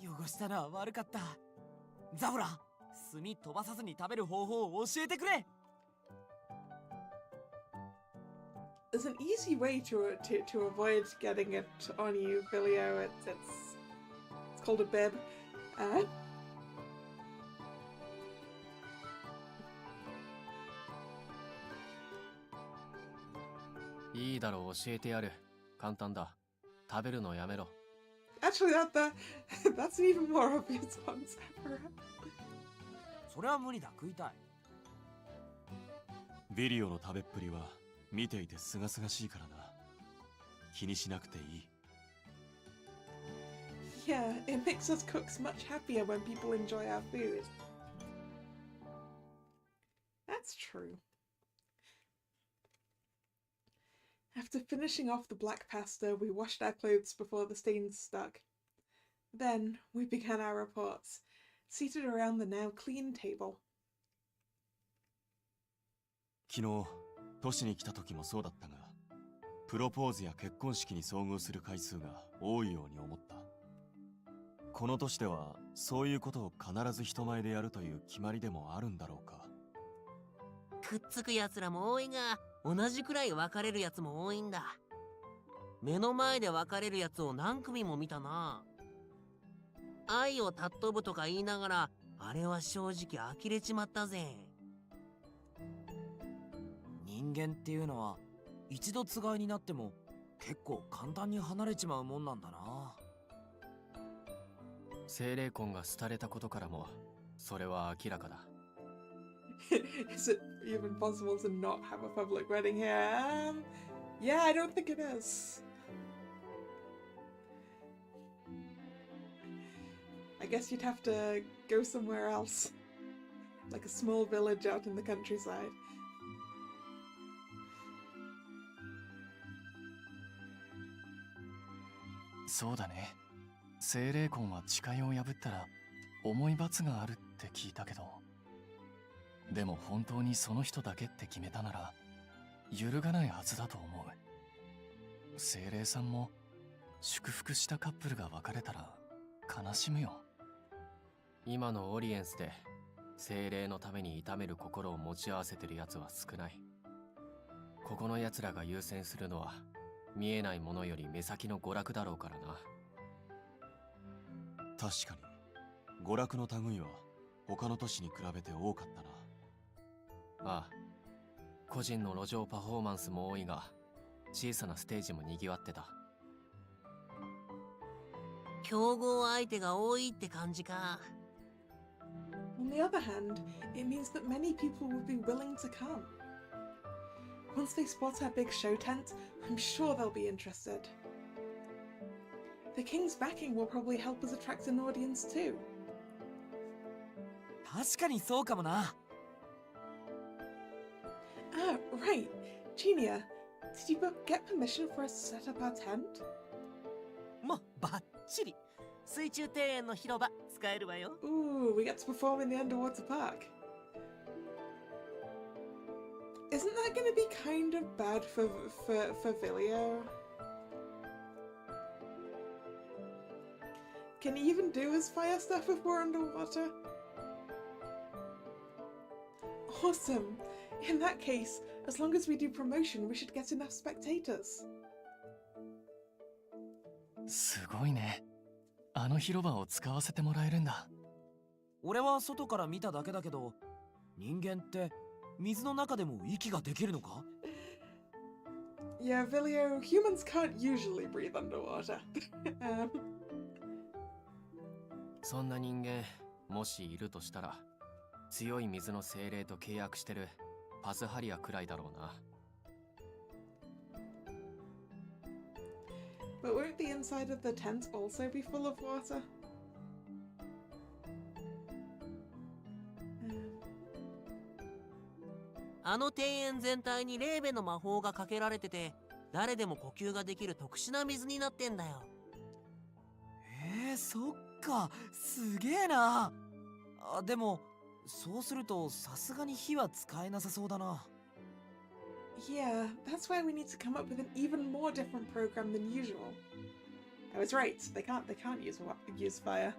汚したのは悪かった。ザブラ、炭飛ばさずに食べる方法を教えてくれ。There's an easy way to avoid getting it on you, Billio. It's called a bib.いいだろう、教えてやる。簡単だ。食べるのやめろ。Actually, that's an even more obvious one, Zafra. それは無理だ、食いたい。ビリオの食べっぷりは見ていてすがすがしいからな。気にしなくていい。Yeah, it makes us cooks much happier when people enjoy our food. That's true. After finishing off the black pasta, we washed our clothes before the stains stuck. Then we began our reports, seated around the now clean table. 昨日都市に来た時もそうだったが、プロポーズや結婚式に遭遇する回数が多いように思った。この年ではそういうことを必ず人前でやるという決まりでもあるんだろうか。くっつくやつらも多いが、同じくらい別れるやつも多いんだ。目の前で別れるやつを何組も見たな。愛を尊ぶとか言いながら、あれは正直呆れちまったぜ。人間っていうのは一度つがいになっても結構簡単に離れちまうもんなんだな。精霊魂が廃れたことからもそれは明らかだ。Is it even possible to not have a public wedding here? Yeah, I don't think it is. I guess you'd have to go somewhere else. Like a small village out in the countryside. そうだね。精霊魂は誓いを破ったら重い罰があるって聞いたけど、でも本当にその人だけって決めたなら揺るがないはずだと思う。精霊さんも祝福したカップルが別れたら悲しむよ。今のオリエンスで精霊のために痛める心を持ち合わせてる奴は少ない。ここの奴らが優先するのは見えないものより目先の娯楽だろうからな。確かに娯楽の類は他の都市に比べて多かったな。ああ、個人の路上パフォーマンスも多いが、小さなステージも賑わってた。競合相手が多いって感じか。On the other hand, it means that many people would be willing to come. Once they spot our big show tent, I'm sure they'll be interested. The king's backing will probably help us attract an audience too. 確かにそうかもな。Ah, right. Genia, did you get permission for us to set up our tent? もうバッチリ。水中庭園の広場使えるわよ。Ooh, we get to perform in the underwater park. Isn't that going to be kind of bad for Vilio? Can he even do his fire stuff if we're underwater? Awesome! In that case, as long as we do promotion, we should get enough spectators. すごいね。あの広場を使わせてもらえるんだ。俺は外から見ただけだけど、人間って水の中でも息ができるのか？ Yeah, Vilio, humans can't usually breathe underwater. そんな人間もしいるとしたら、強い水の精霊と契約してるパスハリアくらいだろうな。But won't the inside of the tent also be full of water? あの庭園全体にレーベの魔法がかけられてて、誰でも呼吸ができる特殊な水になってんだよ。そっか、すげえな。あ、でもそうするとさすがに火は使えなさそうだな。Yeah, that's why we need to come up with an even more different program than usual. I was right. They can't use fire.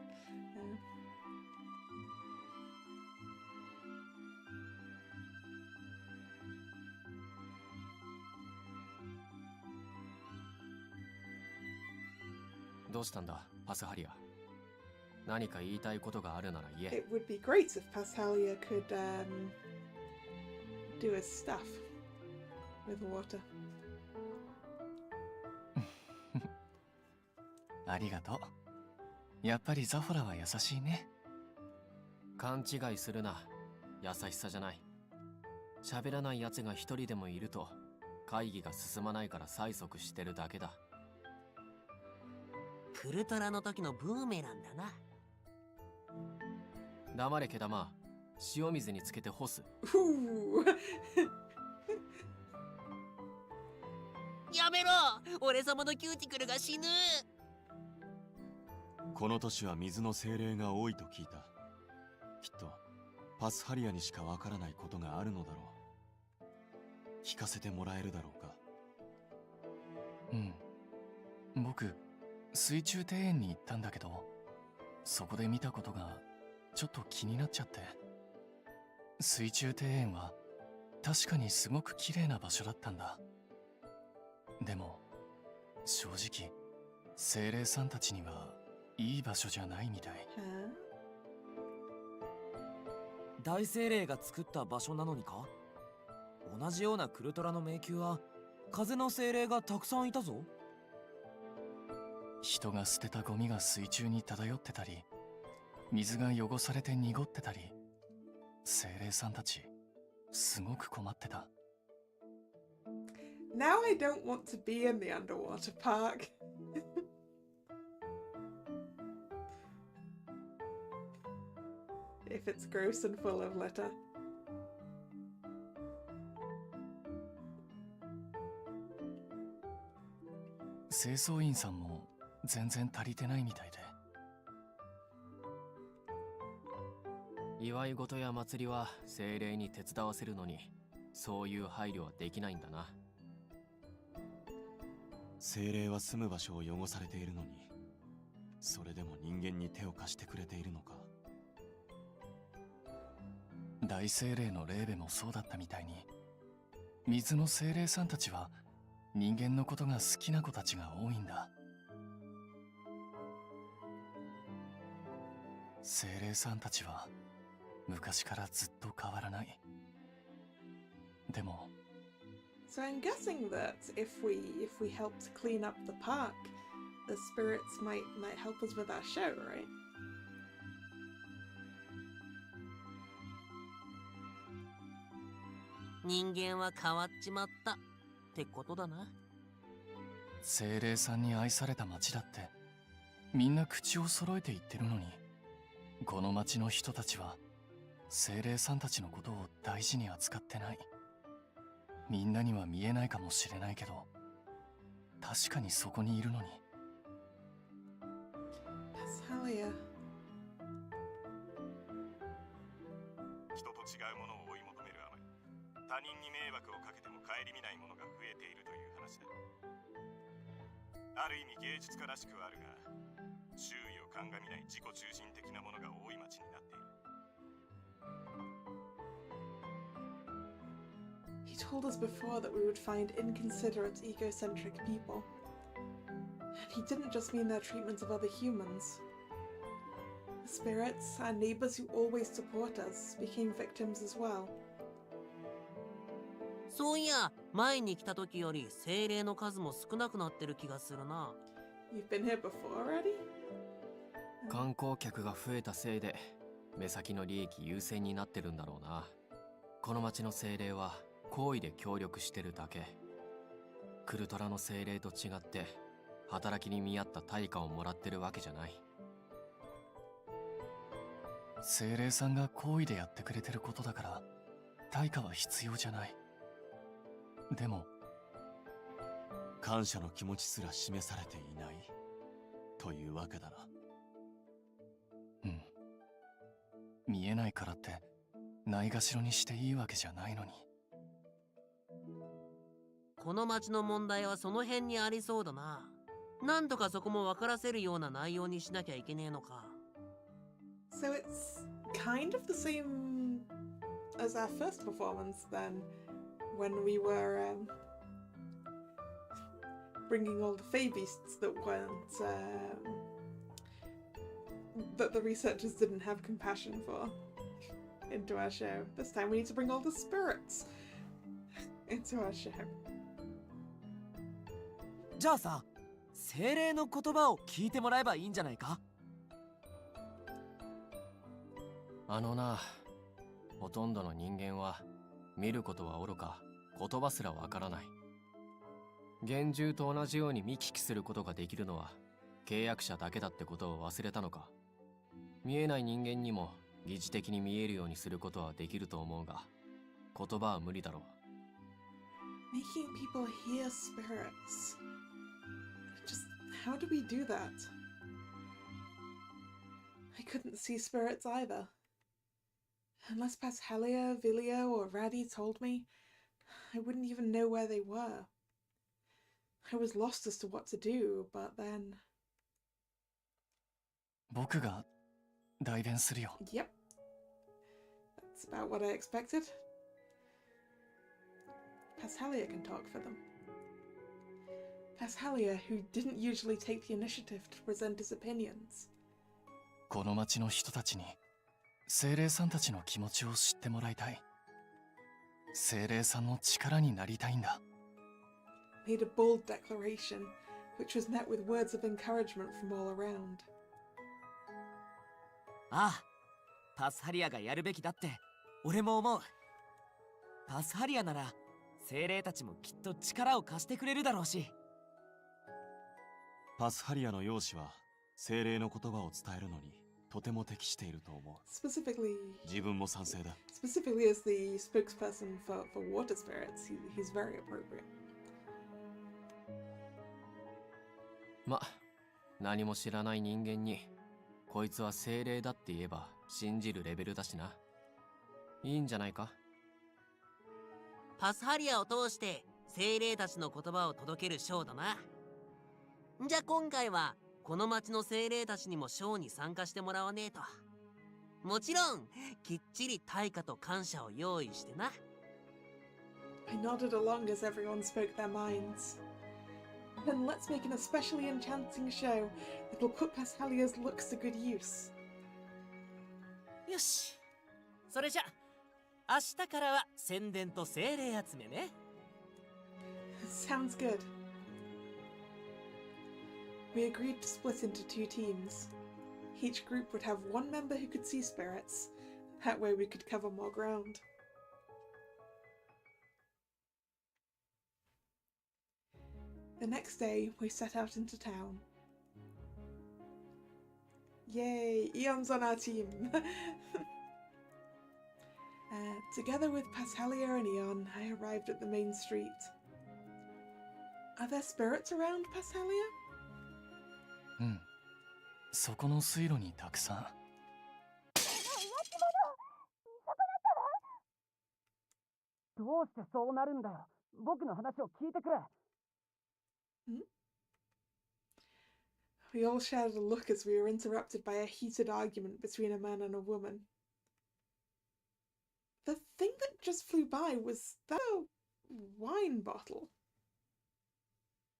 どうしたんだ、パスハリア。何か言いたいことがあるなら言え。 It would be great if Pashalia could do his stuff with water. ありがとう。やっぱりザフォラは優しいね。勘違いするな。優しさじゃない。喋らない奴が一人でもいると会議が進まないから催促してるだけだ。クルトラの時のブーメランだな。黙れ毛玉。塩水につけて干す。Ooh. やめろ、俺様のキューティクルが死ぬ。この都市は水の精霊が多いと聞いた。きっとパスハリアにしかわからないことがあるのだろう。聞かせてもらえるだろうか。うん。僕、水中庭園に行ったんだけど、そこで見たことがちょっと気になっちゃって。水中庭園は確かにすごく綺麗な場所だったんだ。でも正直精霊さんたちにはいい場所じゃないみたい。大精霊が作った場所なのにか。同じようなクルトラの迷宮は風の精霊がたくさんいたぞ。人が捨てたゴミが水中に漂ってたり、水が汚されて濁ってたり、精霊さんたちすごく困ってた。Now I don't want to be in the underwater park. If it's gross and full of litter. 清掃員さんも全然足りてないみたいで。祝い事や祭りは精霊に手伝わせるのに、そういう配慮はできないんだな。精霊は住む場所を汚されているのに、それでも人間に手を貸してくれているのか。大精霊のレーベもそうだったみたいに、水の精霊さんたちは人間のことが好きな子たちが多いんだ。精霊さんたちは昔からずっと変わらない。でも So I'm guessing that if we helped clean up the park, the spirits might help us with our show, right? 人間は変わっちまったってことだな。精霊さんに愛された町だってみんな口を揃えて言ってるのに、この町の人たちは精霊さんたちのことを大事に扱ってない。みんなには見えないかもしれないけど、確かにそこにいるのに。Pashalia. 人と違うものを追い求めるあまり、他人に迷惑をかけても顧みないものが増えているという話だ。ある意味芸術家らしくはあるが、周囲を鑑みない自己中心的なものが多い街になっている。He told us before that we would find inconsiderate, egocentric people. And he didn't just mean their treatment of other humans. The spirits, our neighbors who always support us, became victims as well. そういや、前に来た時より精霊の数も少なくなってる気がするな。You've been here before already? 観光客が増えたせいで目先の利益優先になってるんだろうな。この町の精霊は好意で協力してるだけ。クルトラの精霊と違って働きに見合った対価をもらってるわけじゃない。精霊さんが好意でやってくれてることだから対価は必要じゃない。でも感謝の気持ちすら示されていないというわけだな。うん。見えないからってないがしろにしていいわけじゃないのに。この町の問題はその辺にありそうだな。なんとかそこも分からせるような内容にしなきゃいけねえのか。So it's kind of the same as our first performance then, when we were bringing all the Fae beasts that weren't that the researchers didn't have compassion for into our show. This time we need to bring all the spirits into our show. じゃあさ、精霊の言葉を聞いてもらえばいいんじゃないか？あのな、ほとんどの人間は見ることは愚か、言葉すらわからない。幻獣と同じように見聞きすることができるのは契約者だけだってことを忘れたのか。見えない人間にも疑似的に見えるようにすることはできると思うが、言葉は無理だろう。Making people hear spirits. Just how do we do that? I couldn't see spirits either. Unless Pashalia, Vilio, or Raddy told me, I wouldn't even know where they were. I was lost as to what to do, but then... 僕が代弁するよ。Yep. That's about what I expected. Pashalia can talk for them. Pashalia, who didn't usually take the initiative to present his opinions. この町の人たちに精霊さんたちの気持ちを知ってもらいたい。精霊さんの力になりたいんだ。Made a bold declaration, which was met with words of encouragement from all around. ああ、パスハリアがやるべきだって俺も思う。パスハリアなら精霊たちもきっと力を貸してくれるだろうし。パスハリアの容姿は精霊の言葉を伝えるのにとても適していると思う。Specifically, 自分も賛成だ。specifically as the spokesperson for water spirits, he's very appropriate. ま、何も知らない人間にこいつは精霊だって言えば信じるレベルだしな。いいんじゃないか。パスハリアを通して精霊たちの言葉を届けるショーだな。じゃあ今回はこの町の精霊たちにもショーに参加してもらわねえと。もちろんきっちり対価と感謝を用意してな。I nodded along as everyone spoke their minds. Then let's make an especially enchanting show that'll put Pashalia's looks to good use. よし、それじゃ明日からは宣伝と精霊集めね。Sounds good. We agreed to split into 2 teams. Each group would have 1 member who could see spirits. That way we could cover more ground. The next day, we set out into town. Yay, Eon's on our team! Together with Pashalia and Eon, I arrived at the main street. Are there spirits around, Pashalia? うん。そこの水路にたくさん。どうしてそうなるんだよ。僕の話を聞いてくれ。We all shared a look as we were interrupted by a heated argument between a man and a woman. The thing that just flew by, was that a wine bottle?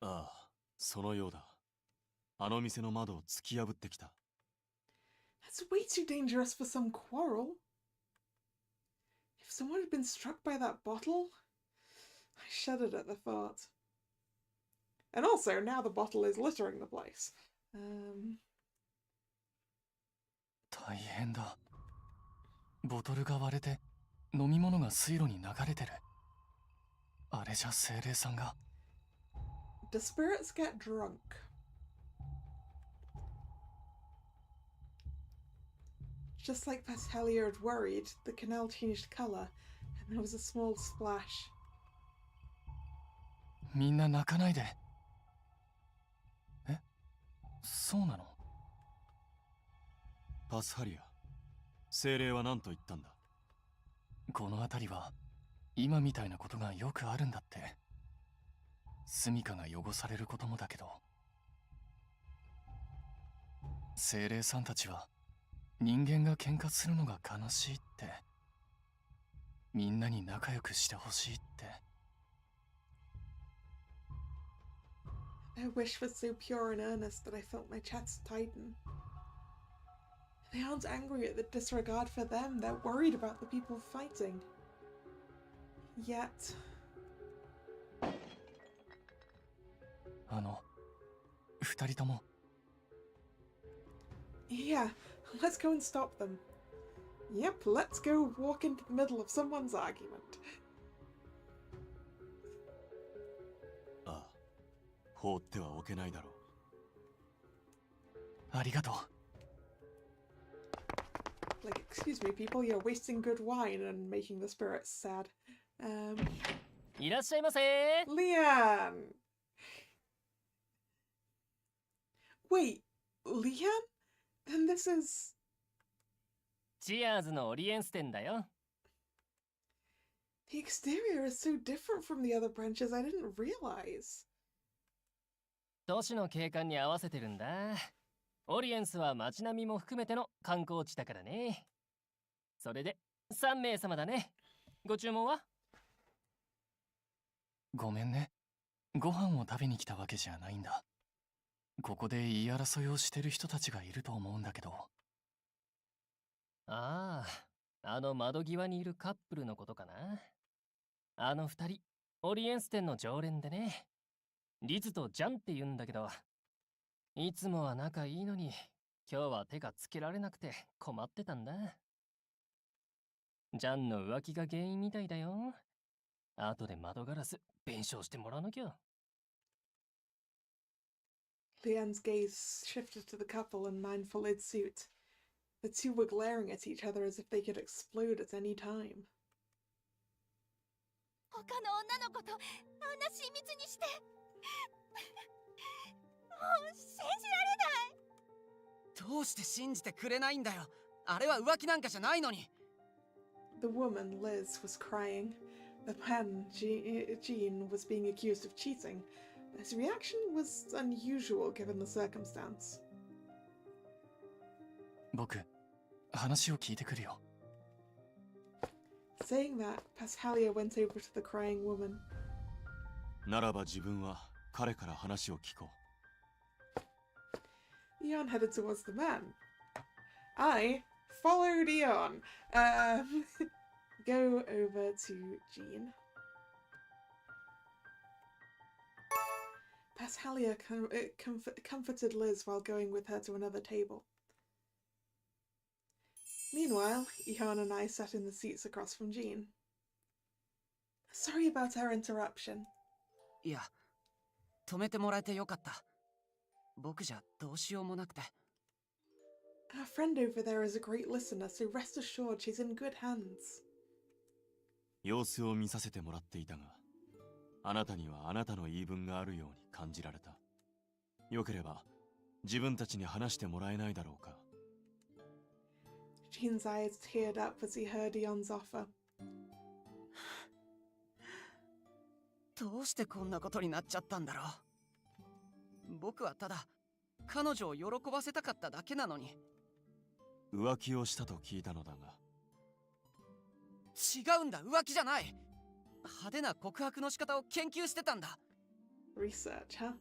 ああ、そのようだ。あの店の窓を突き破ってきた。That's way too dangerous for some quarrel. If someone had been struck by that bottle, I shuddered at the thought. And also, now the bottle is littering the place. 大変だ。ボトルが割れて飲み物が水路に流れてる。あれじゃ精霊さんが。Do spirits get drunk? Just like Pashalia had worried, the canal changed colour, and there was a small splash. みんな泣かないで。え、そうなの？パスハリア、精霊は何と言ったんだ？この辺りは今みたいなことがよくあるんだって。住処が汚されることもだけど、精霊さんたちは人間が喧嘩するのが悲しいって、みんなに仲良くしてほしいって。Their wish was so pure and earnest that I felt my chest tighten. They aren't angry at the disregard for them, they're worried about the people fighting. Yet... 二人とも Yeah, let's go and stop them. Yep, let's go walk into the middle of someone's argument. ああ、放ってはおけないだろう。ありがとう。 Like, excuse me, people, you're wasting good wine and making the spirits sad. いらっしゃいませ。 Leanne! Wait, Leanne? Then this is... チアーズのオリエンス店だよ。 The exterior is so different from the other branches, I didn't realize. 都市の景観に合わせてるんだ。オリエンスは街並みも含めての観光地だからね。それで3名様だね。ご注文は？ごめんね。ご飯を食べに来たわけじゃないんだ。ここで言い争いをしてる人たちがいると思うんだけど。ああ、あの窓際にいるカップルのことかな。あの2人、オリエンス店の常連でね。リズとジャンって言うんだけど、いつもは仲いいのに、今日は手がつけられなくて困ってたんだ。ジャンの浮気が原因みたいだよ。後で窓ガラス弁償してもらわなきゃ。Leanne's gaze shifted to the couple in mindful-id suit. The two were glaring at each other as if they could explode at any time. 他の女の子とあんな親密にしてもう信じられない。どうして信じてくれないんだよ。あれは浮気なんかじゃないのに。 The woman, Liz, was crying. The man, Jean, was being accused of cheating. His reaction was unusual given the circumstance. 僕、話を聞いてくるよ。 Saying that, Pascalia went over to the crying woman. ならば自分は彼から話を聞こう。 Eon headed towards the man. I followed Eon. Go over to Jean. Pascalia comforted Liz while going with her to another table. Meanwhile, Eon and I sat in the seats across from Jean. Sorry about our interruption. いや、止めてもらえてよかった。僕じゃどうしようもなくて。 Our friend over there is a great listener, so rest assured she's in good hands. 様子を見させてもらっていたが、あなたにはあなたの言い分があるように感じられた。よければ自分たちに話してもらえないだろうか。 Jean's eyes teared up as he heard Eon's offer. どうしてこんなことになっちゃったんだろう。僕はただ彼女を喜ばせたかっただけなのに。浮気をしたと聞いたのだが。違うんだ、浮気じゃない。派手な告白の仕方を研究してたんだ。 Research, huh?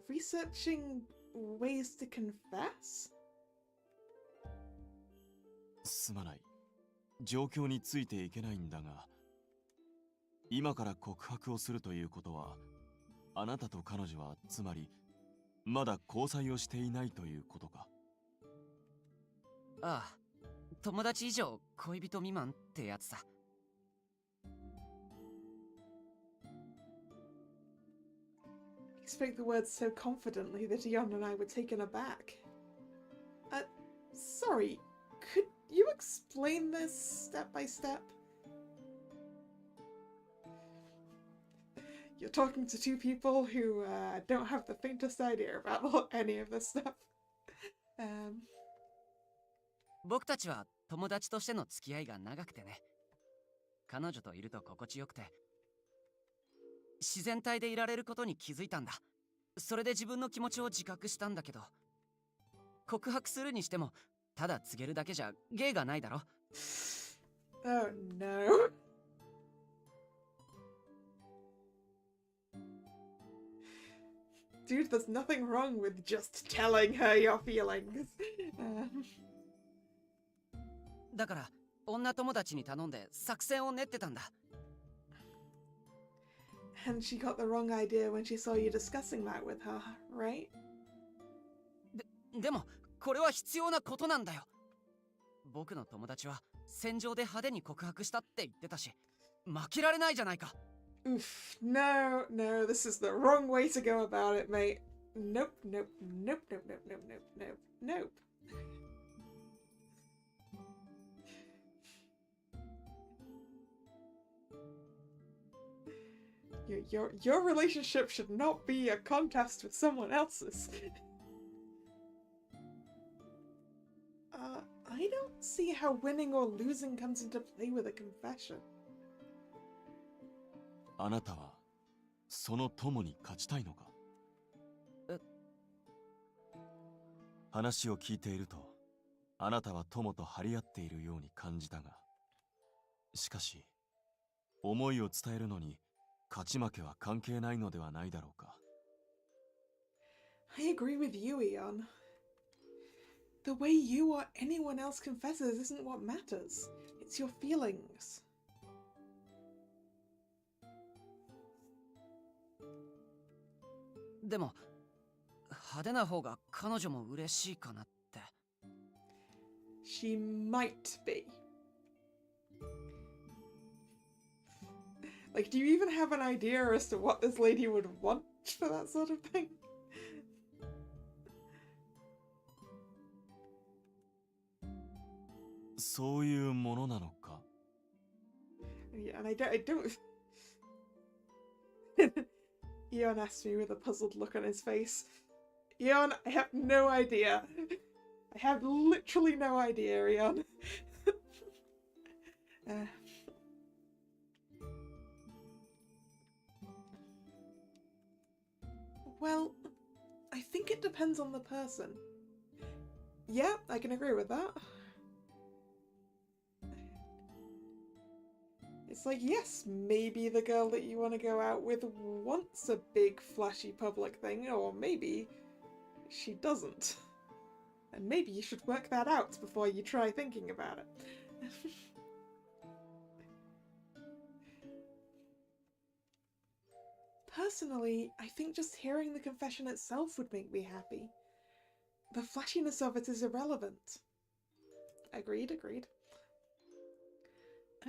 Researching ways to confess? すまない。状況についていけないんだが、今から告白をするということは、あなたと彼女はつまりまだ交際をしていないということか。ああ、友達以上恋人未満ってやつさ。He spoke the words so confidently that Eon and I were taken aback. Sorry, could you explain this step by step? You're talking to two people who don't have the faintest idea about any of this stuff. 僕たちは友達としての付き合いが長くてね。彼女といると心地よくて、自然体でいられることに気づいたんだ。それで自分の気持ちを自覚したんだけど、告白するにしてもただ告げるだけじゃ芸がないだろ。Oh no. dude, there's nothing wrong with just telling her your feelings. だから女友達に頼んで作戦を練ってたんだ。 And she got the wrong idea when she saw you discussing that with her, right? でもこれは必要なことなんだよ。僕の友達は戦場で派手に告白したって言ってたし、負けられないじゃないか。 Oof, no, no, this is the wrong way to go about it, mate. Nope, nope, nope, nope, nope, nope, nope, nope, nope. Your relationship should not be a contest with someone else's. I don't see how winning or losing comes into play with a confession. あなたはその友に勝ちたいのか？話を聞いていると、あなたは友と張り合っているように感じたが、しかし思いを伝えるのに勝ち負けは関係ないのではないだろうか。 I agree with you, Eon. The way you or anyone else confesses isn't what matters. It's your feelings. でも派手な方が彼女も嬉しいかなって。 She might be. Like, do you even have an idea as to what this lady would want for that sort of thing? そういうものなのか？ Yeah, and I don't... Eon asked me with a puzzled look on his face. Eon, I have no idea. I have literally no idea, Eon. Well, I think it depends on the person. Yeah, I can agree with that. It's like, yes, maybe the girl that you want to go out with wants a big, flashy public thing, or maybe she doesn't. And maybe you should work that out before you try thinking about it. Personally, I think just hearing the confession itself would make me happy. The flashiness of it is irrelevant. Agreed, agreed.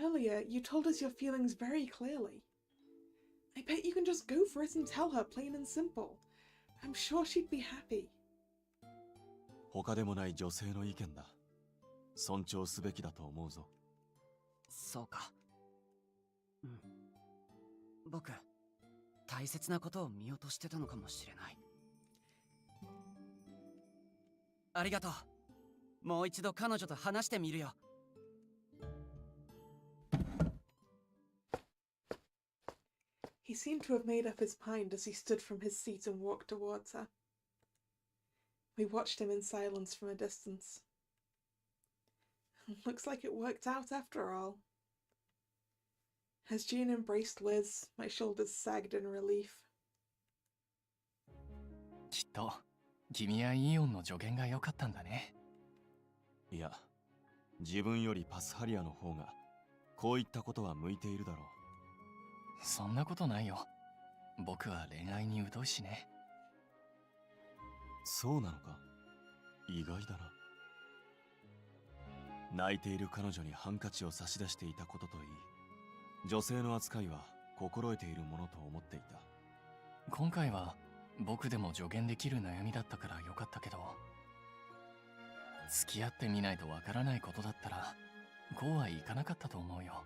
Earlier, you told us your feelings very clearly. I bet you can just go for it and tell her plain and simple. I'm sure she'd be happy. 他でもない女性の意見だ。尊重すべきだと思うぞ。そうか。うん。僕、大切なことを見落としてたのかもしれない。ありがとう。もう一度彼女と話してみるよ。He seemed to have made up his mind as he stood from his seat and walked towards her. We watched him in silence from a distance. Looks like it worked out after all. As Jean embraced Liz, my shoulders sagged in relief. きっと君はイオンの助言が良かったんだね。いや、自分よりパスハリアの方がこういったことは向いているだろう。そんなことないよ。僕は恋愛に疎いしね。そうなのか。意外だな。泣いている彼女にハンカチを差し出していたことといい、女性の扱いは心得ているものと思っていた。今回は僕でも助言できる悩みだったからよかったけど、付き合ってみないとわからないことだったらこうはいかなかったと思うよ。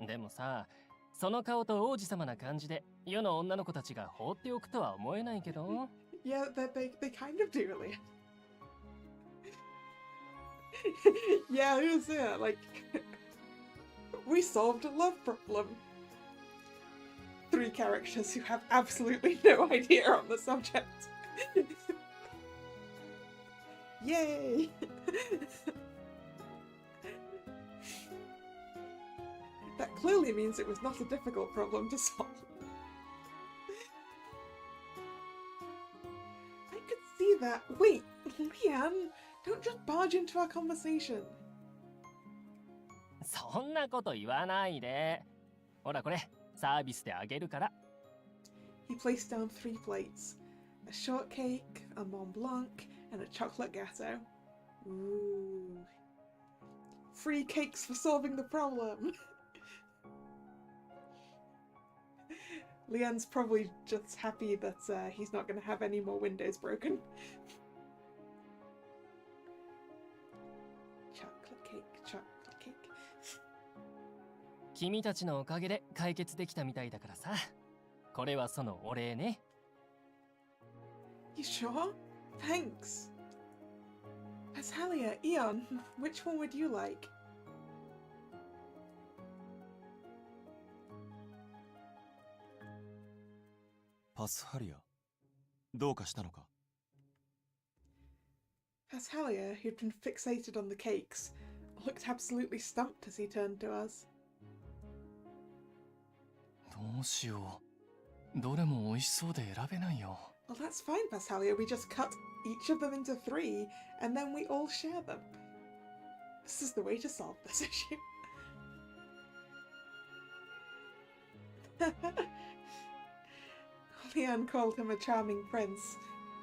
でもさ、その顔と王子様な感じで世の女の子たちが放っておくとは思えないけど。Yeah, they kind of do, Leah. Yeah, it was it. Like, we solved a love problem. 3 characters who have absolutely no idea on the subject. Yay! That clearly means it was not a difficult problem to solve. see that. Wait, Leanne, don't just barge into our conversation. そんなこと言わないで。ほらこれ、サービスであげるから。He placed down 3 plates. A shortcake, a Mont Blanc, and a chocolate gâteau. Ooh. 3 cakes for solving the problem. Leanne's probably just happy that he's not going to have any more windows broken. Chocolate cake, chocolate cake. 君たちのおかげで解決できたみたいだからさ。これはそのお礼ね。You sure? Thanks. Pashalia, Eon, which one would you like? パスハリア、どうかしたのか？ Pashalia, who'd been fixated on the cakes, looked absolutely stumped as he turned to us. どうしよう。どれも美味しそうで選べないよ。Well, that's fine, Pashalia. We just cut each of them into 3, and then we all share them. This is the way to solve this issue. Leanne called him a charming prince,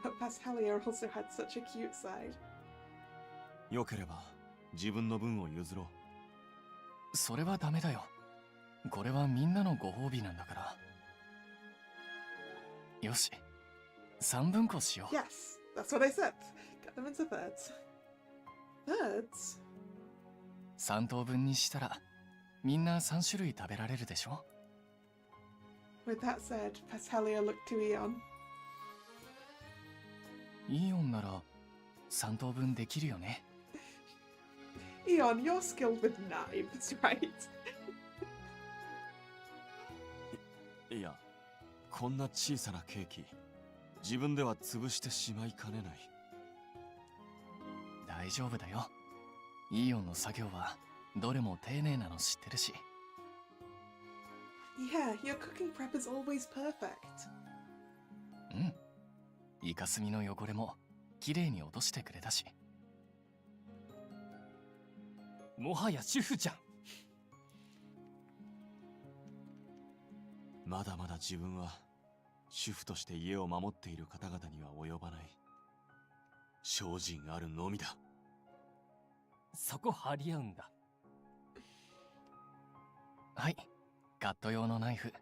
but Pashalia also had such a cute side. よければ自分の分を譲ろう。それはダメだよ。これはみんなのご褒美なんだから。よし、3分割しよう。Yes, that's what I said. Cut them into thirds. Thirds? 3等分にしたら、みんな3種類食べられるでしょ。With that said, Pashalia looked to Eon. イオンなら3等分できるよね。Eon, you're skilled with knives, right? いや、こんな小さなケーキ、自分では潰してしまいかねない。大丈夫だよ。イオンの作業はどれも丁寧なの知ってるし。Yeah, your cooking prep is always perfect. うん。イカスミの汚れもきれいに落としてくれたし。もはや主婦じゃん。まだまだ自分は主婦として家を守っている方々には及ばない。精進あるのみだ。そこ張り合うんだ。はい、カット用のナイフ。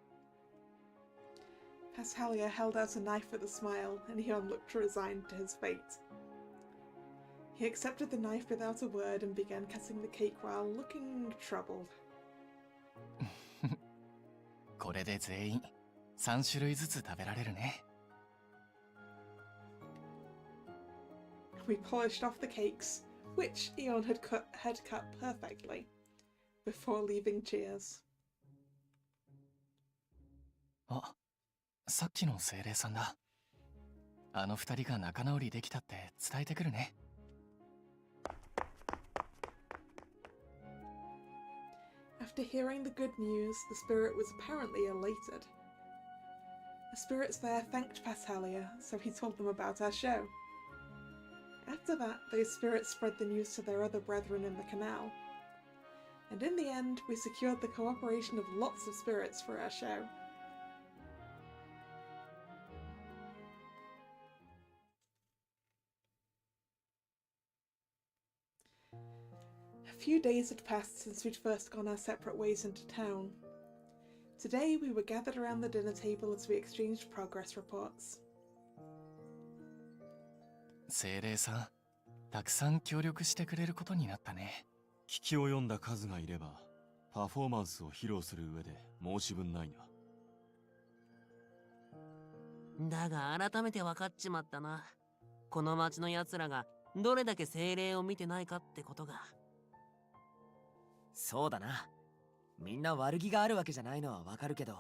Pashalia held out a knife with a smile, and Eon looked resigned to his fate. He accepted the knife without a word and began cutting the cake while looking troubled. これで全員3種類ずつ食べられるね。We polished off the cakes, which Eon had cut perfectly, before leaving cheers. あ、さっきの精霊さんだ。あの2人が仲直りできたって伝えてくるね。After hearing the good news, the spirit was apparently elated. The spirits there thanked Pashalia, so he told them about our show. After that, those spirits spread the news to their other brethren in the canal. And in the end, we secured the cooperation of lots of spirits for our show. A few days had passed since we'd first gone our separate ways into town. Today we were gathered around the dinner table as we exchanged progress reports. 精霊さん、たくさん協力してくれることになったね。聞きを読んだ数がいれば、パフォーマンスを披露する上で申し分ないな。だが改めて分かっちまったな。この町の奴らがどれだけ精霊を見てないかってことが。そうだな。みんな悪気があるわけじゃないのはわかるけど、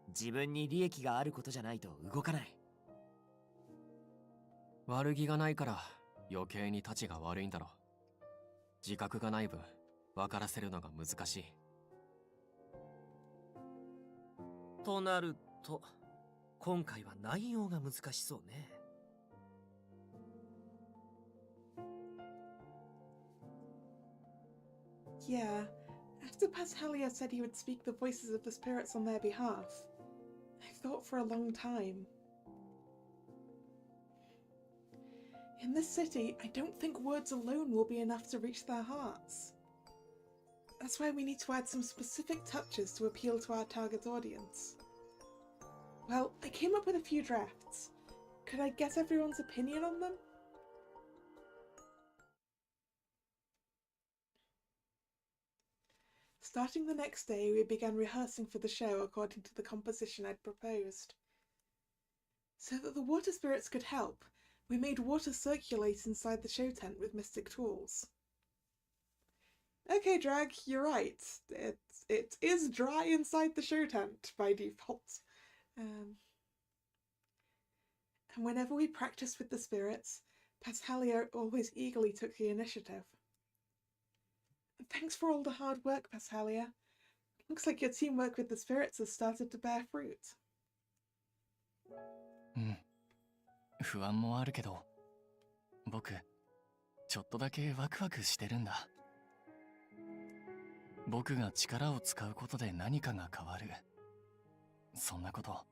自分に利益があることじゃないと動かない。悪気がないから余計にたちが悪いんだろう。自覚がない分分からせるのが難しい。となると今回は内容が難しそうね。Yeah. After Pashalia said he would speak the voices of the spirits on their behalf, I thought for a long time. In this city, I don't think words alone will be enough to reach their hearts. That's why we need to add some specific touches to appeal to our target audience. Well, I came up with a few drafts. Could I get everyone's opinion on them? Starting the next day, we began rehearsing for the show according to the composition I'd proposed. So that the water spirits could help, we made water circulate inside the show tent with mystic tools. Okay, Drag, you're right. It is dry inside the show tent by default. And whenever we practiced with the spirits, Pashalia always eagerly took the initiative. Thanks for all the hard work, Pashalia. Looks like your teamwork with the spirits has started to bear fruit. 不安もあるけど、僕ちょっとだけワクワクしてるんだ。僕が力を使うことで何かが変わる。そんなこと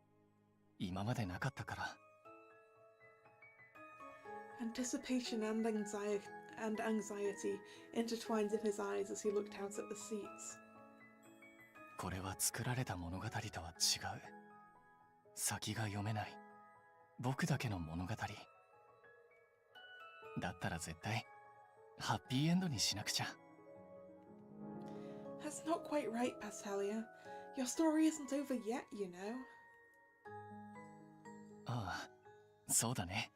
今までなかったから。Anticipation and anxiety intertwined in his eyes as he looked out at the seats. これは作られた物語とは違う。先が読めない。僕だけの物語。だったら絶対ハッピーエンドにしなくちゃ。That's not quite right, Pashalia. Your story isn't over yet, you know. ああ、そうだね。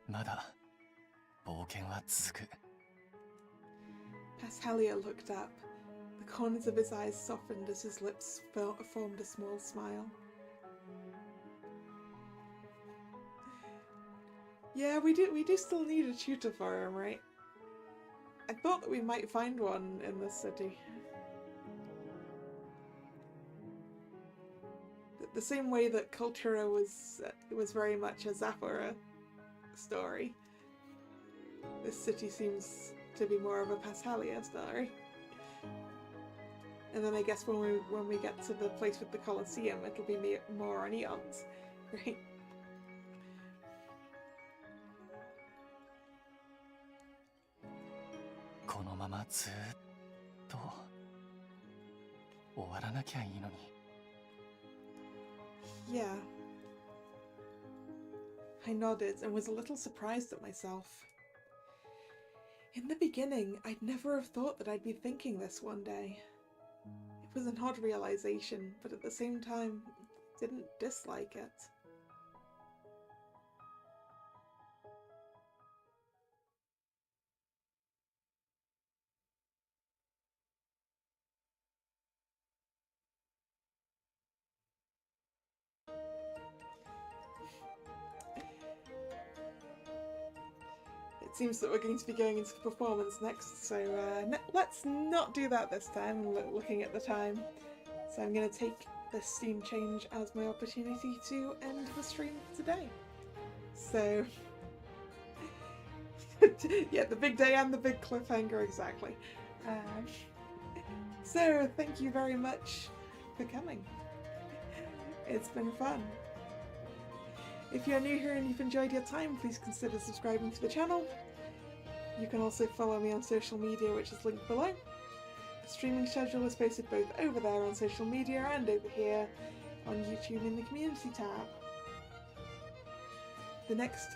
まだ冒険は続く。Pashalia looked up. The corners of his eyes softened as his lips formed a small smile. Yeah, we do still need a tutor for him, right? I thought that we might find one in this city. The same way that Cultura was very much a Zaphora story. This city seems to be more of a Pashalia story. And then I guess when we get to the place with the Colosseum, it'll be more on Eons, right? このままずーっと終わらなきゃいいのに。Yeah. I nodded and was a little surprised at myself. In the beginning, I'd never have thought that I'd be thinking this one day. It was an odd realization, but at the same time, didn't dislike it. It seems that we're going to be going into the performance next, so let's not do that this time, looking at the time. So I'm going to take this scene change as my opportunity to end the stream today. So, yeah, the big day and the big cliffhanger, exactly. So, thank you very much for coming. It's been fun. If you're new here and you've enjoyed your time, please consider subscribing to the channel. You can also follow me on social media, which is linked below. The streaming schedule is posted both over there on social media and over here on YouTube in the community tab. The next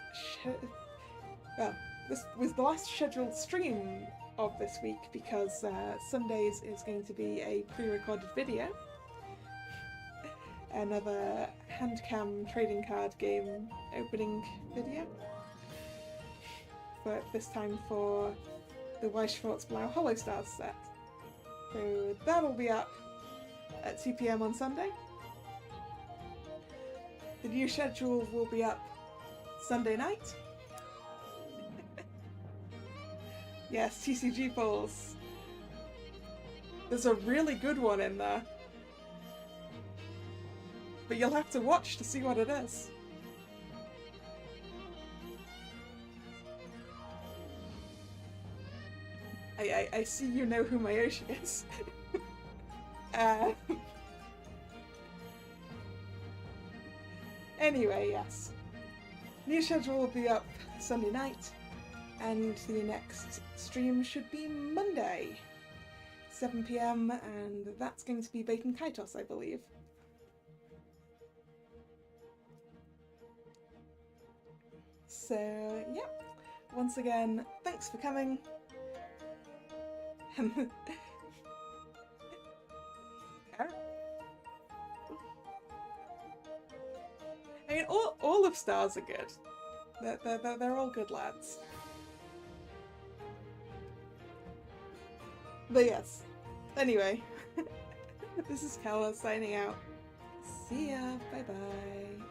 this was the last scheduled stream of this week because Sundays is going to be a pre-recorded video. Another handcam trading card game opening video. But this time for the Weisschwarz-Blau Hollow Stars set. So that'll be up at 2 PM on Sunday. The new schedule will be up Sunday night. Yes, TCG polls. There's a really good one in there. But you'll have to watch to see what it is. I I see you know who Mayoshi is. Anyway, yes. New schedule will be up Sunday night, and the next stream should be Monday, 7 PM, and that's going to be Bacon Kaitos, I believe. So, yeah. Once again, thanks for coming. I mean, all of Stars are good. They're all good lads. But yes. Anyway, this is Kalla signing out. See ya. Bye bye.